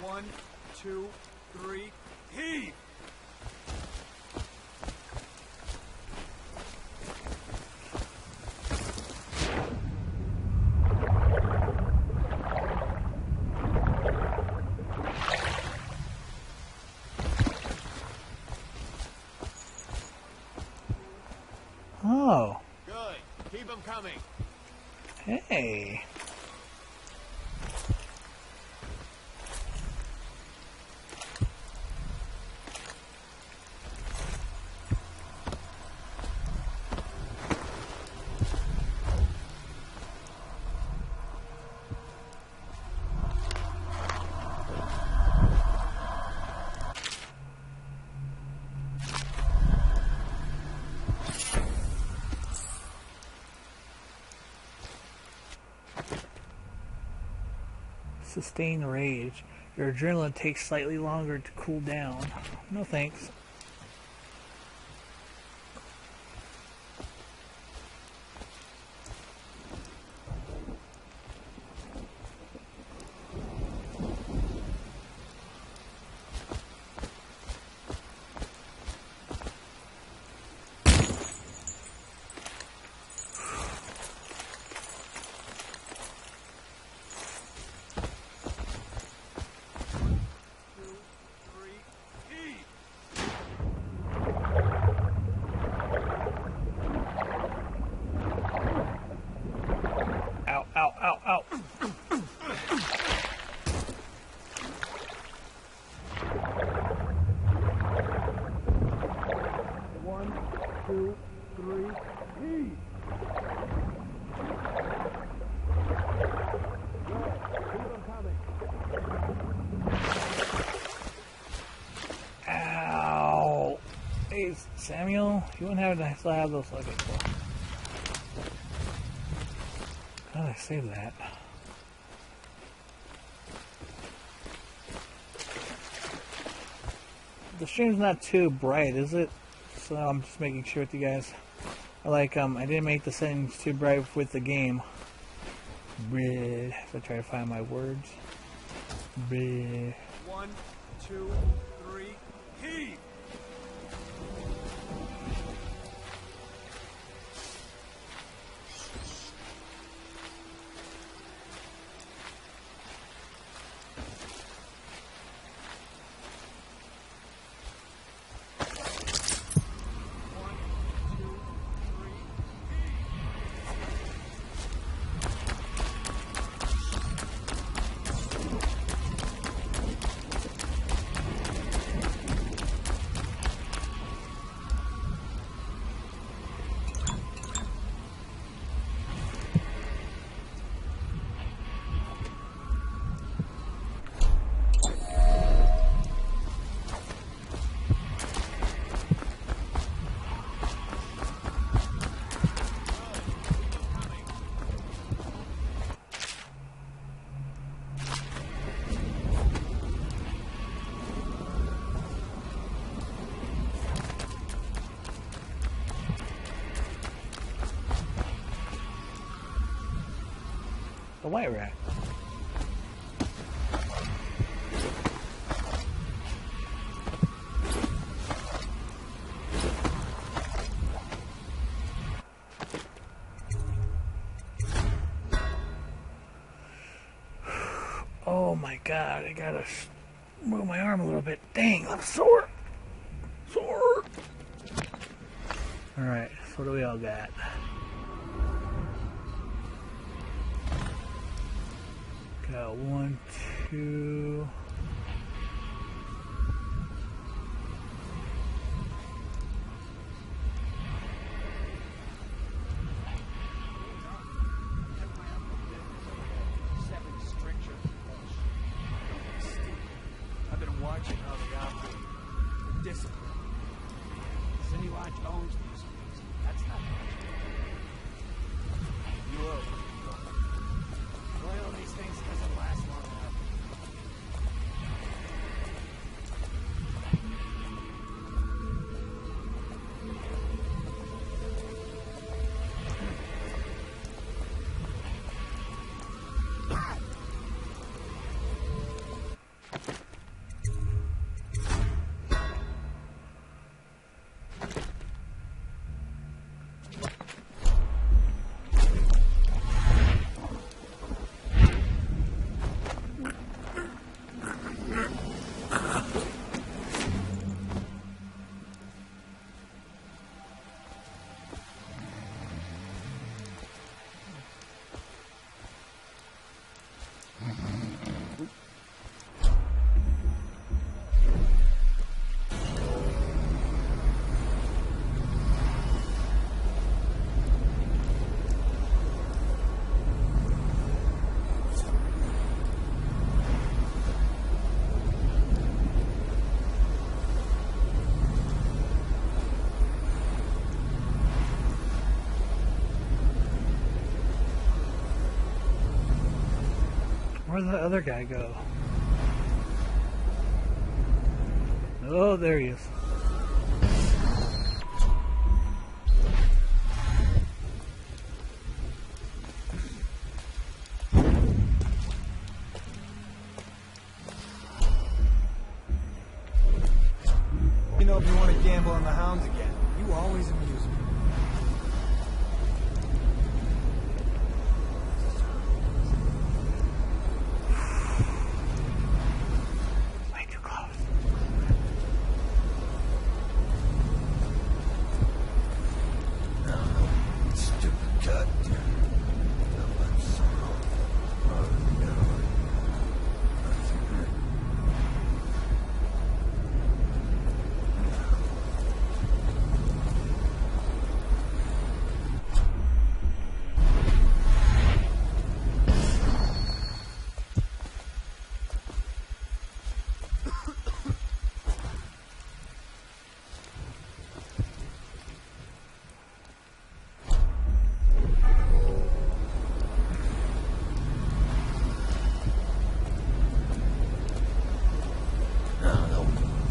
1, 2, 3, heave! Oh. Good. Keep them coming. Hey. Sustain rage. Your adrenaline takes slightly longer to cool down. No thanks. Ow! Hey, Samuel, you wouldn't have to still have those. Okay, cool. How did I save that? The stream's not too bright, is it? So I'm just making sure with you guys. I didn't make the settings too bright with the game. Bleh. So I try to find my words. Bleh. 1, 2, 3, heave! The white rat. Oh my god, I gotta move my arm a little bit. Dang, I'm sore. Sore. Alright, so what do we all got? Got 1, 2... I've been watching how they operate. Discipline. City Watch owns these things. That's not much. You owe. Oil these things doesn't last long enough. Where'd the other guy go? Oh, there he is. You know, if you want to gamble on the hounds again, you always amuse me. Way too close. Stupid goddamn.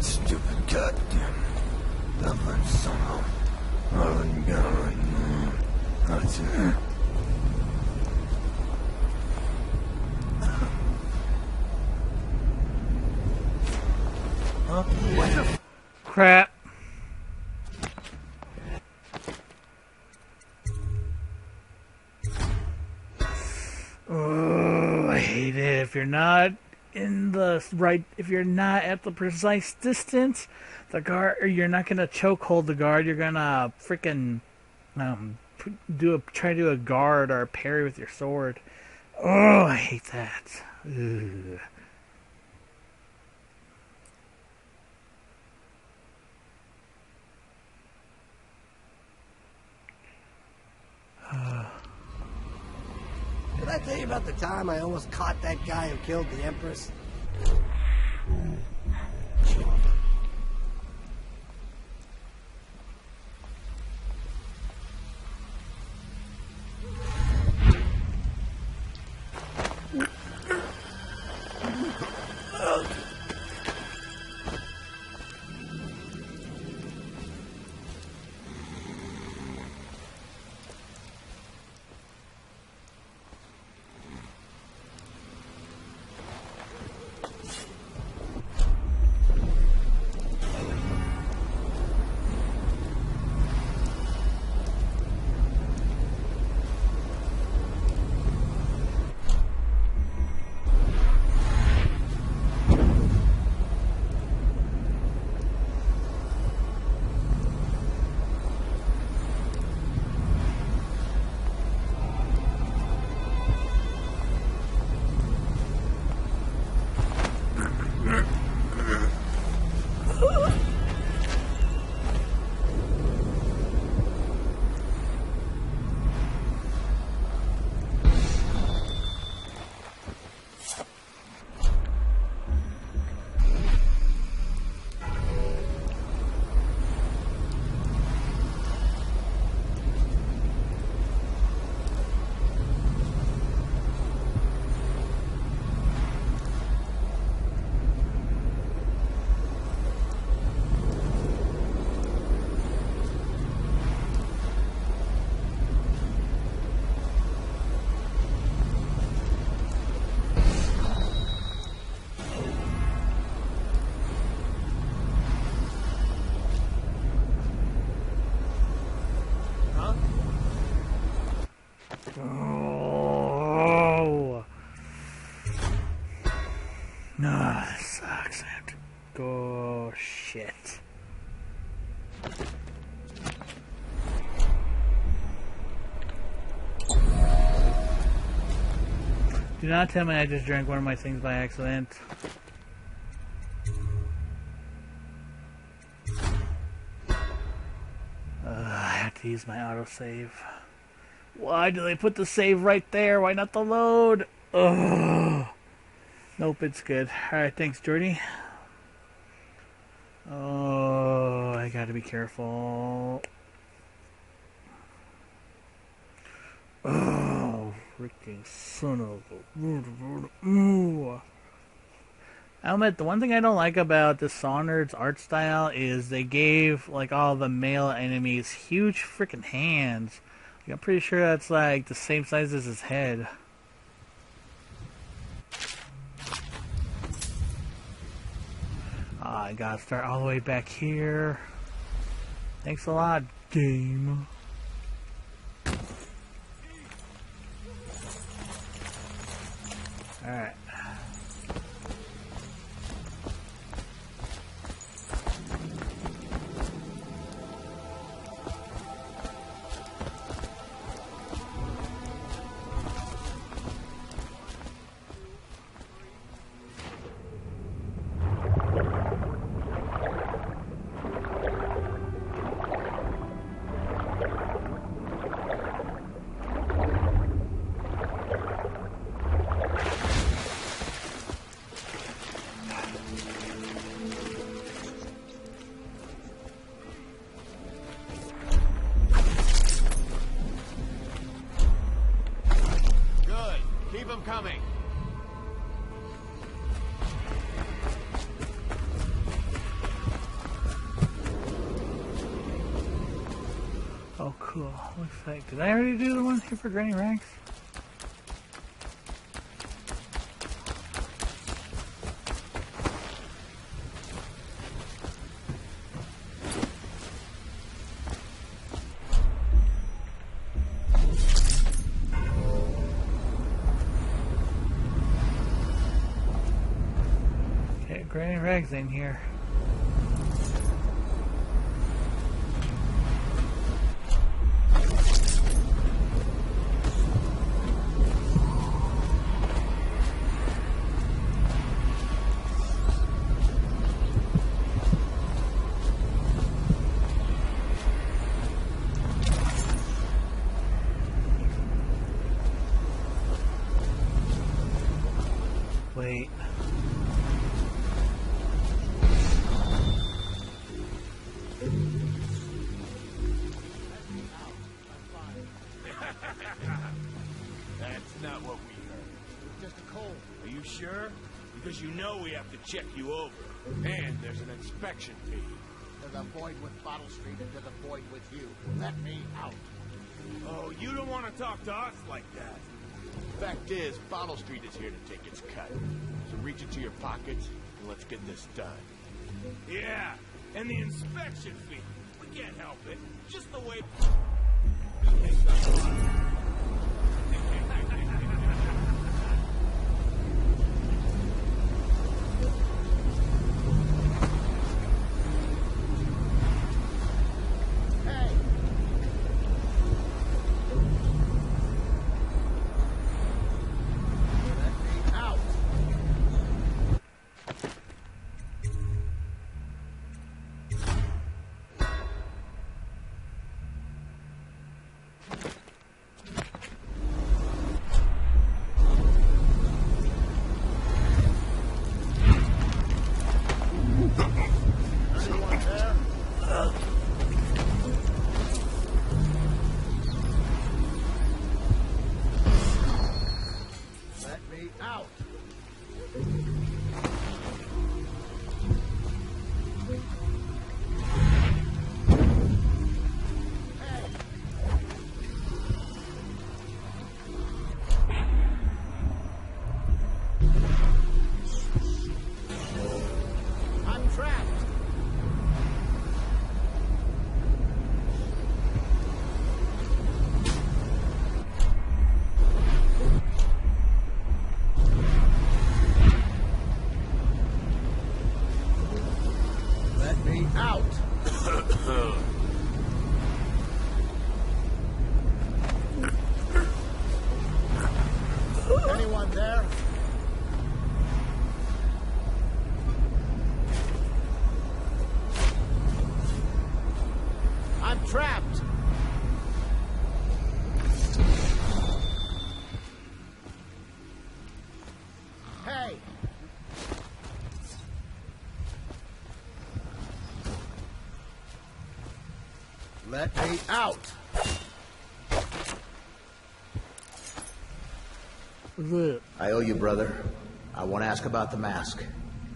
Stupid goddamn. Dublin somehow. Marlon got right now. That's it. Huh? What the Crap. Oh, I hate it. If you're not in the right, if you're not at the precise distance, the guard, or you're not gonna choke hold the guard. You're gonna freaking try to do a guard or a parry with your sword. Oh, I hate that. Ugh. Did I tell you about the time I almost caught that guy who killed the Empress? Oh. No, that sucks. I have to go. Shit. Do not tell me I just drank one of my things by accident. I have to use my autosave. Why do they put the save right there? Why not the load? Ugh. Nope, it's good. Alright, thanks, Jordy. Oh, I gotta be careful. Oh, freaking son of a... Ooh. I'll admit, the one thing I don't like about Dishonored's art style is they gave, like, all the male enemies huge freaking hands. Like, I'm pretty sure that's, like, the same size as his head. I gotta start all the way back here. Thanks a lot, game. Alright. Coming. Oh, cool. Looks like... Did I already do the one here for Granny Rags? Granny Rags in here. Wait. That's not what we heard. Just a cold. Are you sure? Because you know we have to check you over. And there's an inspection fee. To the void with Bottle Street and to the void with you. Let me out. Oh, you don't want to talk to us like that. Fact is, Bottle Street is here to take its cut. So reach into your pockets and let's get this done. Yeah, and the inspection fee. We can't help it. Just the way... Let me out! I owe you, brother. I won't ask about the mask.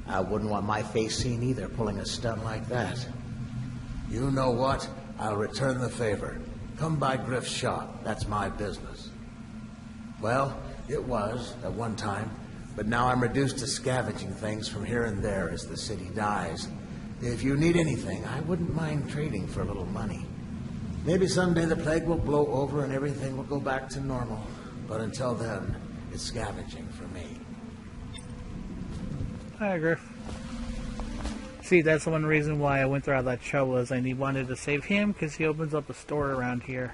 I wouldn't want my face seen either, pulling a stunt like that. You know what? I'll return the favor. Come by Griff's shop. That's my business. Well, it was, at one time, but now I'm reduced to scavenging things from here and there as the city dies. If you need anything, I wouldn't mind trading for a little money. Maybe someday the plague will blow over and everything will go back to normal. But until then, it's scavenging for me. Hi, Griff. See, that's one reason why I went through all that trouble, is I wanted to save him, because he opens up a store around here.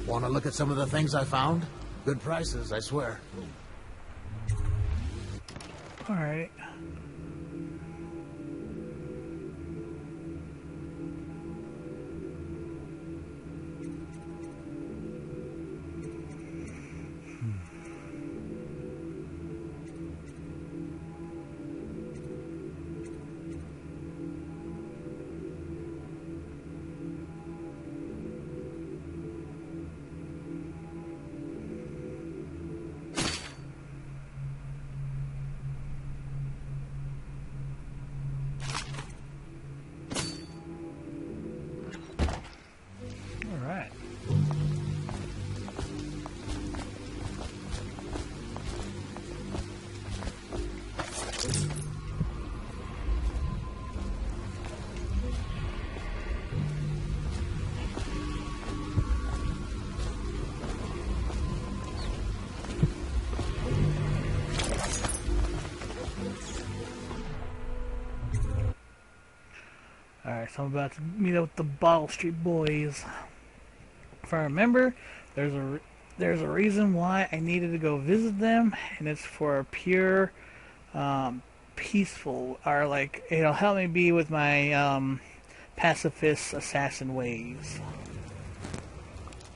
Want to look at some of the things I found? Good prices, I swear. Alright. Alright, so I'm about to meet up with the Bottle Street boys. If I remember, there's a reason why I needed to go visit them, and it's for a pure, peaceful, or like, it'll help me be with my, pacifist assassin ways.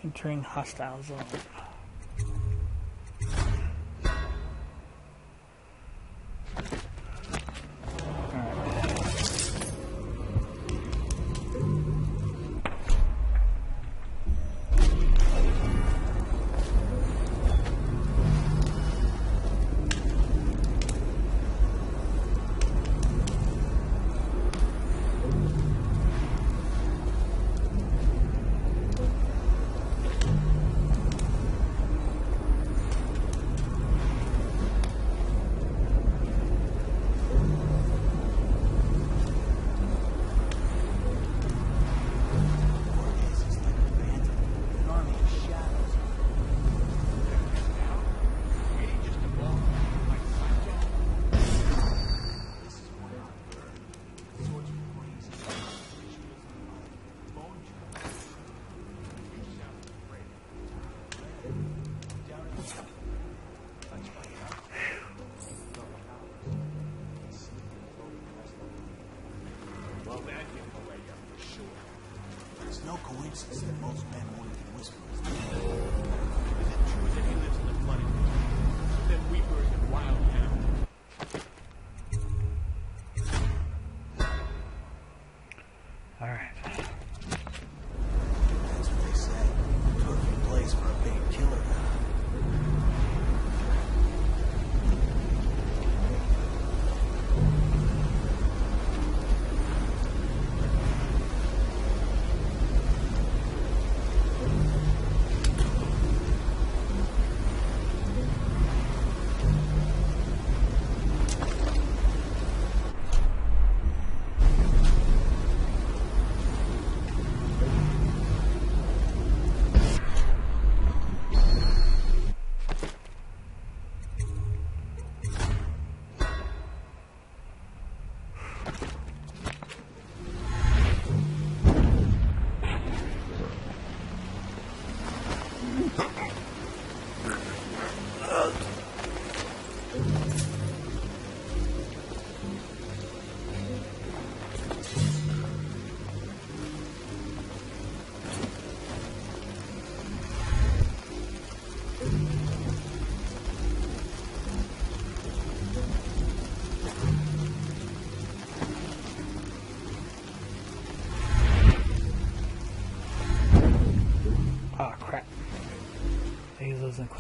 Entering hostile zone. No coincidence that most men wouldn't be whisperers. Is it true that he lives in the flood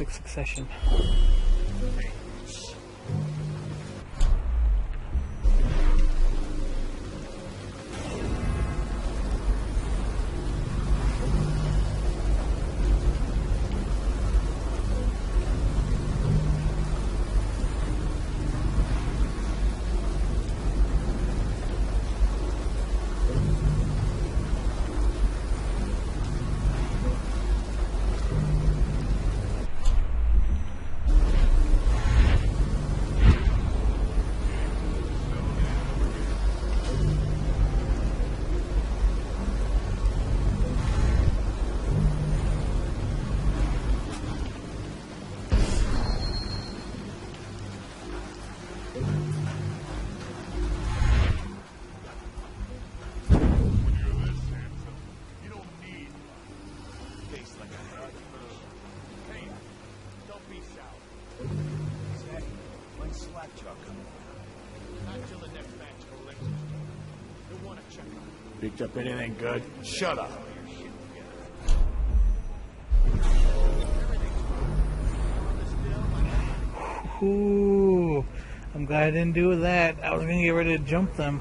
quick succession. Picked up anything good? Shut up. Ooh, I'm glad I didn't do that. I was gonna get ready to jump them.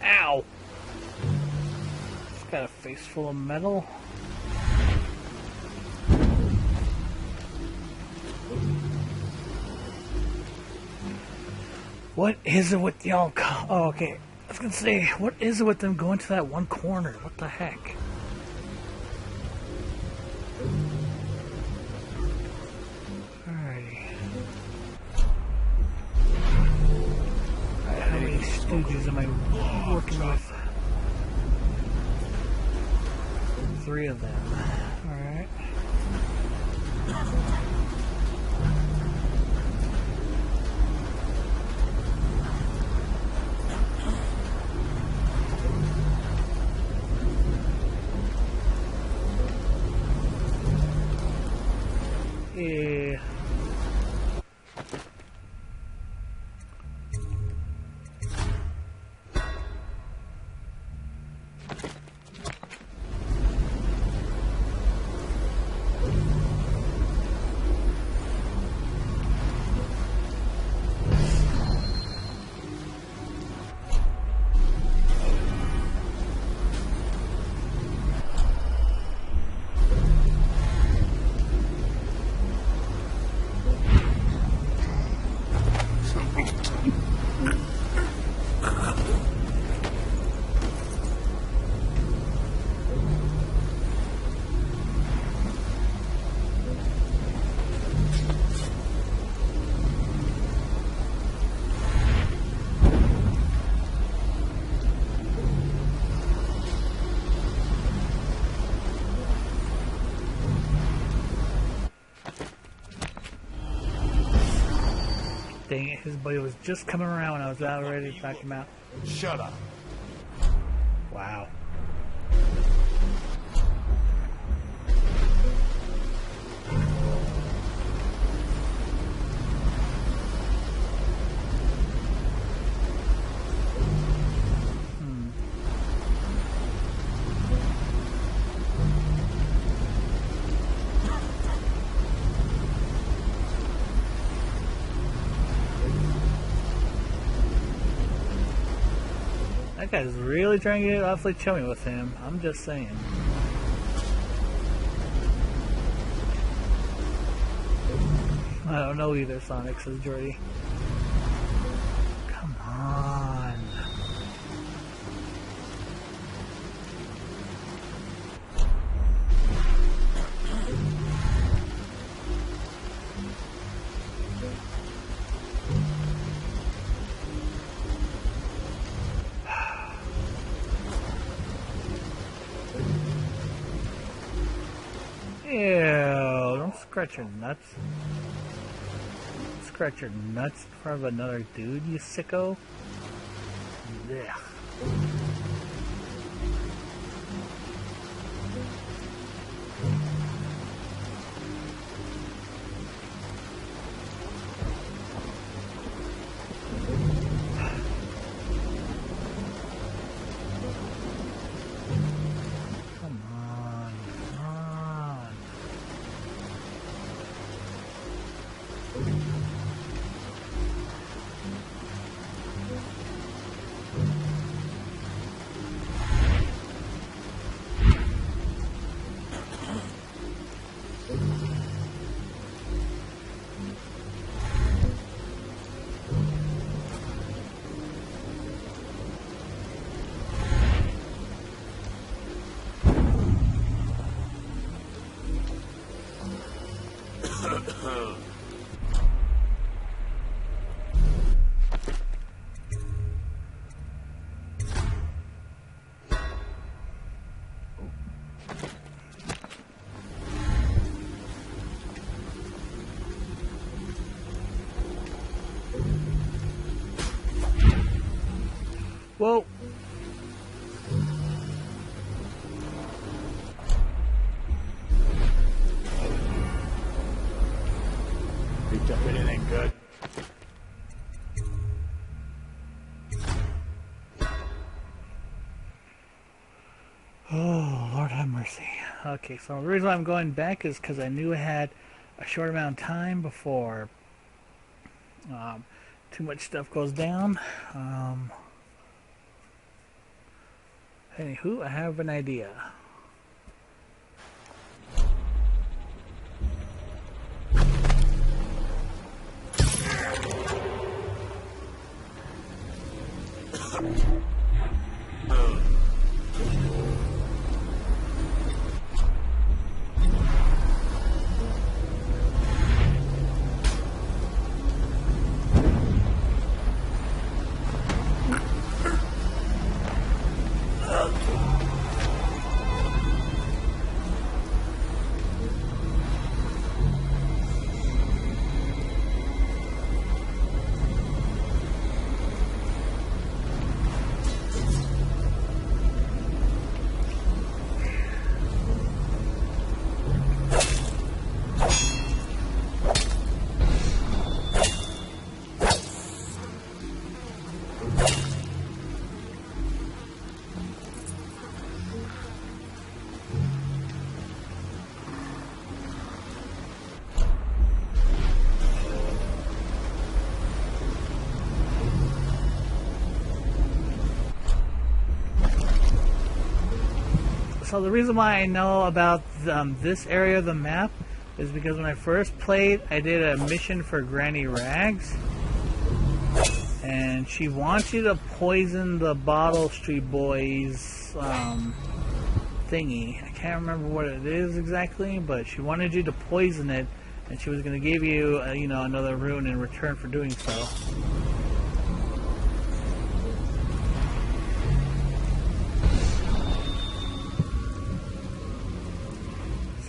Ow! It's got a face full of metal. What is it with y'all? Oh, okay. I was gonna say, what is it with them going to that one corner? What the heck? Alrighty. Alright, how many stooges am I working with? 3 of them. Alright. Yeah. Dang it, his buddy was just coming around when I was about ready to knock him out. Shut up. Wow. That guy's really trying to get awfully chummy with him. I'm just saying. I don't know either, Sonic, says Jordy. Come on. Ew, don't scratch your nuts. Scratch your nuts in front of another dude, you sicko. Ugh. Whoa. Picked up anything good. Oh, Lord have mercy. Okay, so the reason I'm going back is because I knew I had a short amount of time before too much stuff goes down. Anywho, I have an idea. So the reason why I know about this area of the map is because when I first played, I did a mission for Granny Rags, and she wants you to poison the Bottle Street Boys thingy. I can't remember what it is exactly, but she wanted you to poison it, and she was going to give you, you know, another rune in return for doing so.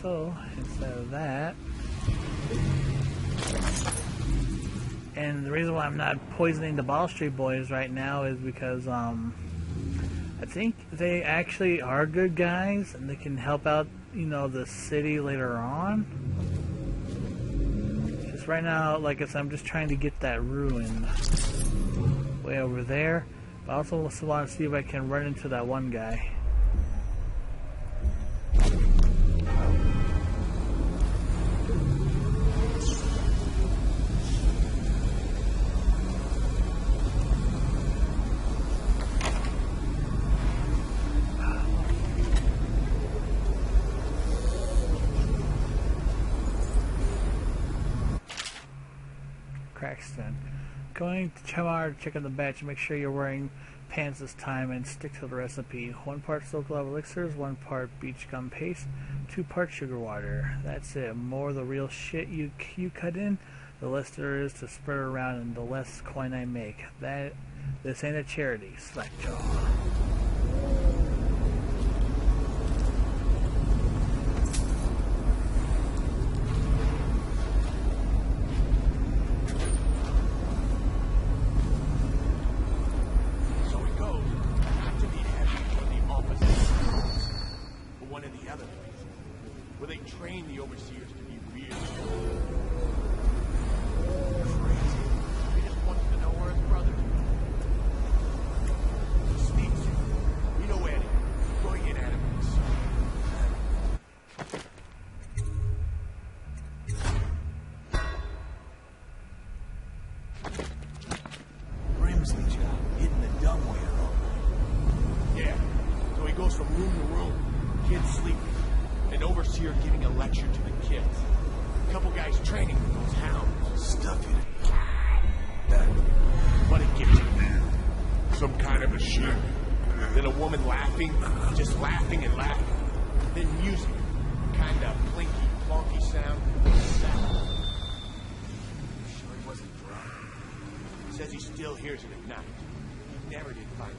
So, instead of that, And the reason why I'm not poisoning the Ball Street boys right now is because I think they actually are good guys and they can help out, you know, the city later on. Just right now, like I said, I'm just trying to get that ruin way over there. But I also want to see if I can run into that one guy. Crackston. Going to Chamar to check on the batch and make sure you're wearing pants this time and stick to the recipe. 1 part Silk Love elixirs, 1 part beach gum paste, 2 parts sugar water. That's it. More of the real shit you cut in, the less there is to spread around and the less coin I make. This ain't a charity. Slackjaw. Train the overseers to be weird. Crazy. He just wants to know where his brothers are. Sneaks you. We know Eddie. Going in enemies. Grimsley job, hitting the Dunwall all night. Yeah. So he goes from room to room. Kids sleeping. An overseer giving a lecture to the kids. A couple guys training with those hounds. Stuff you What it gives you. Some kind of machine. Then a woman laughing, just laughing and laughing. Then music. Kind of plinky, plonky sound. sure he wasn't drunk? Says he still hears it at night. He never did find his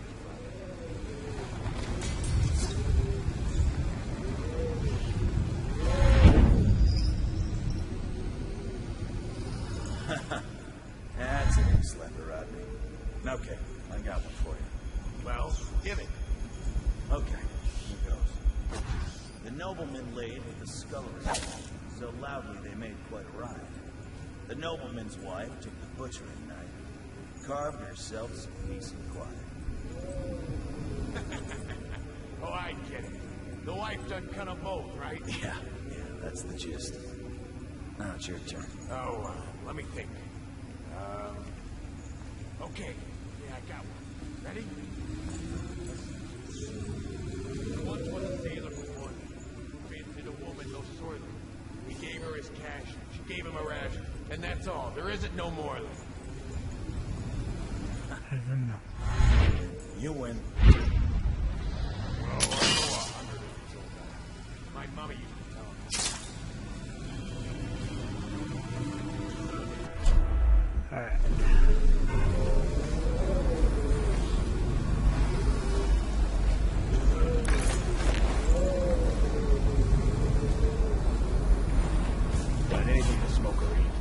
That's an ex-leper, Rodney. Okay, I got one for you. Well, give it. Okay, here goes. The nobleman laid with the scullery, so loudly they made quite a riot. The nobleman's wife took the butchering knife, carved herself some peace and quiet. Oh, I get it. The wife done cut them both, right? Yeah, that's the gist. Now it's your turn. Oh, let me think. Okay. Yeah, I got one. Ready? Once was a sailor before me. Fancied a woman no sorely. He gave her his cash. She gave him a ration. And that's all. There isn't no more of it. You win. Well, I know 100 of these old guys. My mommy used to tell me. Alright. Got anything to smoke or eat?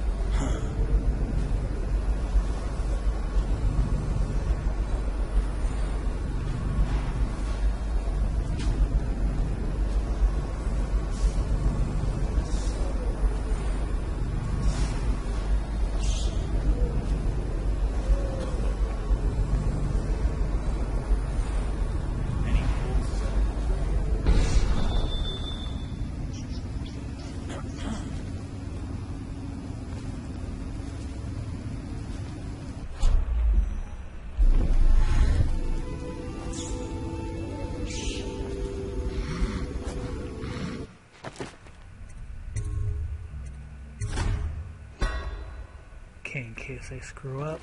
Okay, in case I screw up.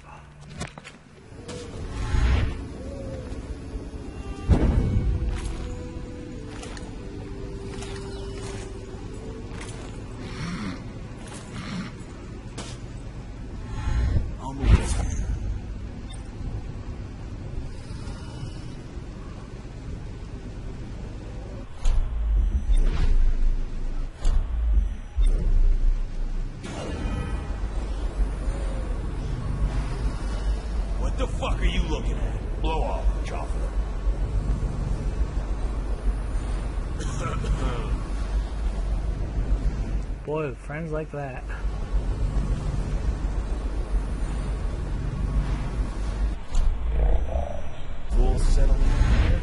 I'll move this way. boy with friends like that. Full settlement here.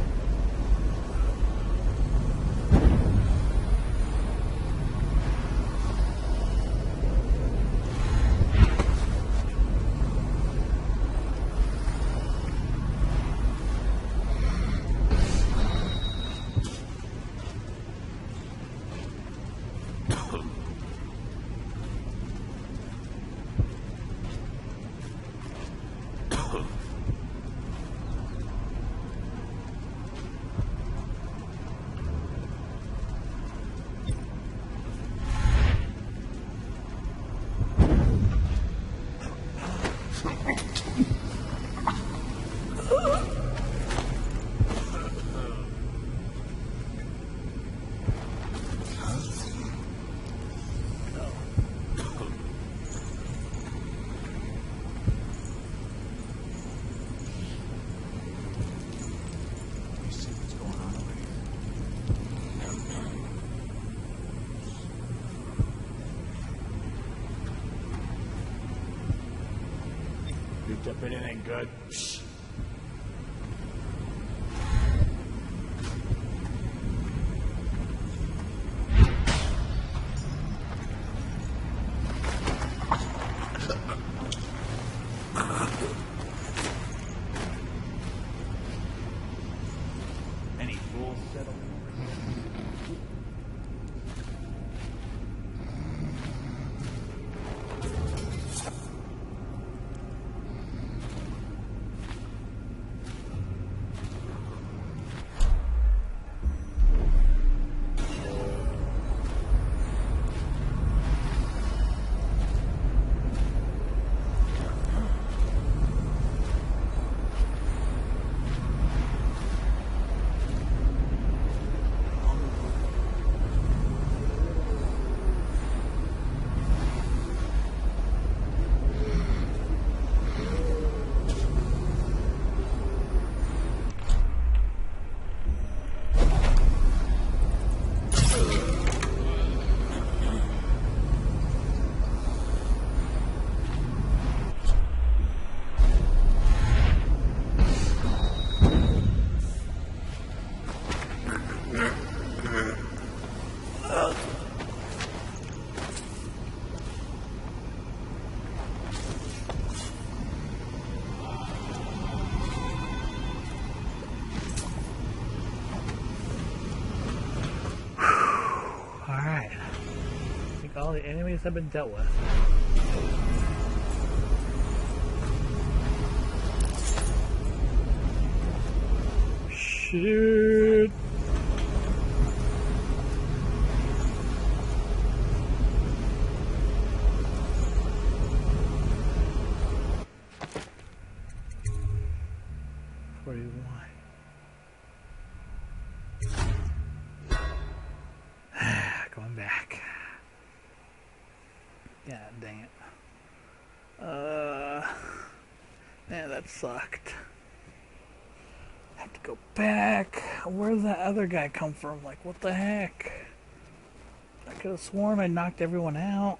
But it ain't good. Shh. Any fools settle? All the enemies have been dealt with. Shit. Going back. God dang it. Man, that sucked. I have to go back. Where did that other guy come from? Like, what the heck? I could have sworn I knocked everyone out.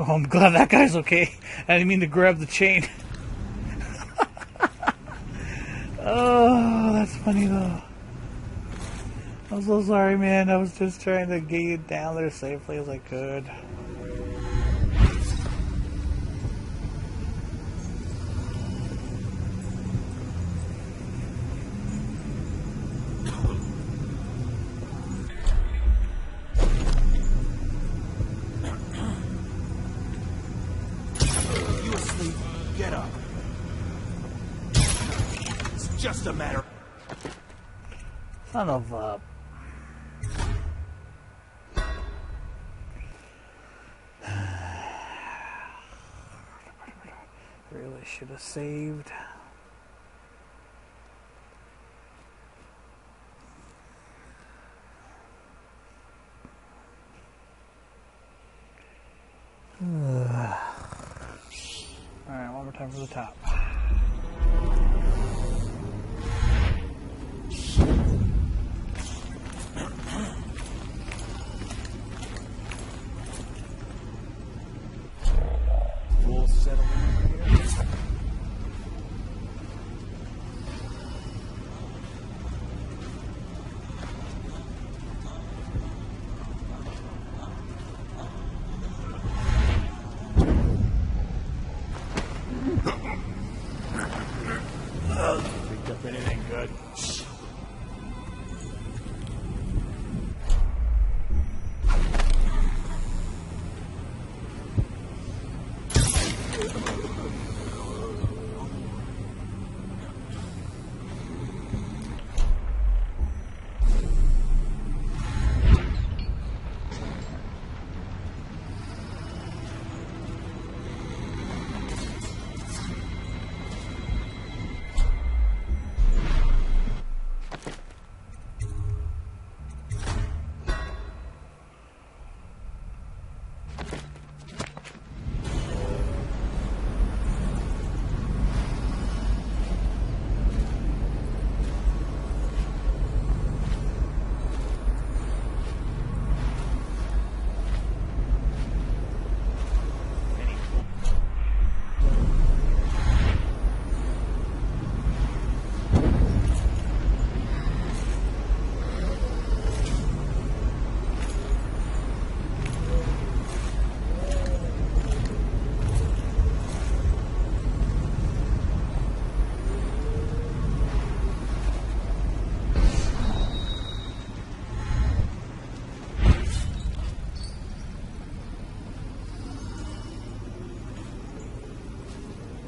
Oh, I'm glad that guy's okay. I didn't mean to grab the chain. Oh, that's funny though. I'm so sorry, man. I was just trying to get you down there safely as I could. You asleep? Get up. It's just a matter. Son of a... Really should have saved. Alright, one more time for the top. We'll settle in over here. Picked up anything good.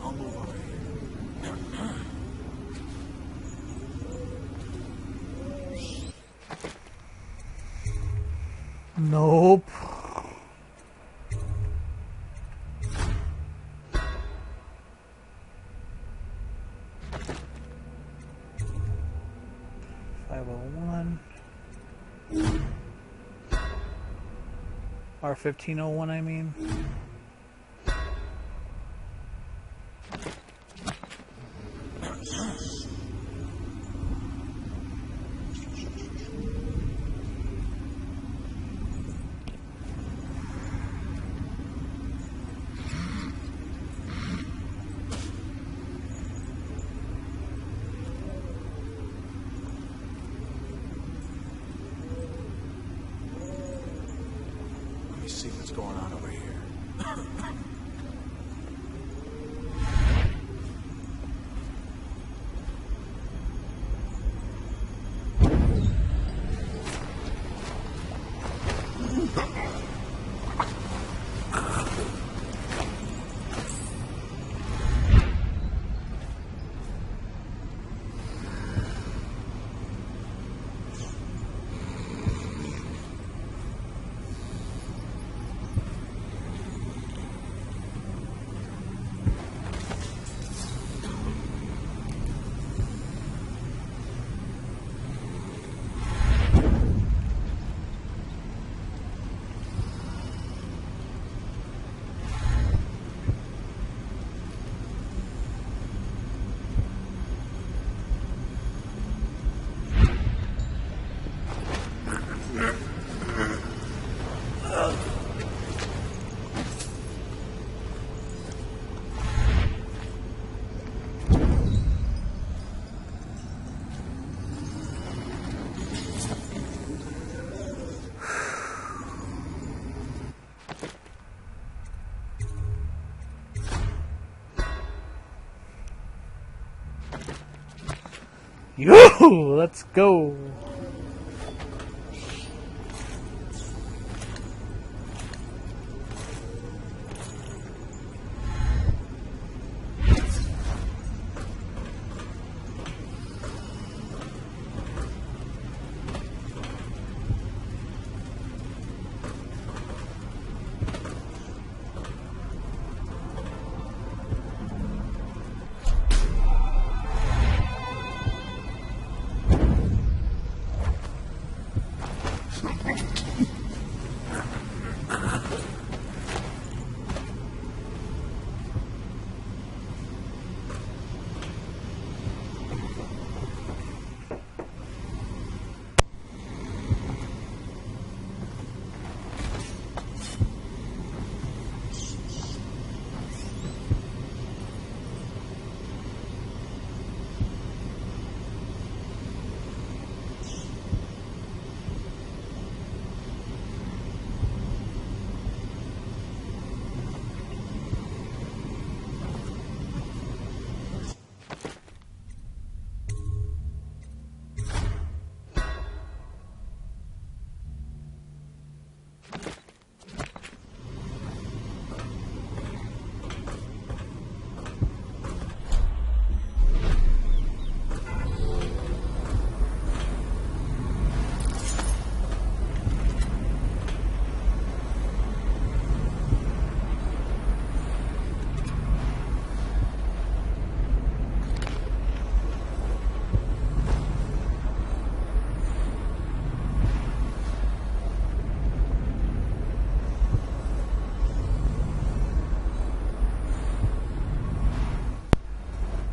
I'll move over here. Nope. Or 1501, I mean. Let me see what's going on over here. Yoo! Let's go!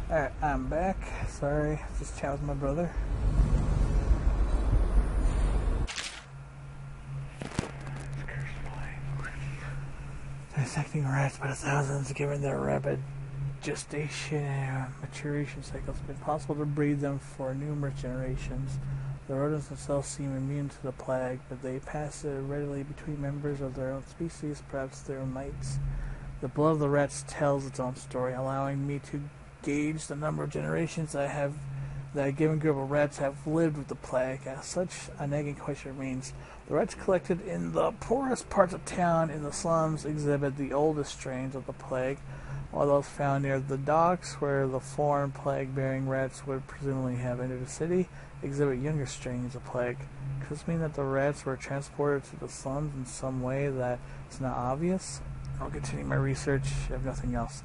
Alright, I'm back. Sorry, just chat with my brother. Dissecting rats by the thousands, given their rapid gestation and maturation cycles, it's been possible to breed them for numerous generations. The rodents themselves seem immune to the plague, but they pass it readily between members of their own species, perhaps their mates. The blood of the rats tells its own story, allowing me to gauge the number of generations that a given group of rats have lived with the plague. As such, a nagging question remains. The rats collected in the poorest parts of town in the slums exhibit the oldest strains of the plague, while those found near the docks, where the foreign plague-bearing rats would presumably have entered the city, exhibit younger strains of plague. Does this mean that the rats were transported to the slums in some way that is not obvious? I'll continue my research if nothing else.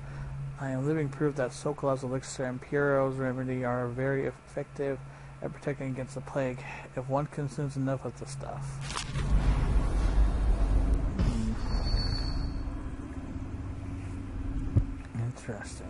I am living proof that Sokolow's elixir and Piero's remedy are very effective at protecting against the plague, if one consumes enough of the stuff. Interesting.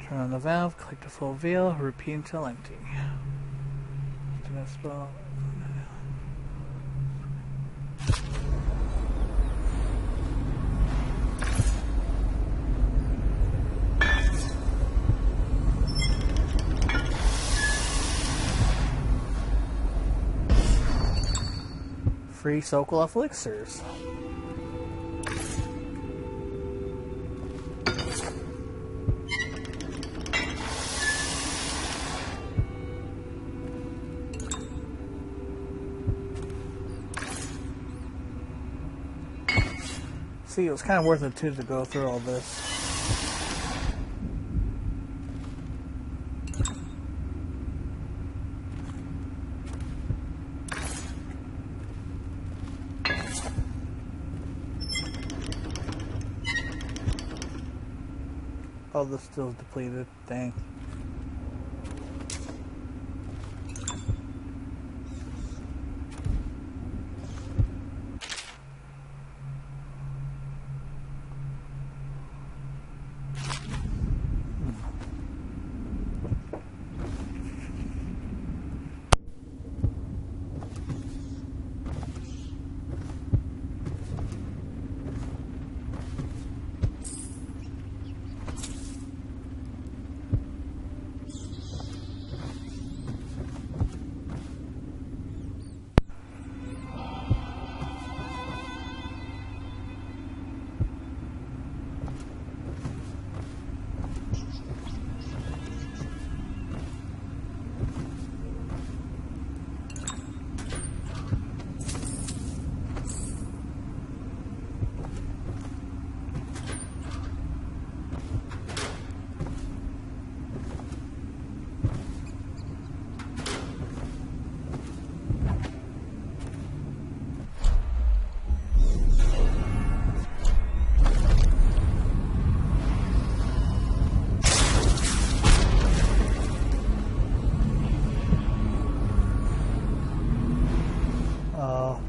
Turn on the valve, click to full veil, repeat until empty. Do that spell. Free Sokolov elixirs. See, it was kind of worth it too to go through all this. Oh, this still's depleted. Dang. while.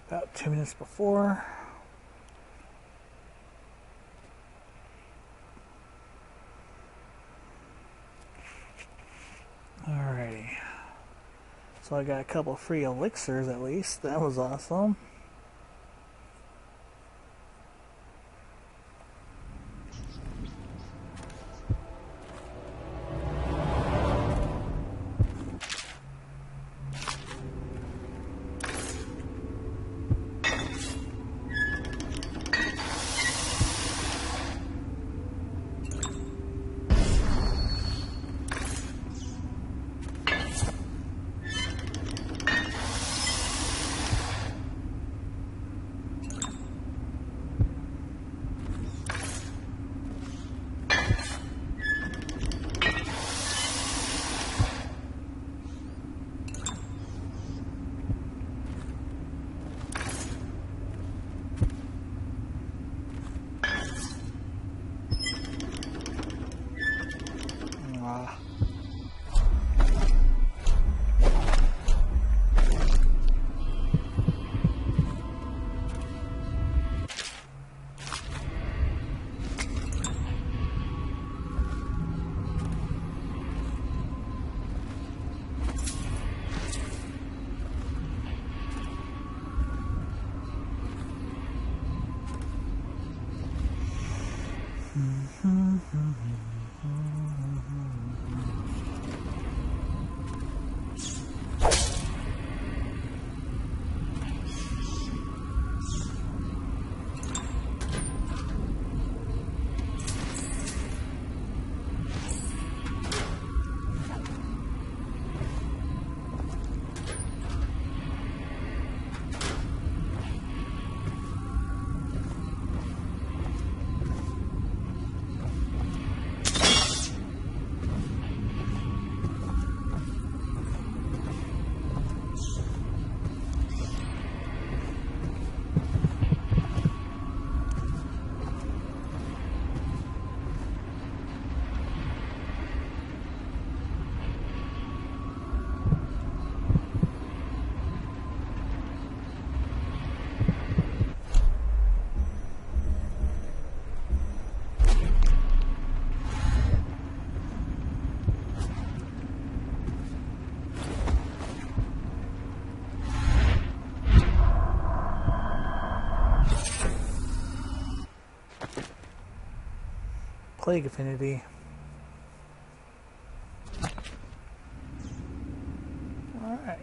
About 2 minutes before. Alrighty. So I got a couple free elixirs at least. That was awesome. Plague Affinity. Alright.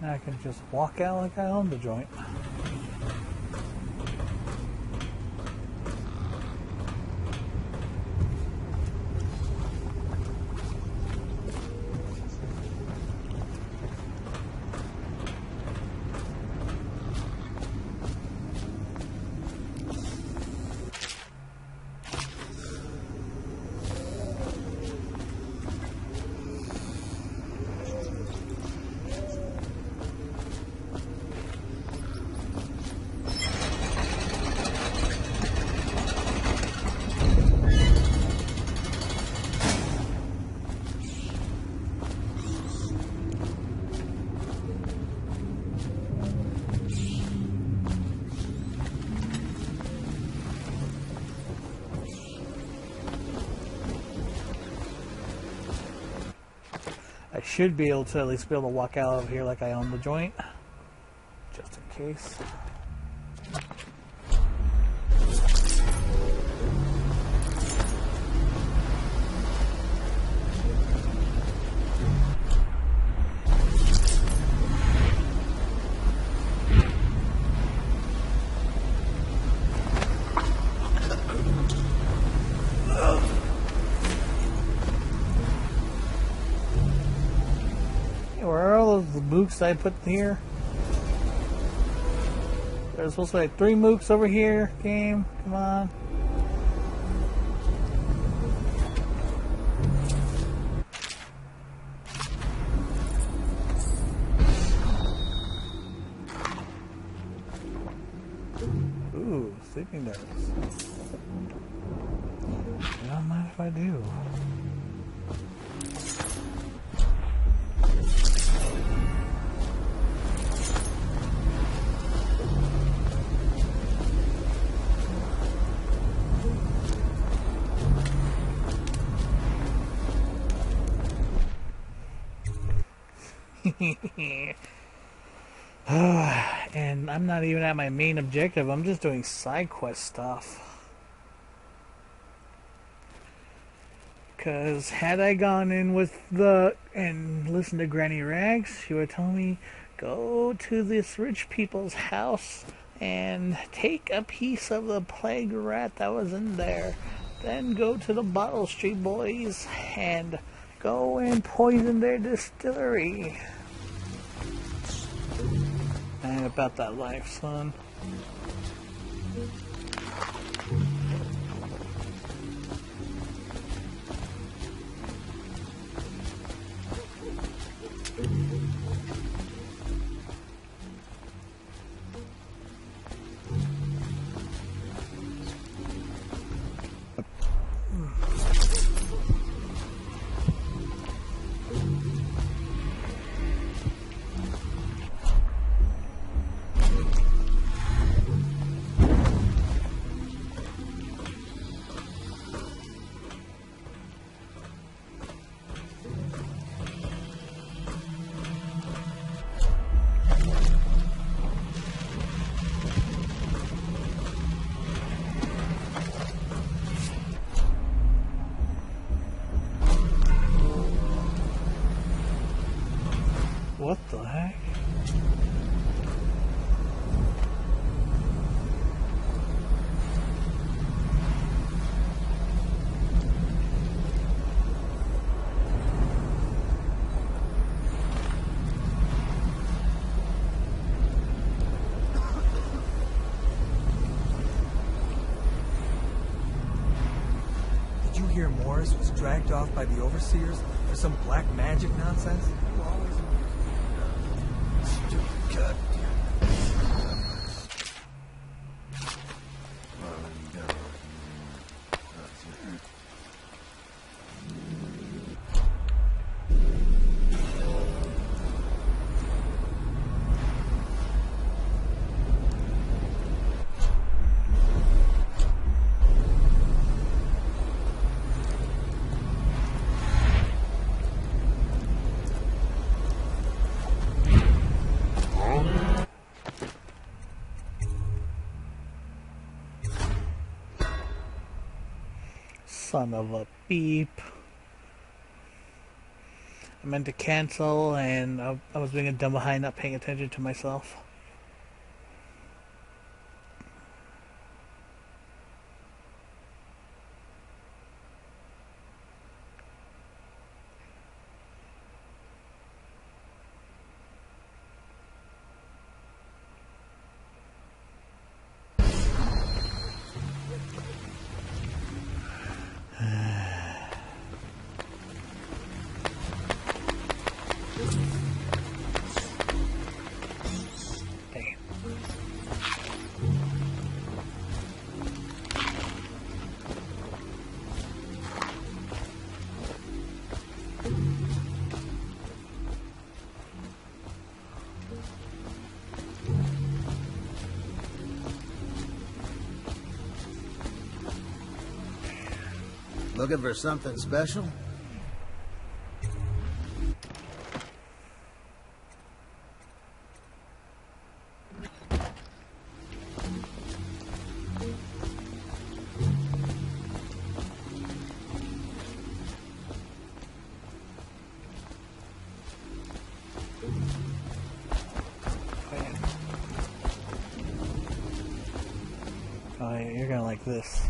Now I can just walk out like I own the joint. I should be able to at least be able to walk out of here like I own the joint, just in case. mooks I put here? There's supposed to be 3 mooks over here, game. Come on. Ooh, sleeping dogs. I don't mind if I do. And I'm not even at my main objective. I'm just doing side quest stuff. Because had I gone in with and listened to Granny Rags, she would tell me, go to this rich people's house and take a piece of the plague rat that was in there. Then go to the Bottle Street boys and go and poison their distillery. I ain't about that life, son. What the heck? Did you hear Morris was dragged off by the overseers for some black magic nonsense? Cut. Son of a beep. I meant to cancel and I was being a dumb behind, not paying attention to myself. Looking for something special? Oh, yeah, you're gonna like this.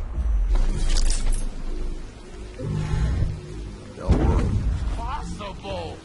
Possible.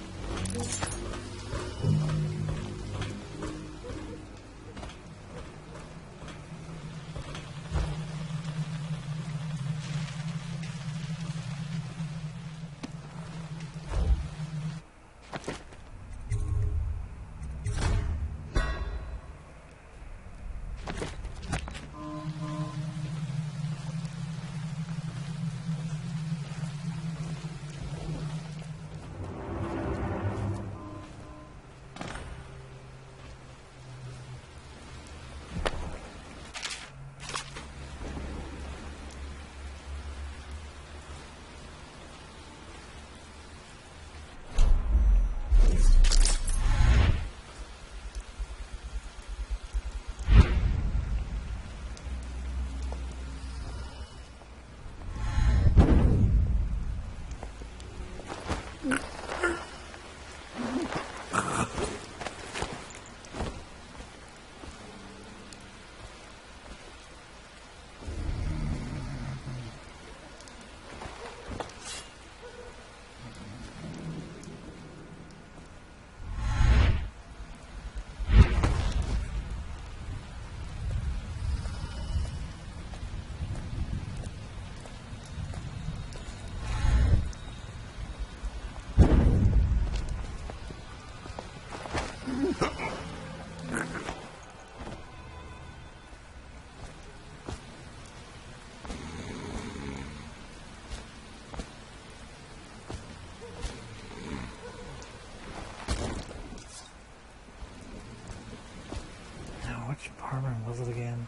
Which apartment was it again?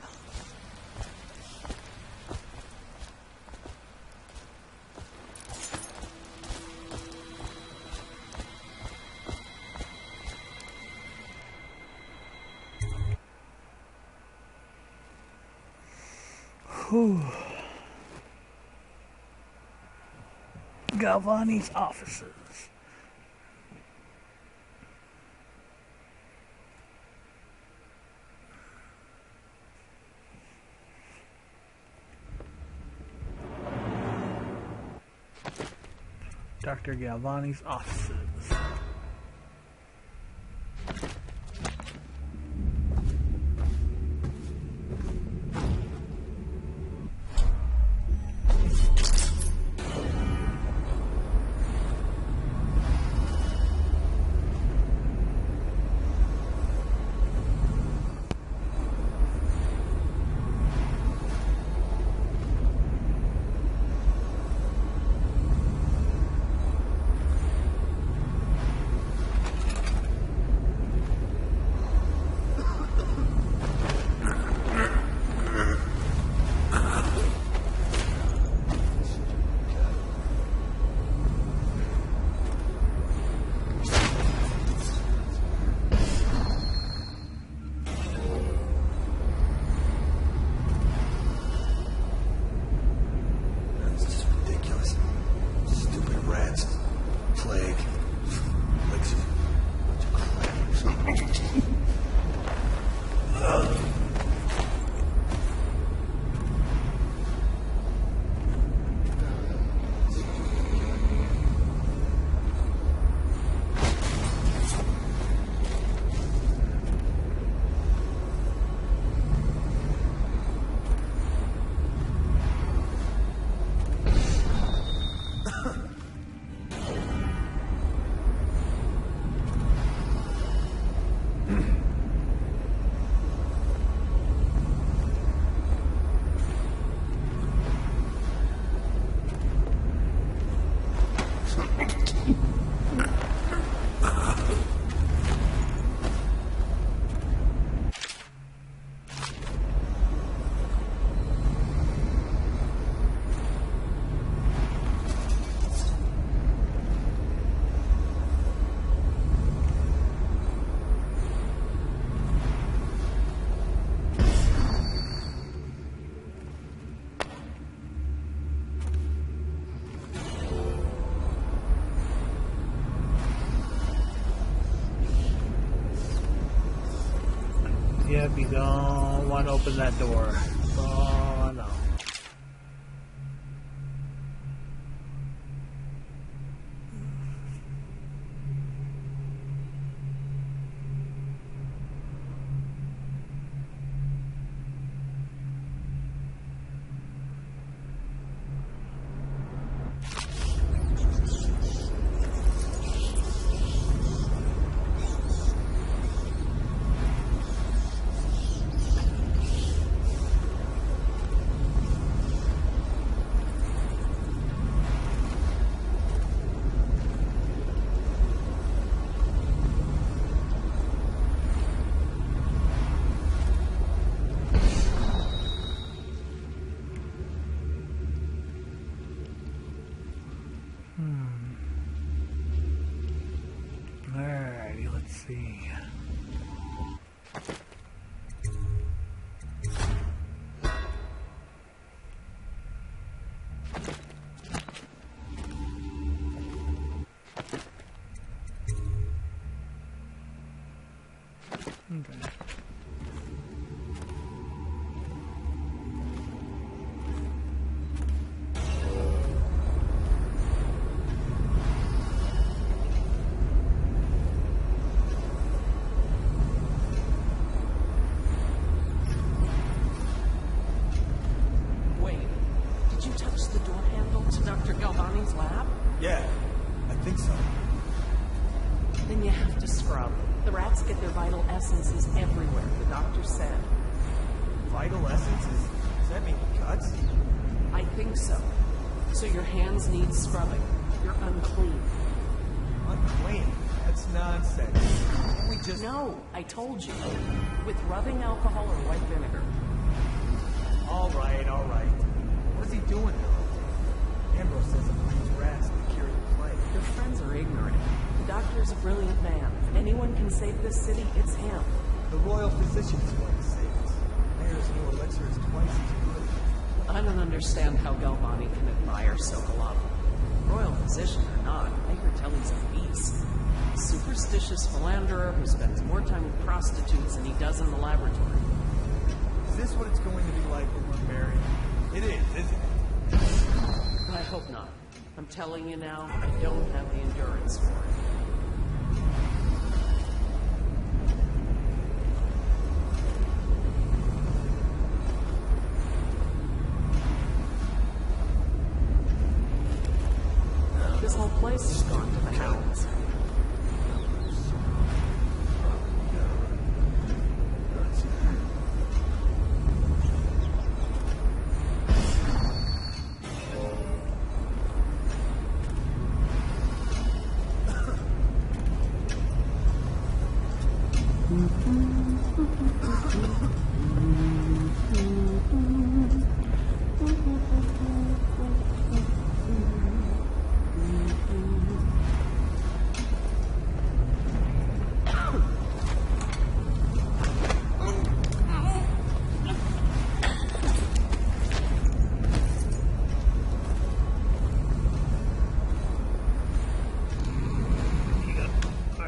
Whew. Galvani's offices. Dr. Galvani's offices. Yep, you don't want to open that door. Oh, no. Alrighty, let's see. Okay. Yeah, I think so. Then you have to scrub. The rats get their vital essences everywhere, the doctor said. Vital essences? Does that mean guts? I think so. So your hands need scrubbing. You're unclean. Unclean? That That's nonsense. We just... No, I told you. With rubbing alcohol or white vinegar. All right, all right. What's he doing now? Ambrose says it brings rats to cure the plague. Your friends are ignorant. The doctor's a brilliant man. If anyone can save this city, it's him. The royal physician's going to save us. Mayor's new elixir is twice as good. I don't understand how Galvani can admire Sokolov. Royal physician or not, make her tell he's a beast. A superstitious philanderer who spends more time with prostitutes than he does in the laboratory. Is this what it's going to be like when we're married? It is, isn't it? I hope not. I'm telling you now, I don't have the endurance for it. This whole place has gone to the hounds.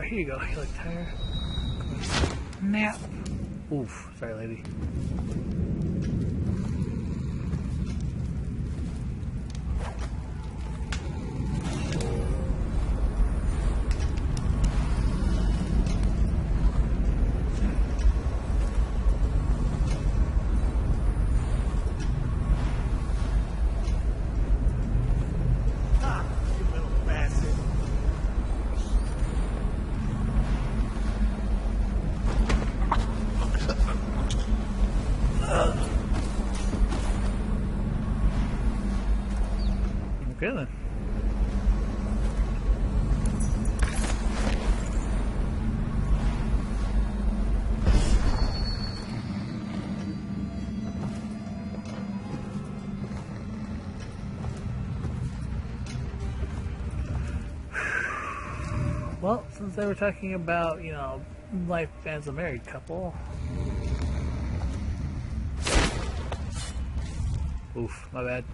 Here you go. You look tired. Nap. Oof. Sorry, lady. Okay then. Well, since they were talking about, life as a married couple. Oof, my bad.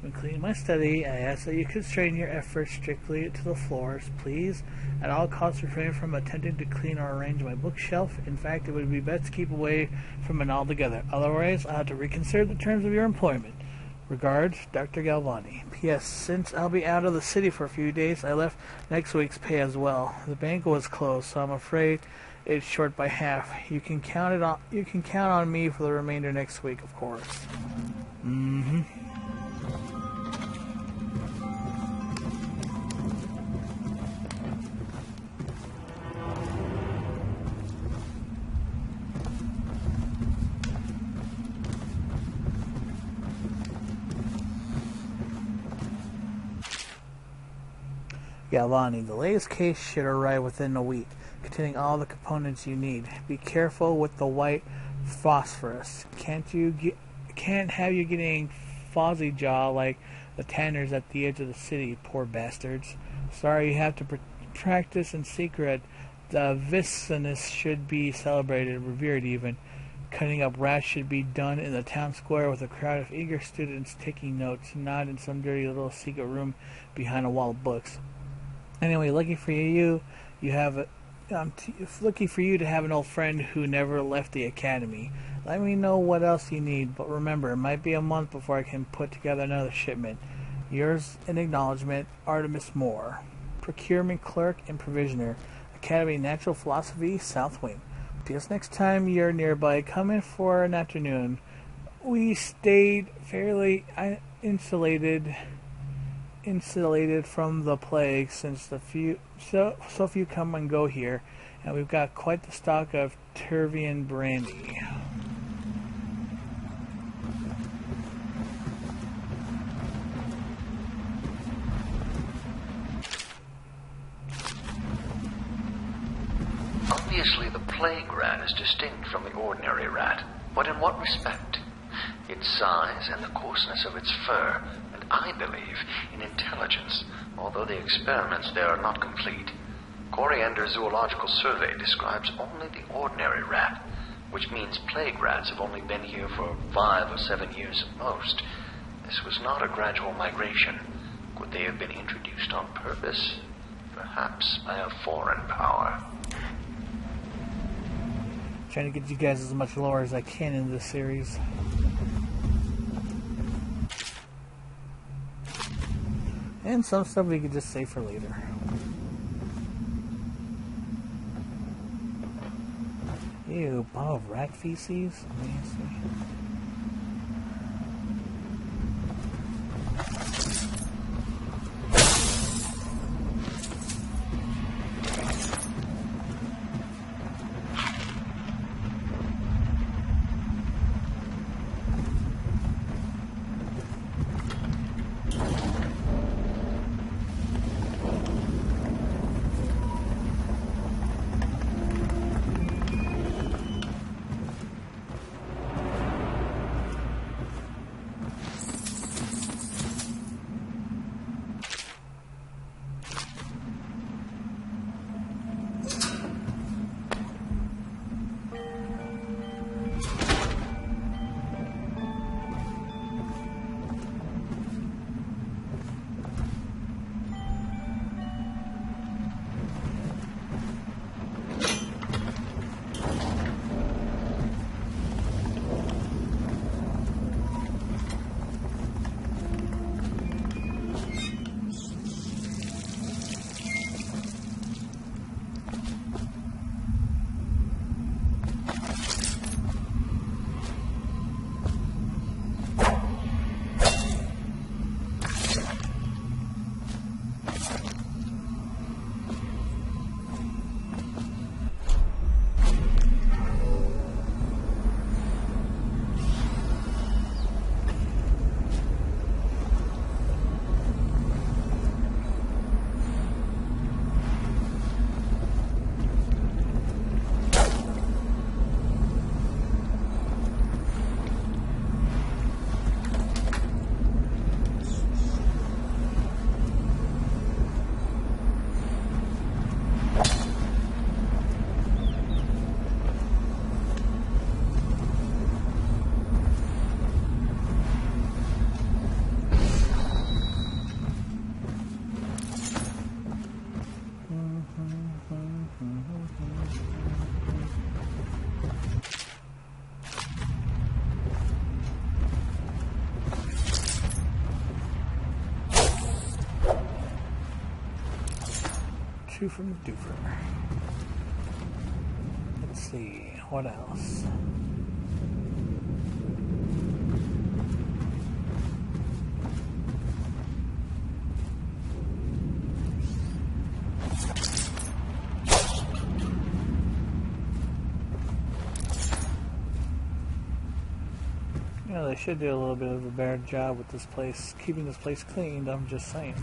When cleaning my study, I ask that you constrain your efforts strictly to the floors, please. At all costs, refrain from attempting to clean or arrange my bookshelf. In fact, it would be best to keep away from it altogether. Otherwise, I'll have to reconsider the terms of your employment. Regards, Dr. Galvani. P.S. Since I'll be out of the city for a few days, I left next week's pay as well. The bank was closed, so I'm afraid it's short by half. You can count on me for the remainder next week, of course. Mm-hmm. Galvani, the latest case should arrive within a week, containing all the components you need. Be careful with the white phosphorus. Can't have you getting fuzzy jaw like the tanners at the edge of the city, poor bastards. Sorry you have to practice in secret. The Vicinus should be celebrated, revered even. Cutting up rats should be done in the town square with a crowd of eager students taking notes, not in some dirty little secret room behind a wall of books. Anyway, lucky for you to have an old friend who never left the academy. Let me know what else you need, but remember, it might be a month before I can put together another shipment. Yours in acknowledgement, Artemis Moore, Procurement Clerk and Provisioner, Academy of Natural Philosophy, South Wing. P.S. Next time you're nearby, come in for an afternoon. We stayed fairly insulated from the plague since so few come and go here, and we've got quite the stock of Tervian brandy. Obviously, the plague rat is distinct from the ordinary rat, but in what respect? Its size and the coarseness of its fur, and I believe in intelligence, although the experiments there are not complete. Coriander Zoological Survey describes only the ordinary rat, which means plague rats have only been here for 5 or 7 years at most. This was not a gradual migration. Could they have been introduced on purpose? Perhaps by a foreign power. Trying to get you guys as much lore as I can in this series. And some stuff we could just save for later. Ew, bottle of rat feces? Nasty. 2 from the doofer. Let's see, what else? You know, they should do a little bit of a better job with this place, keeping this place cleaned, I'm just saying.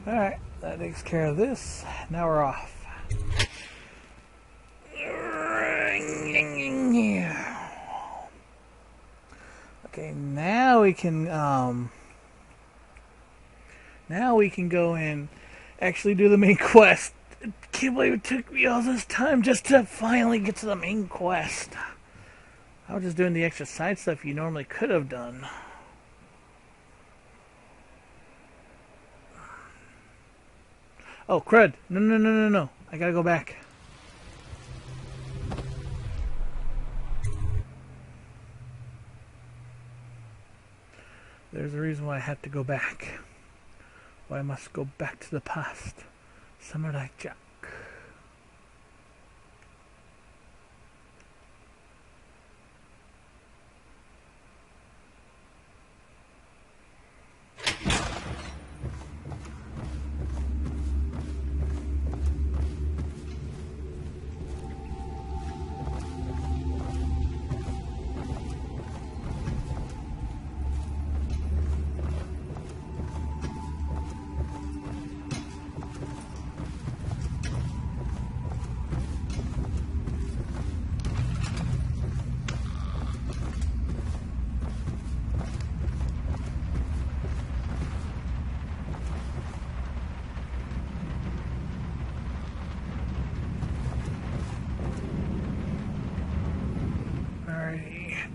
Alright, that takes care of this. Now we're off. Okay, now we can go and actually do the main quest. I can't believe it took me all this time just to finally get to the main quest. I was just doing the extra side stuff you normally could have done. Oh, crud. No. I gotta go back. There's a reason why I had to go back. Why I must go back to the past. Samurai Jack.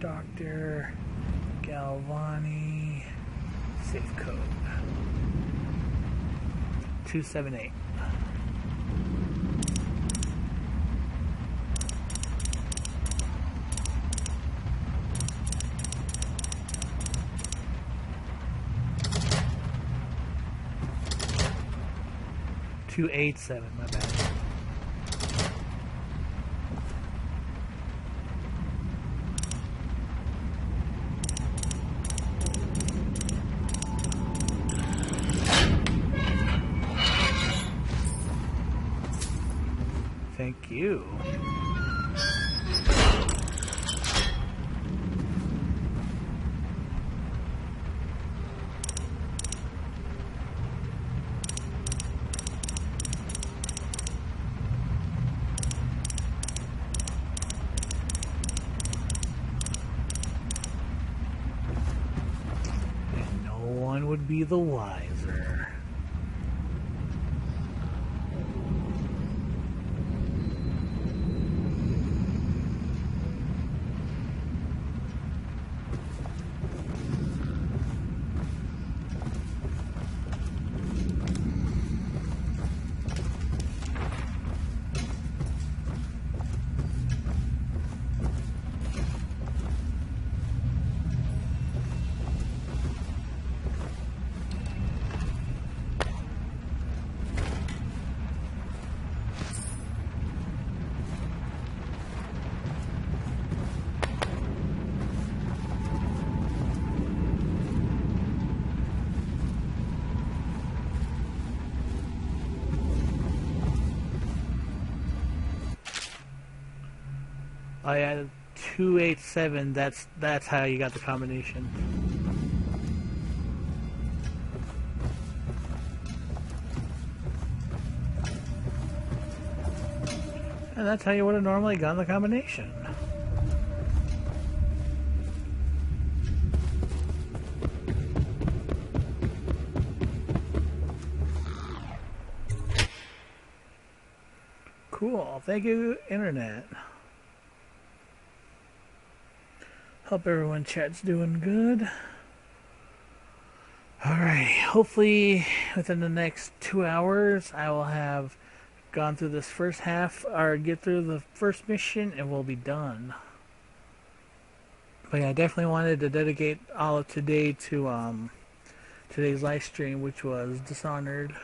Dr. Galvani, safe code 278. $287, my bad. Thank you. one would be the wiser. I added 287. That's how you got the combination. And that's how you would have normally gotten the combination. Cool. Thank you, Internet. Hope everyone chat's doing good. Alright, hopefully within the next 2 hours I will have gone through this first half, or get through the first mission, and we'll be done. But yeah, I definitely wanted to dedicate all of today to today's live stream, which was Dishonored.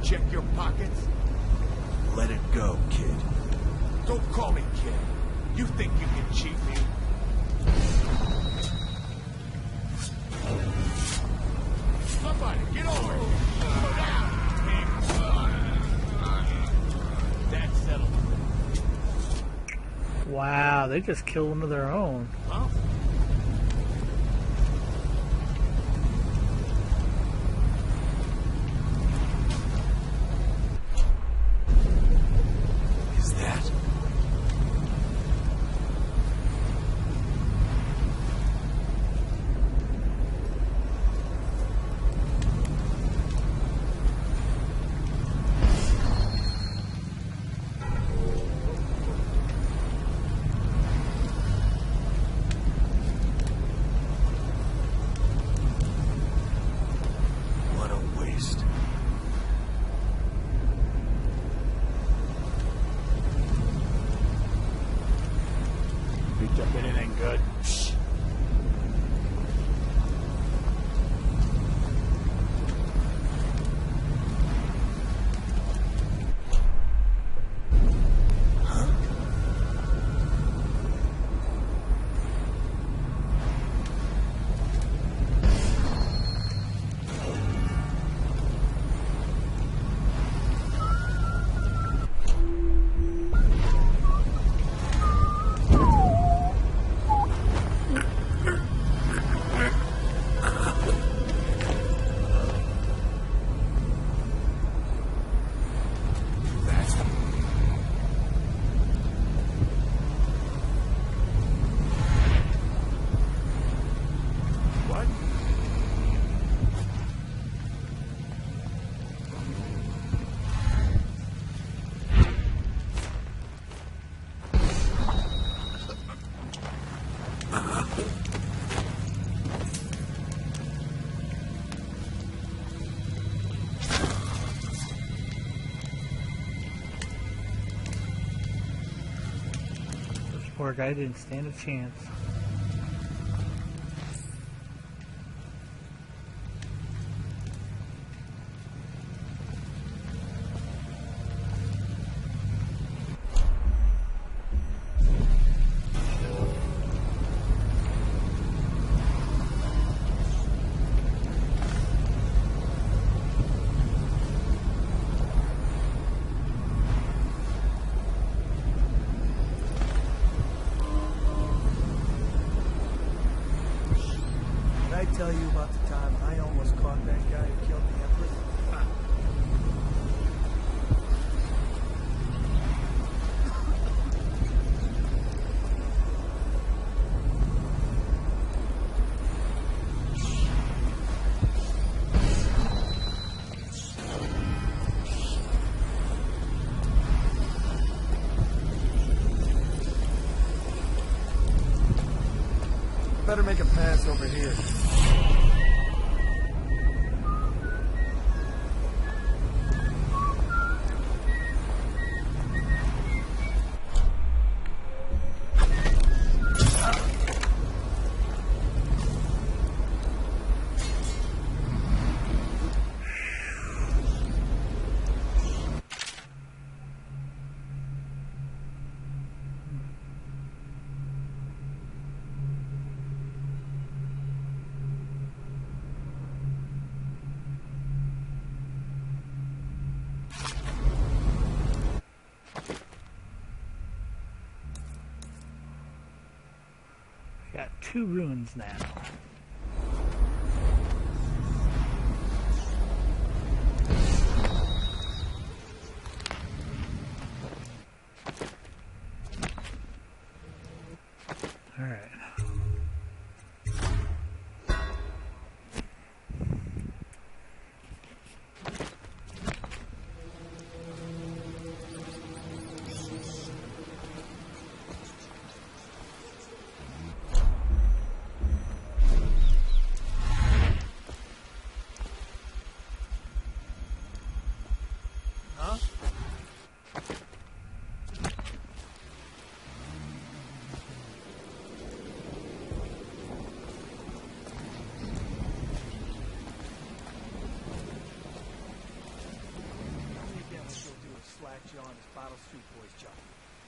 Check your pockets? Let it go, kid. Don't call me kid. You think you can cheat me? Somebody, get over here. Go down. That settled it. Wow, they just killed one of their own. Huh? Poor guy didn't stand a chance. Tell you about the time I almost caught that guy who killed the Empress? Better make a pass over here. Got 2 runes now. All right. John is Bottle Street Boys job.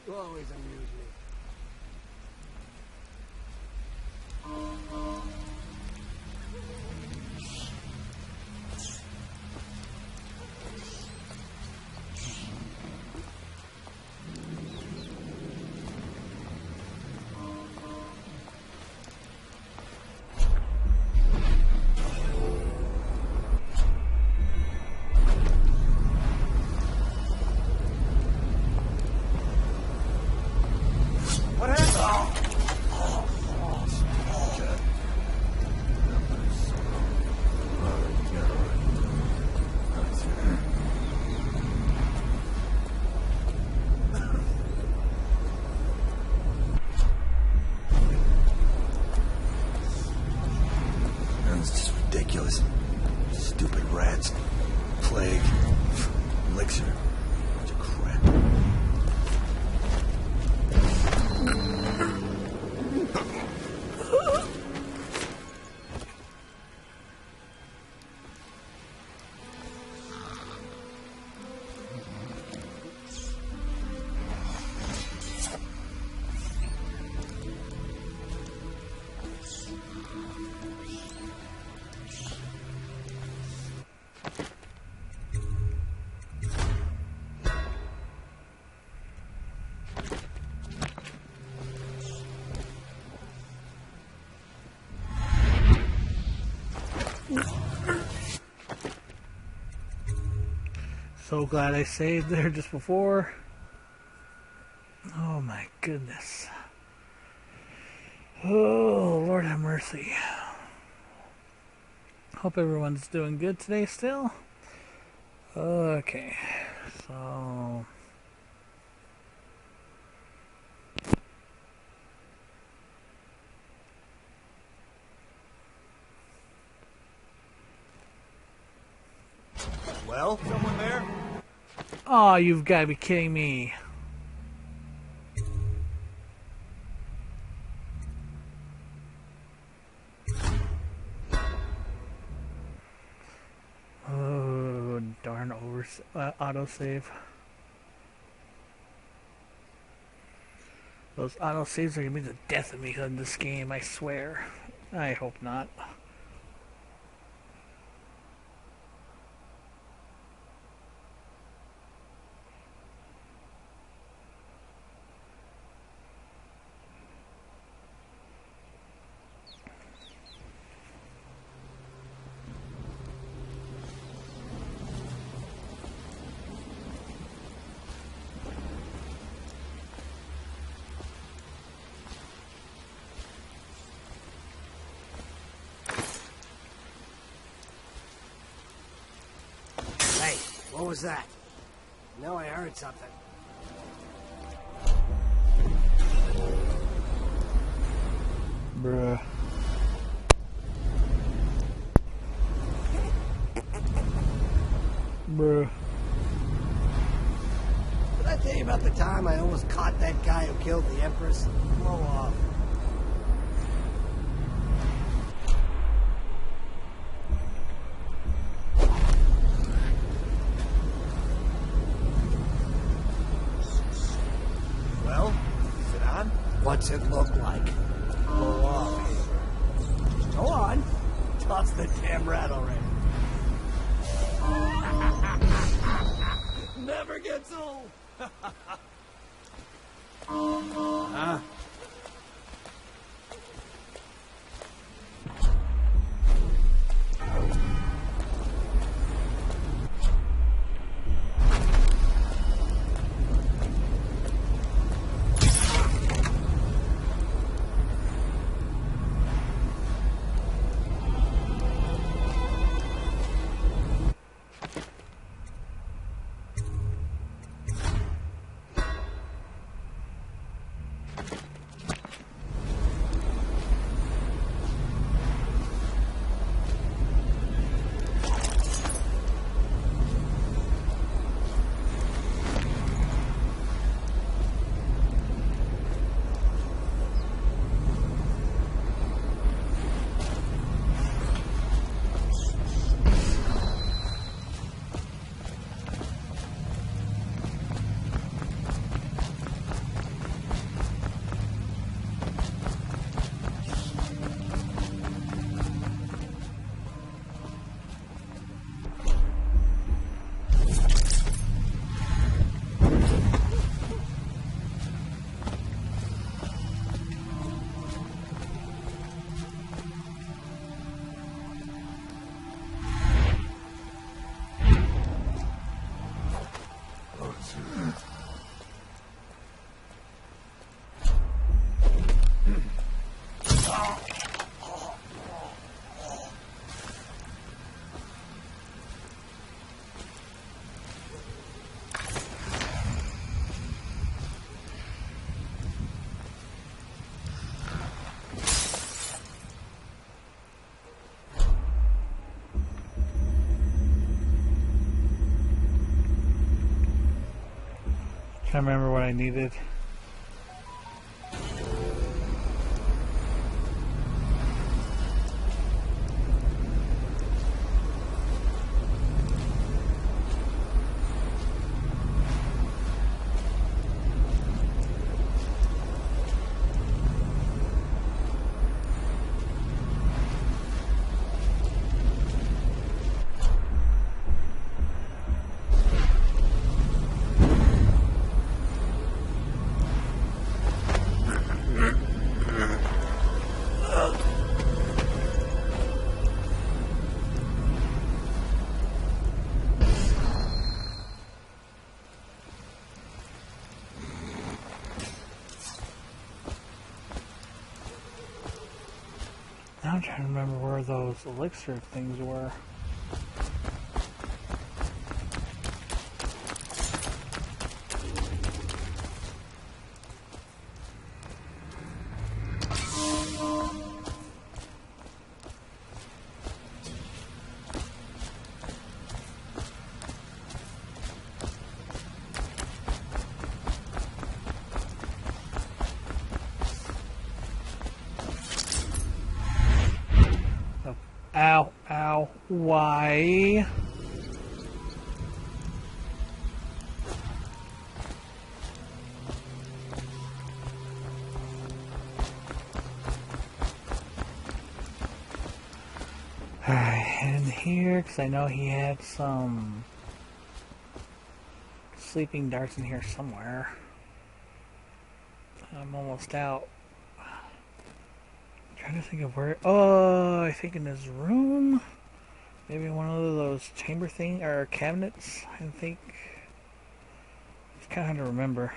You always amuse me. Ridiculous. Stupid rats. Plague. Elixir. Bunch of crap. So glad I saved there just before. Oh my goodness. Oh, Lord have mercy. Hope everyone's doing good today still. Okay, so... Well, someone there? Oh, you've got to be kidding me. autosave. Those autosaves are gonna be the death of me in this game, I swear. I hope not. What was that? No, I heard something. Bruh. Bruh. Did I tell you about the time I almost caught that guy who killed the Empress? Blow off. What's it look like? Blow off. Go on. Toss the damn rat already. Never gets old. Huh? Can't remember what I needed. Now I'm trying to remember where those elixir things were. Ow, ow, why? here because I know he had some sleeping darts in here somewhere. I'm almost out. I'm trying to think of where. Oh, I think in his room. Maybe one of those chamber thing or cabinets. I think. It's kind of hard to remember.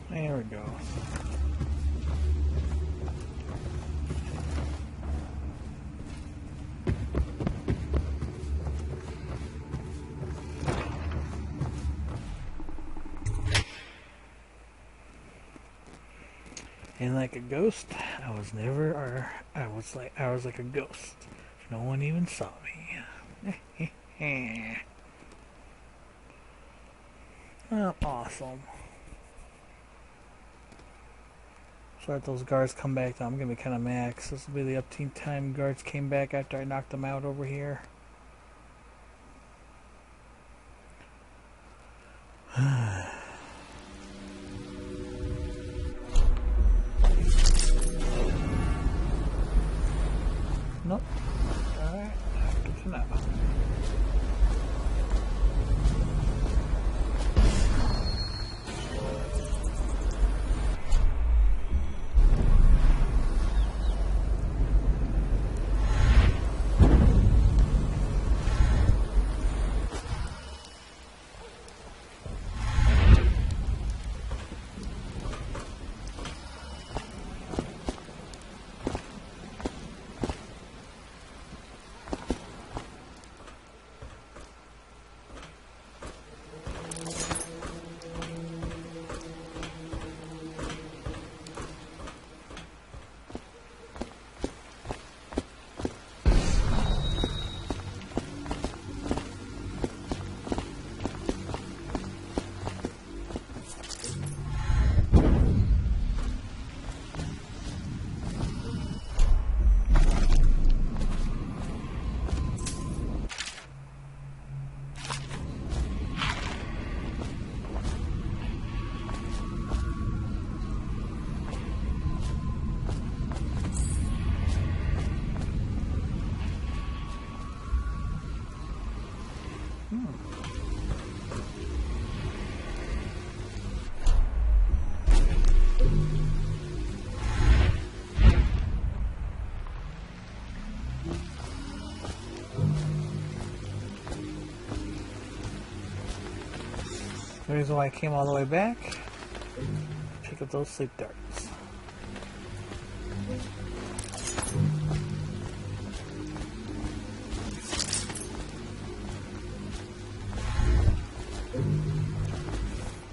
There we go. And like a ghost, I was never, or I was like a ghost. No one even saw me. Oh, awesome. So if those guards come back, I'm gonna be kind of mad, 'cause this will be the upteen time guards came back after I knocked them out over here. Nope. Alright, good to know. The reason why I came all the way back, pick up those sleep darts.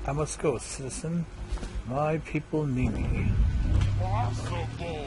I must go, citizen. My people need me. Possible.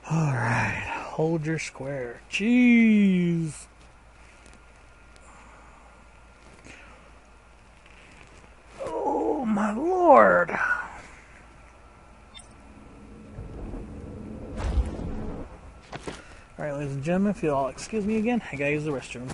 Alright, hold your square. Jeez. Oh my lord. Alright, ladies and gentlemen, if you'll all excuse me again, I gotta use the restroom.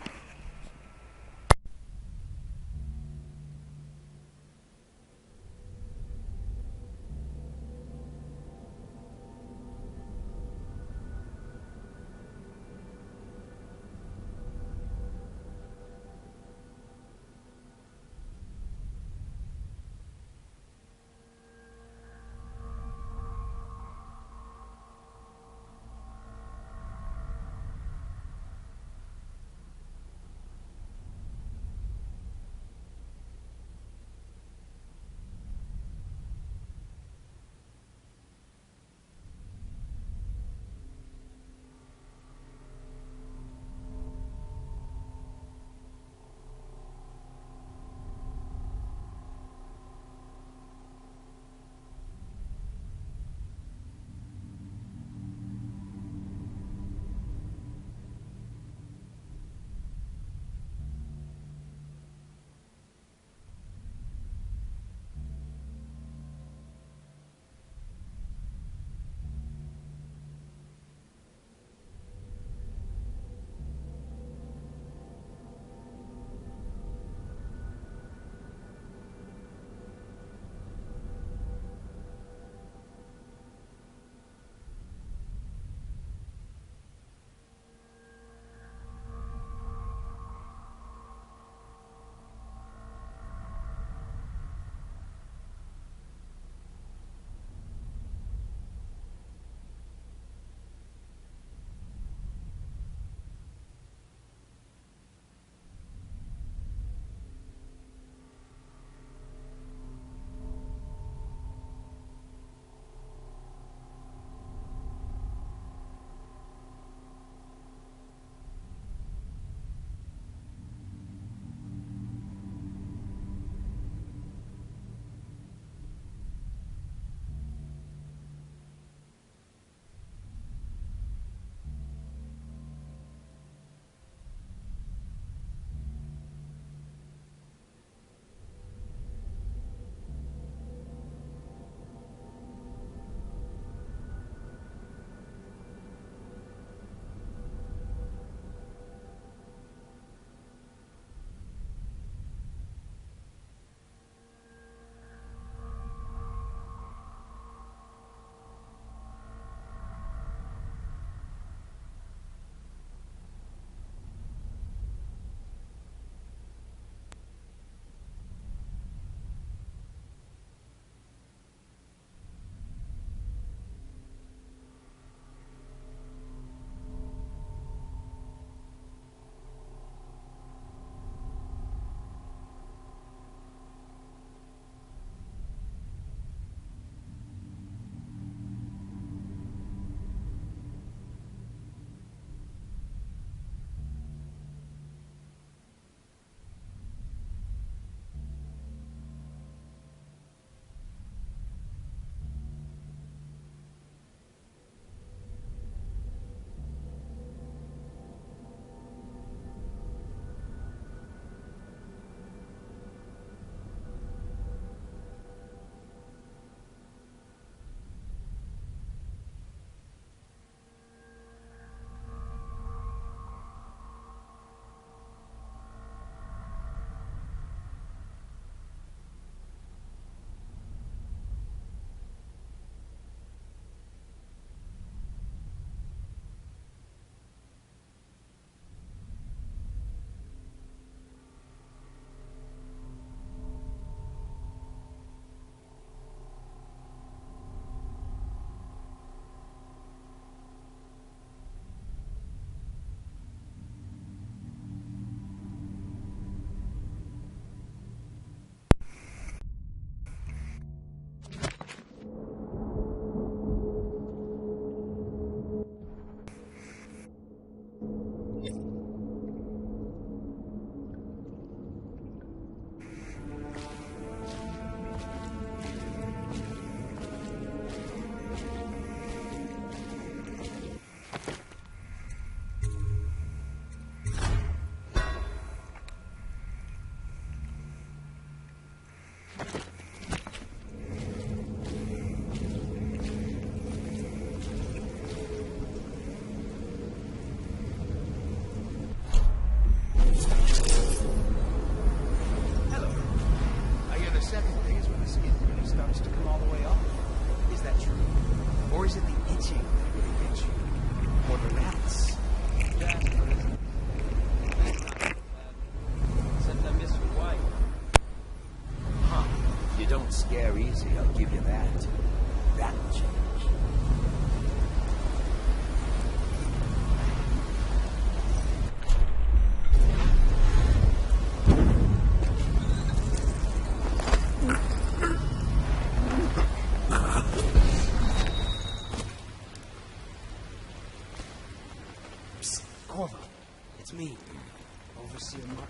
easy, I'll give you that. That'll change. Psst, Corvo. It's me, Overseer Martin.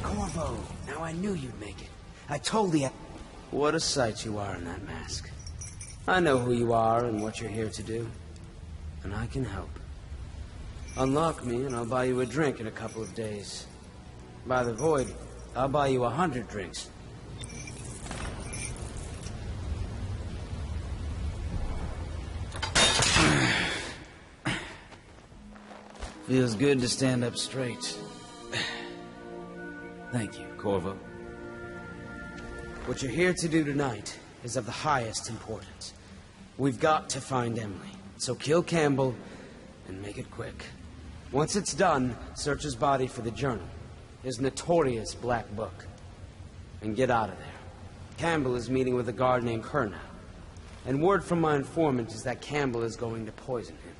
Corvo, now I knew you'd make it. I told you. What a sight you are in that mask. I know who you are and what you're here to do. And I can help. Unlock me and I'll buy you a drink in a couple of days. By the void, I'll buy you 100 drinks. Feels good to stand up straight. Thank you, Corvo. What you're here to do tonight is of the highest importance. We've got to find Emily. So kill Campbell and make it quick. Once it's done, search his body for the journal, his notorious black book, and get out of there. Campbell is meeting with a guard named Kernow, and word from my informant is that Campbell is going to poison him.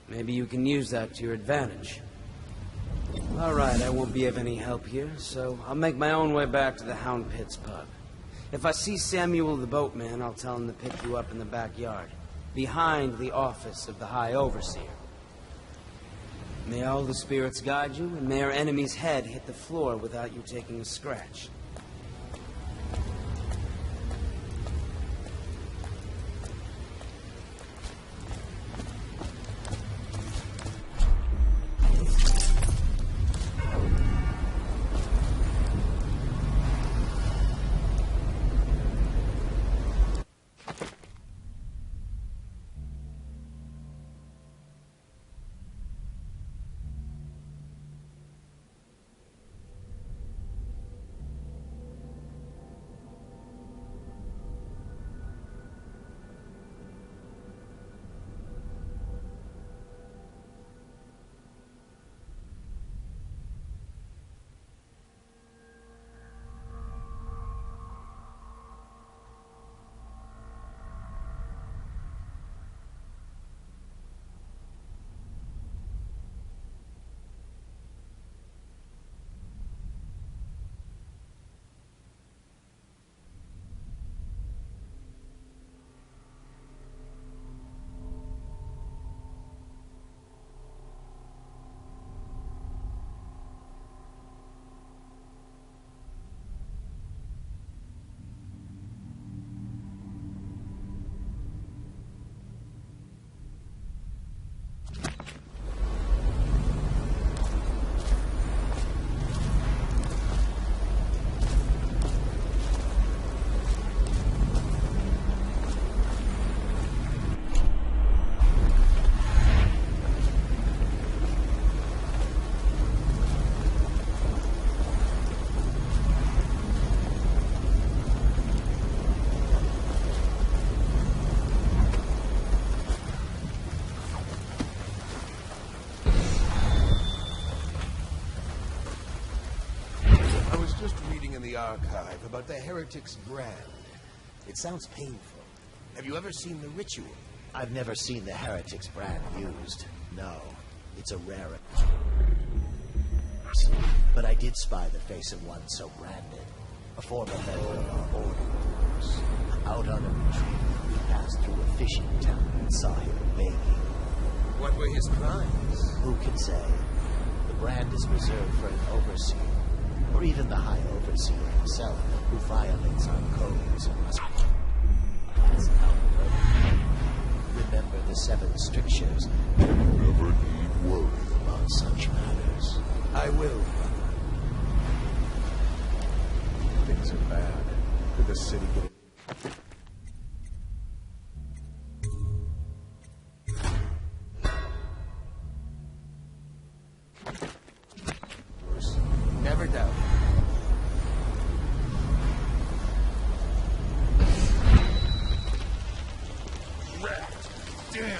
Maybe you can use that to your advantage. All right, I won't be of any help here, so I'll make my own way back to the Hound Pits pub. If I see Samuel the boatman, I'll tell him to pick you up in the backyard, behind the office of the High Overseer. May all the spirits guide you, and may our enemy's head hit the floor without you taking a scratch. Archive about the Heretic's brand. It sounds painful. Have you ever seen the ritual? I've never seen the Heretic's brand used. No, it's a rarity. But I did spy the face of one so branded. A former member of our order, of course. Out on a retreat, we passed through a fishing town and saw him begging. What were his crimes? Who can say? The brand is reserved for an overseer. Or even the High Overseer himself, who violates our codes and must pass out murder. Remember the 7 strictures. You never need worry about such matters. I will, brother. Things are bad. Could the city get it? Never doubt. Rat! Damn you!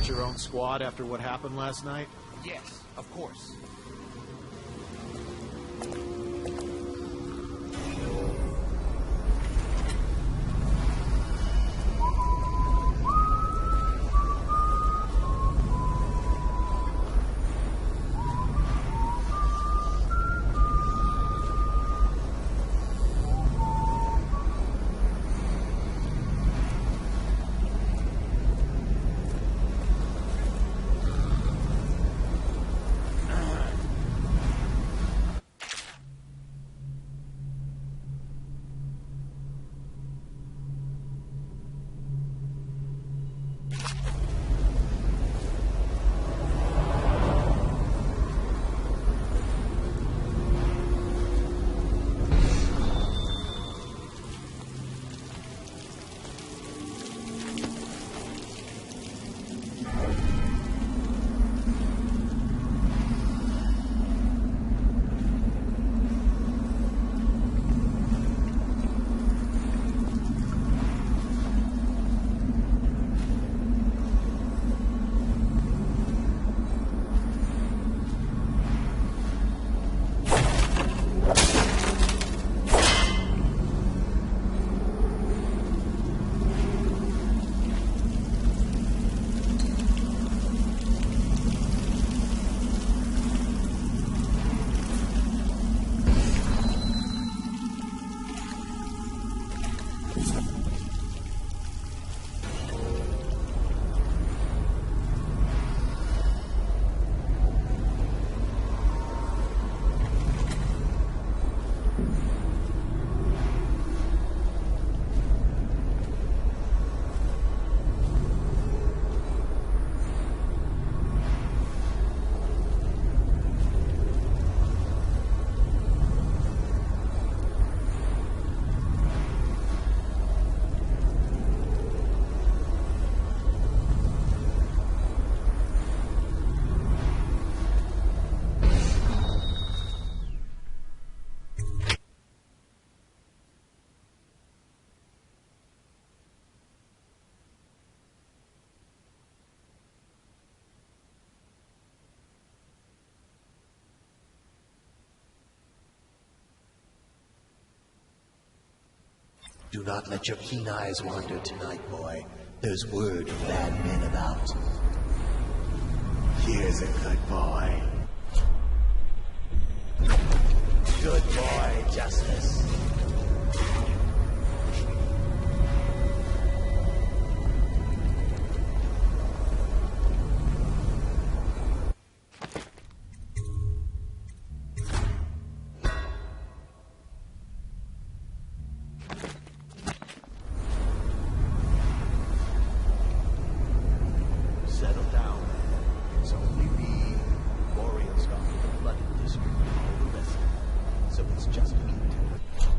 Get your own squad after what happened last night? Yes, of course. Do not let your keen eyes wander tonight, boy. There's word of bad men about. Here's a good boy. Good boy, Justice. Settle down. It's only me, Boreal Star, the flooded district, and all the rest of it. So it's just a game.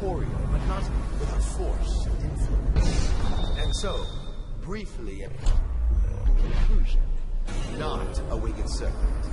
corporeal, but not with a force and influence. And so, briefly, in conclusion, not a winged serpent.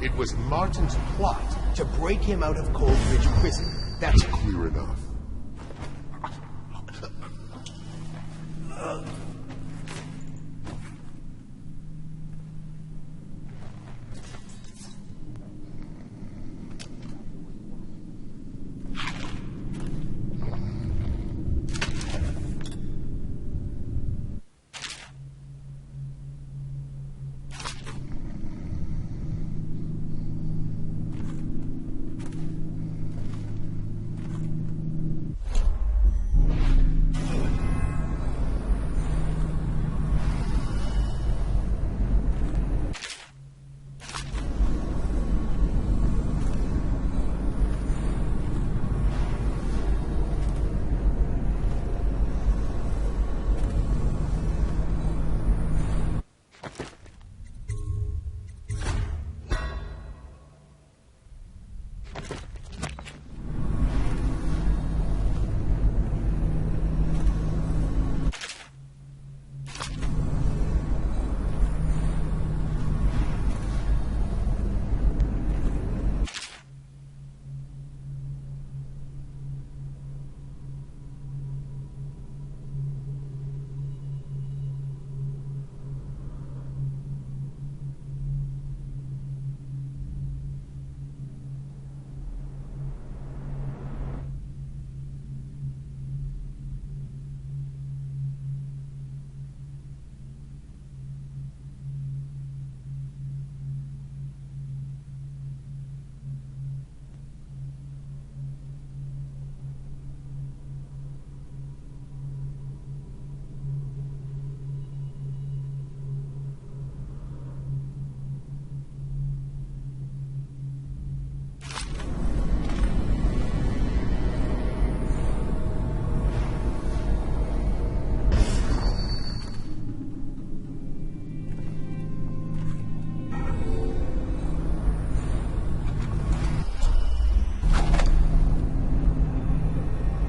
It was Martin's plot to break him out of Cold Ridge Prison. That's clear enough.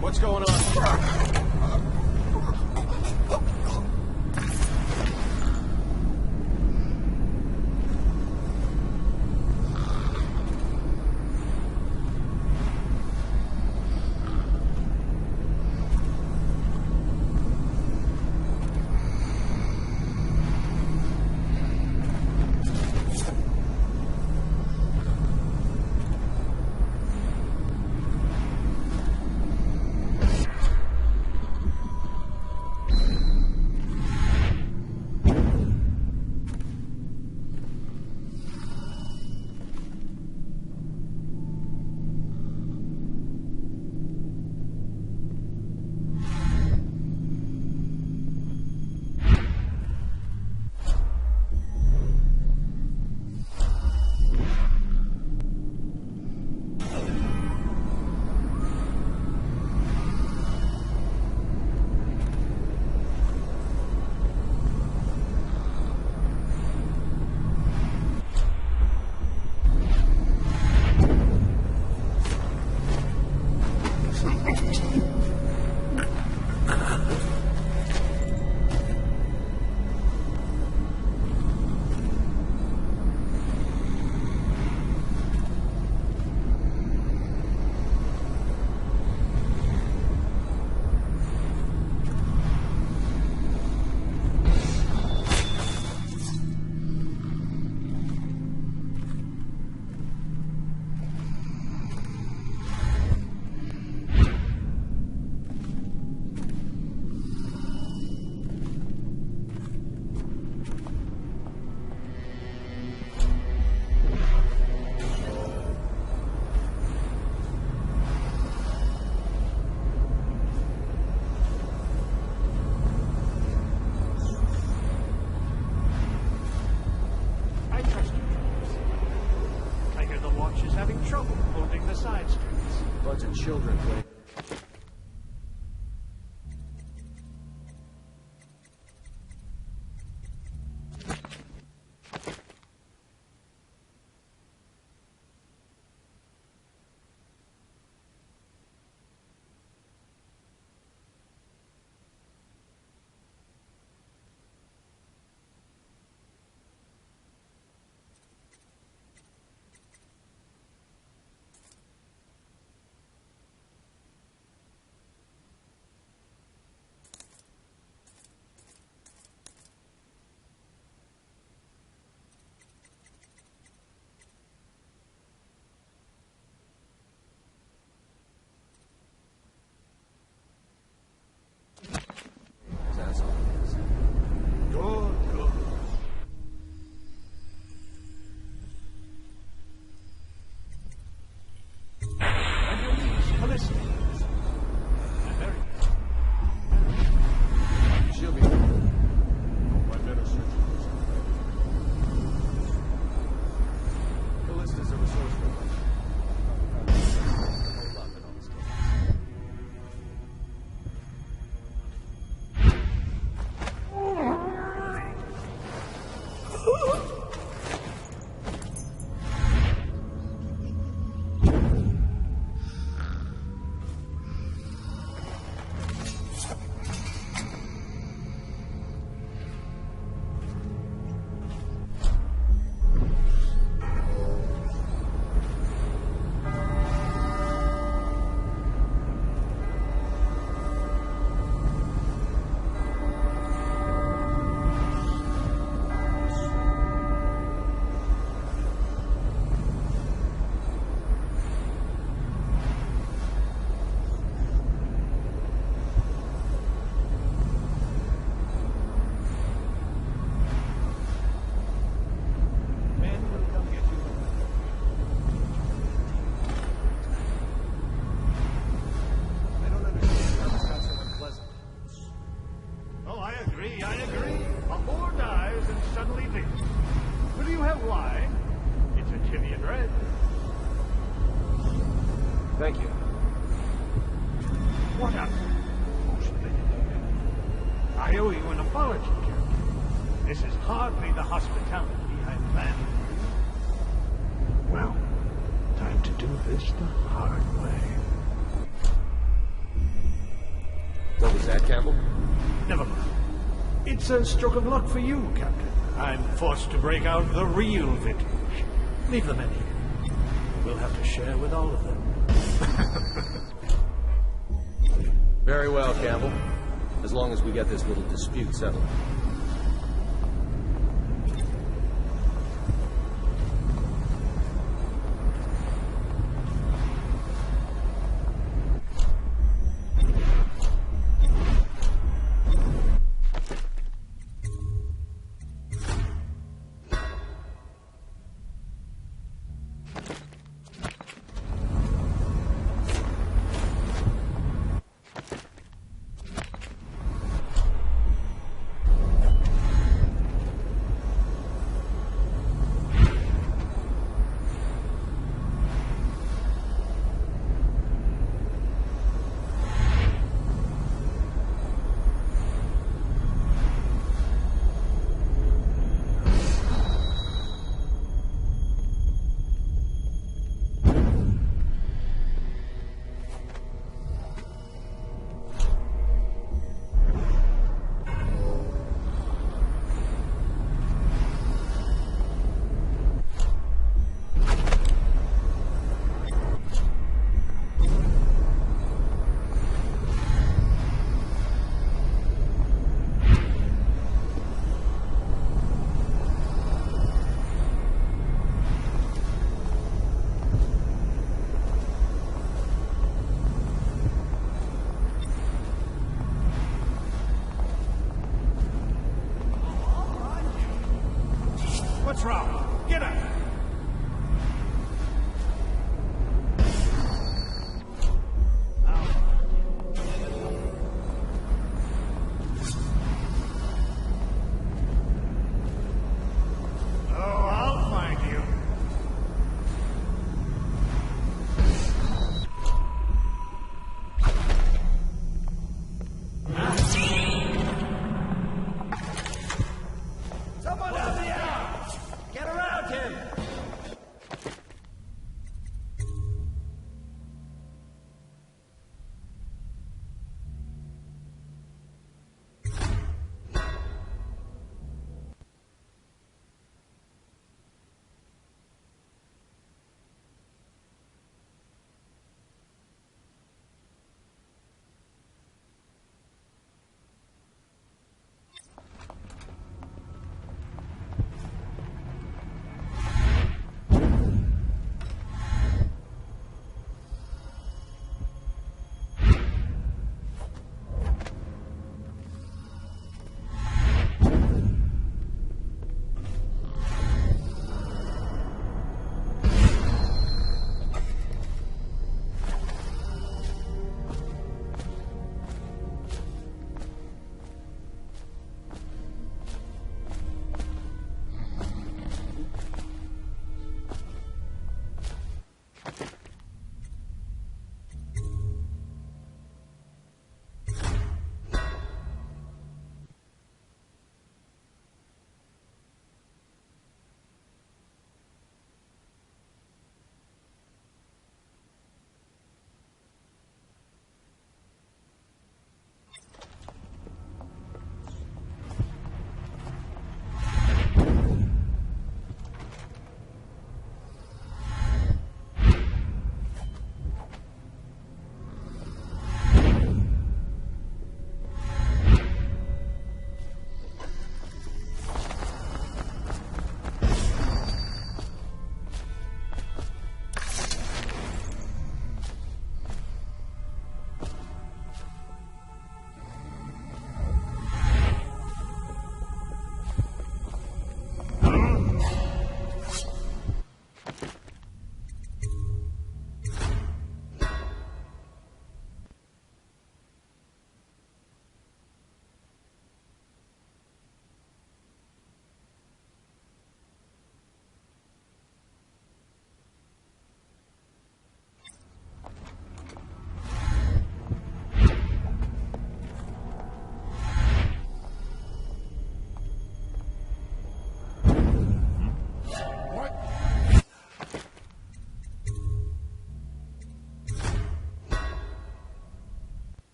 What's going on? Children play. Thank you. What a... I owe you an apology, Captain. This is hardly the hospitality I planned for you. Well, time to do this the hard way. What was that, Campbell? Never mind. It's a stroke of luck for you, Captain. I'm forced to break out the real vintage. Leave them in here. We'll have to share with all of them. Very well, Campbell. As long as we get this little dispute settled. What's wrong? Get up! Oh, I'll find you. Someone help me out! Get around him!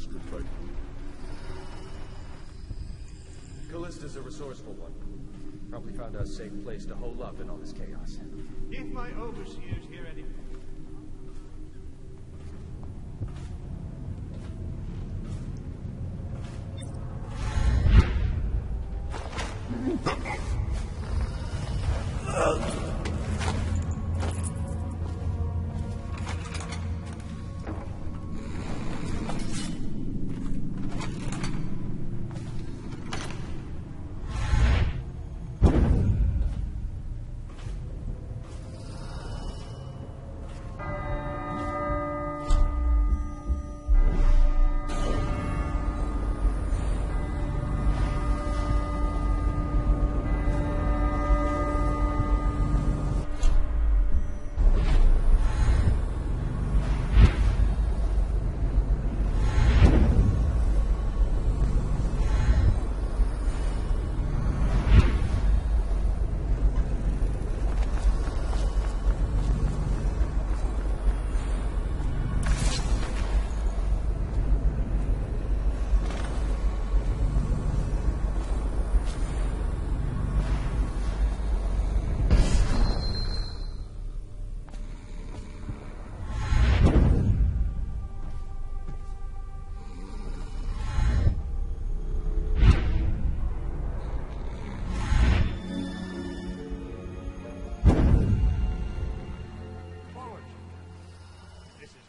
extra tight. Callista's a resourceful one. Probably found a safe place to hole up in all this chaos. If my overseers hear any...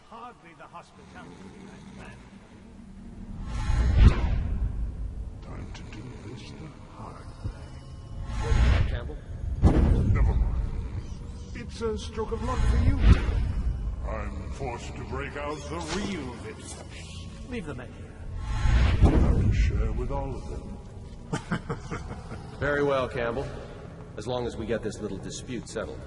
Hardly the hospitality I planned. Time to do this the hard way. What was that, Campbell? Never mind. It's a stroke of luck for you. I'm forced to break out the real victims. Leave them in here. You'll have to share with all of them. Very well, Campbell. As long as we get this little dispute settled.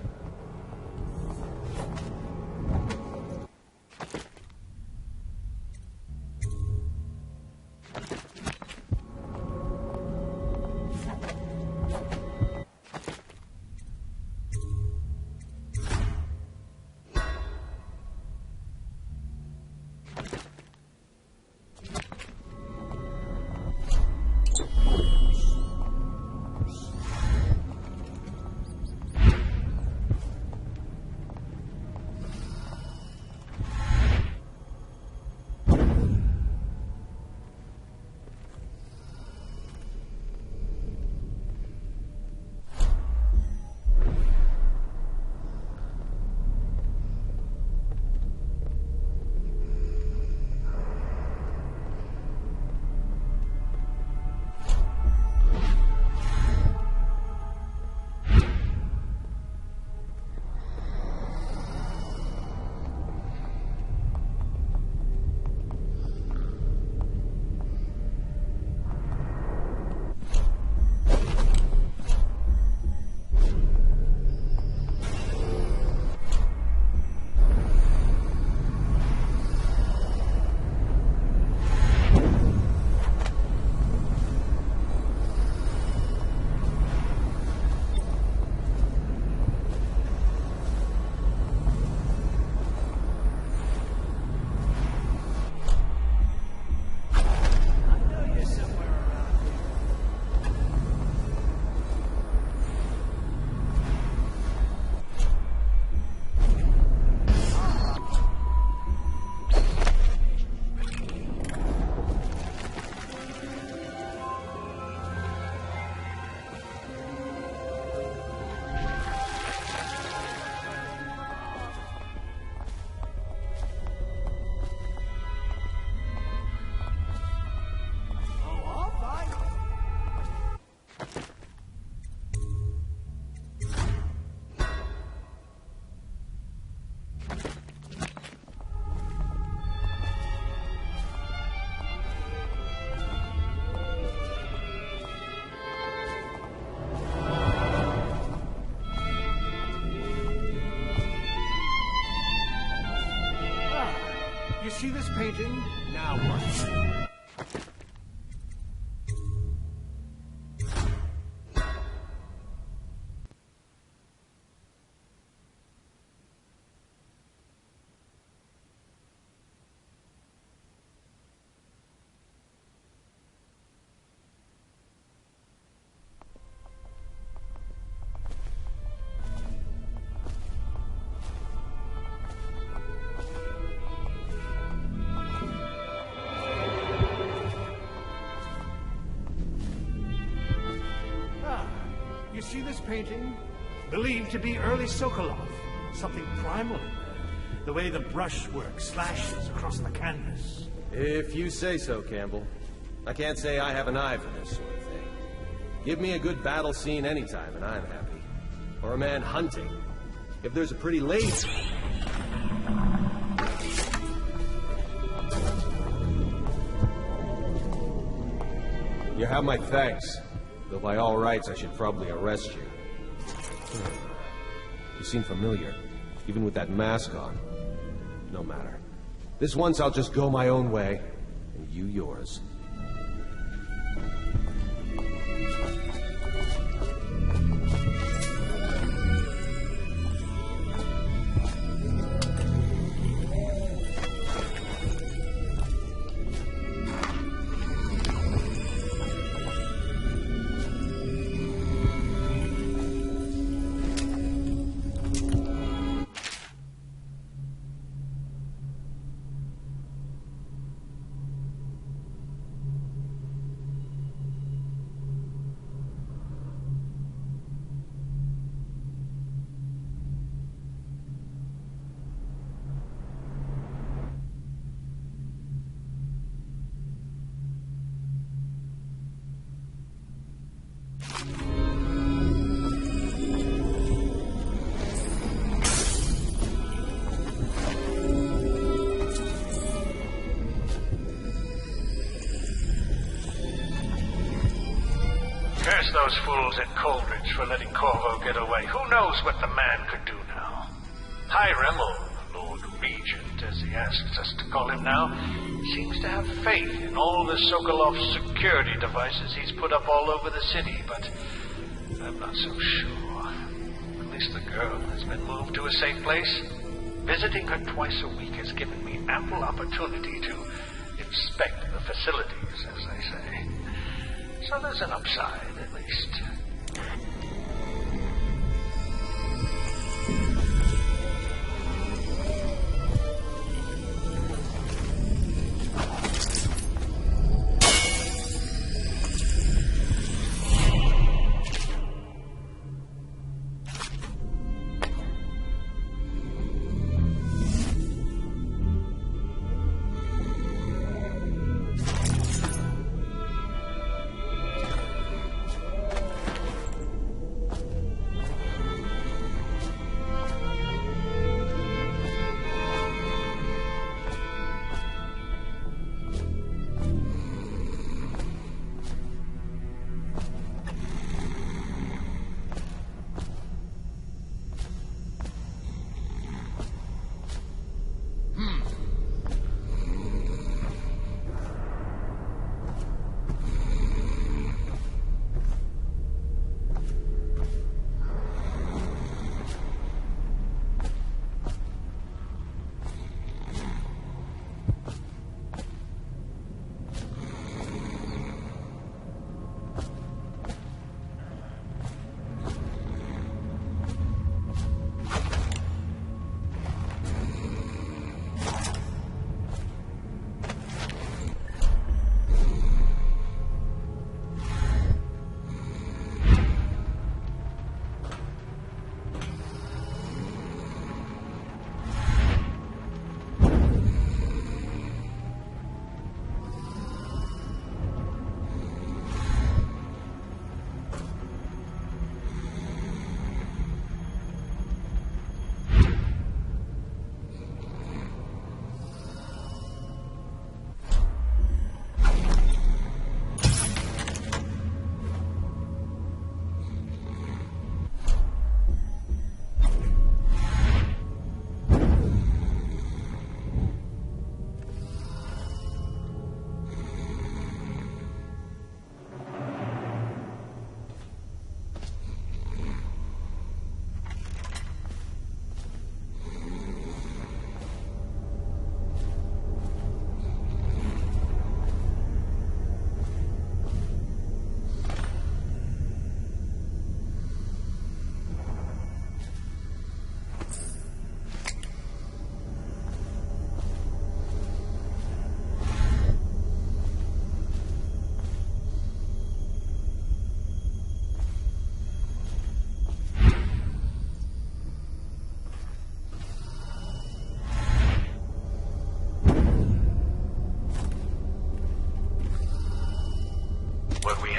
You see this painting? Now what? painting? Believed to be early Sokolov. Something primal in there. The way the brushwork slashes across the canvas. If you say so, Campbell. I can't say I have an eye for this sort of thing. Give me a good battle scene anytime and I'm happy. Or a man hunting. If there's a pretty lady... You have my thanks. Though by all rights I should probably arrest you. You seem familiar, even with that mask on. No matter. This once I'll just go my own way, and you yours. Curse those fools at Coldridge for letting Corvo get away. Who knows what the man could do now? High Remmel, Lord Regent, as he asks us to call him now, seems to have faith in all the Sokolov security devices he's put up all over the city, but I'm not so sure. At least the girl has been moved to a safe place. Visiting her twice a week has given me ample opportunity to inspect the facilities, as they say. So there's an upside, at least.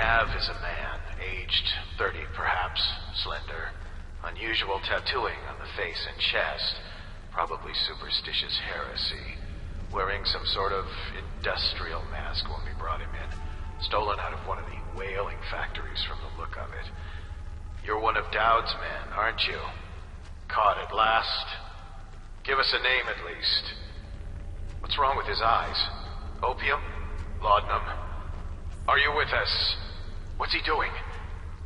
have is a man, aged 30 perhaps, slender, unusual tattooing on the face and chest, probably superstitious heresy, wearing some sort of industrial mask when we brought him in, stolen out of one of the whaling factories from the look of it. You're one of Dowd's men, aren't you? Caught at last? Give us a name at least. What's wrong with his eyes? Opium? Laudanum? Are you with us? What's he doing?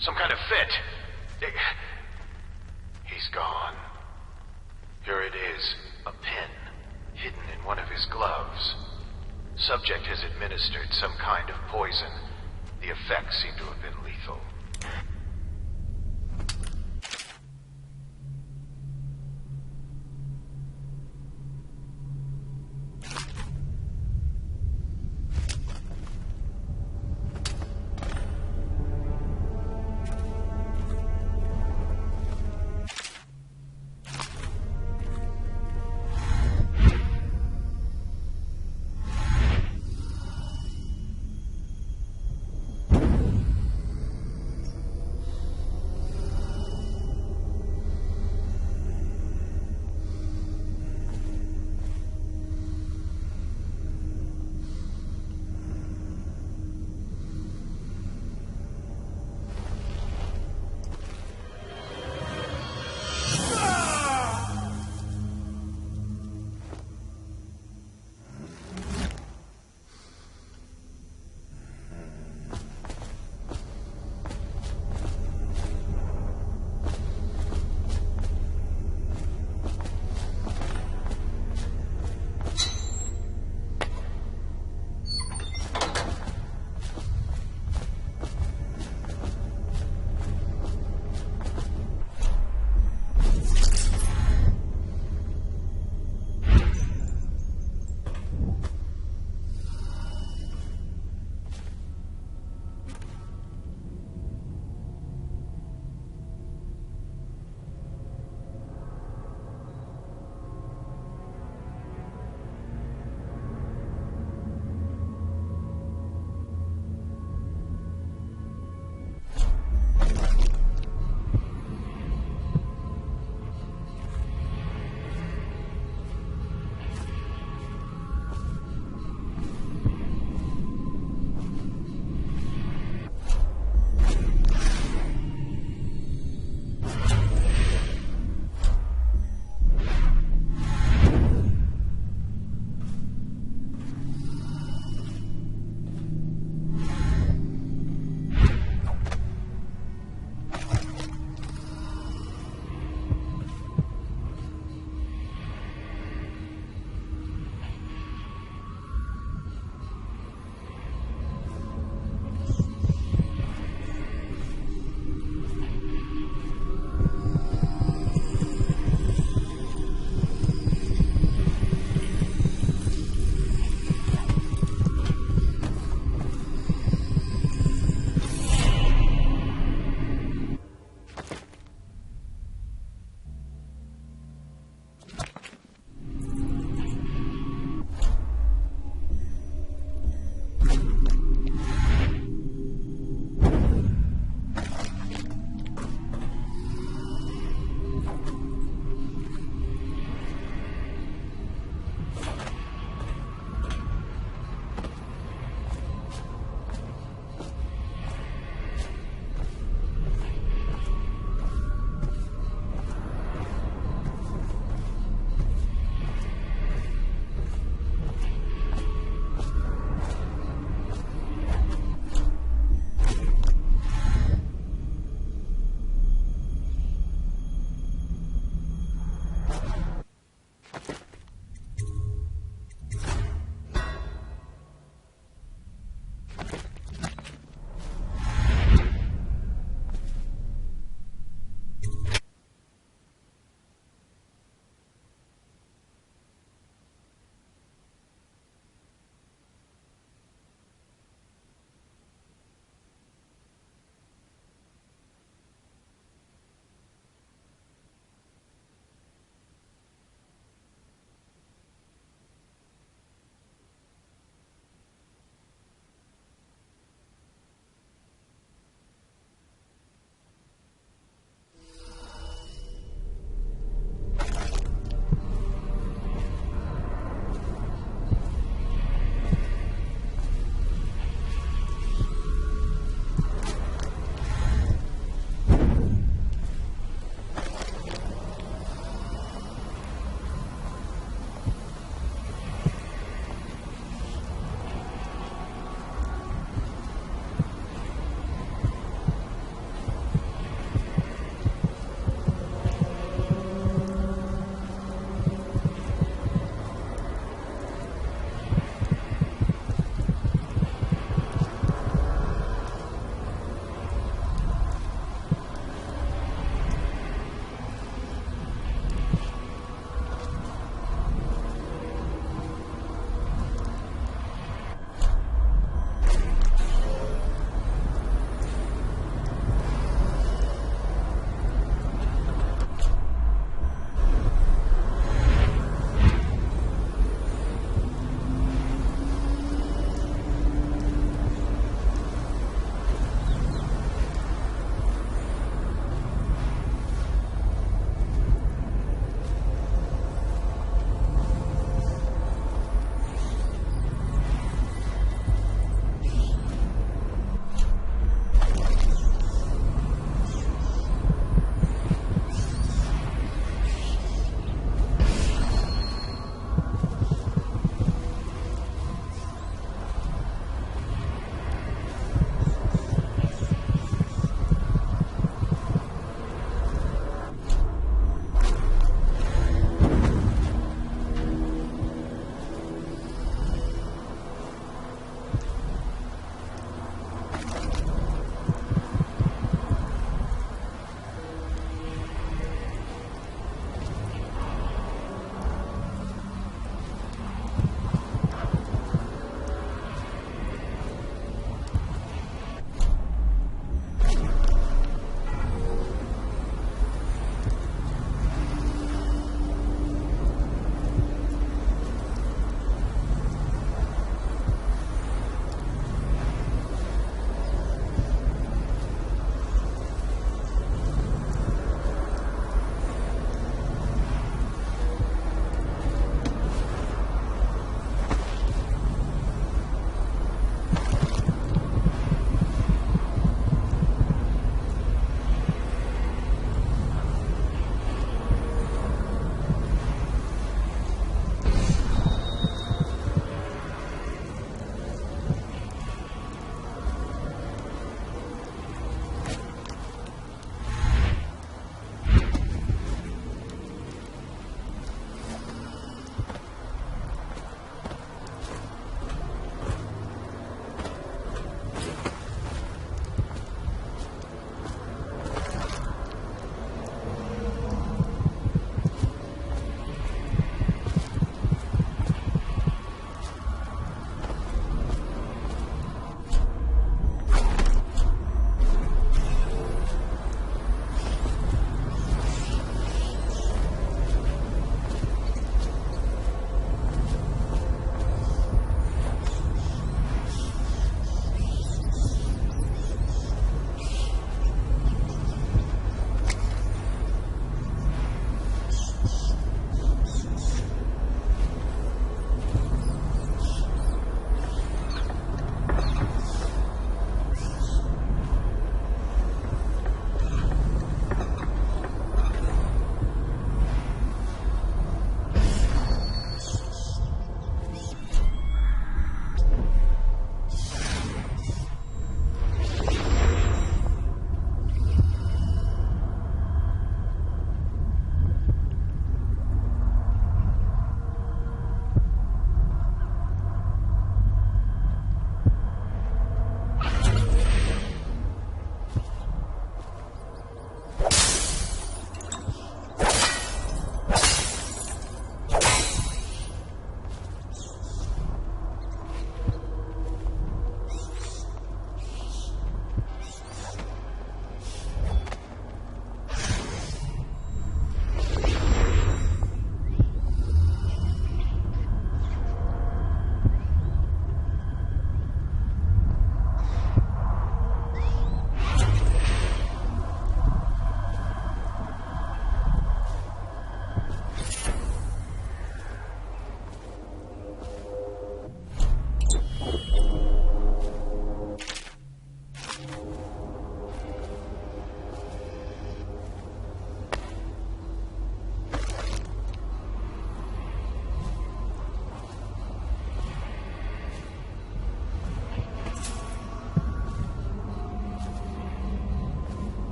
Some kind of fit? He's gone. Here it is, a pin, hidden in one of his gloves. Subject has administered some kind of poison. The effects seem to have been lethal.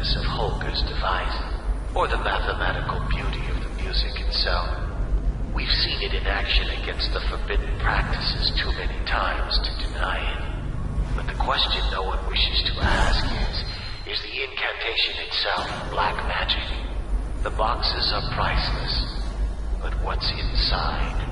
effectiveness of Holger's device, or the mathematical beauty of the music itself. We've seen it in action against the forbidden practices too many times to deny it. But the question no one wishes to ask is the incantation itself black magic? The boxes are priceless, but what's inside?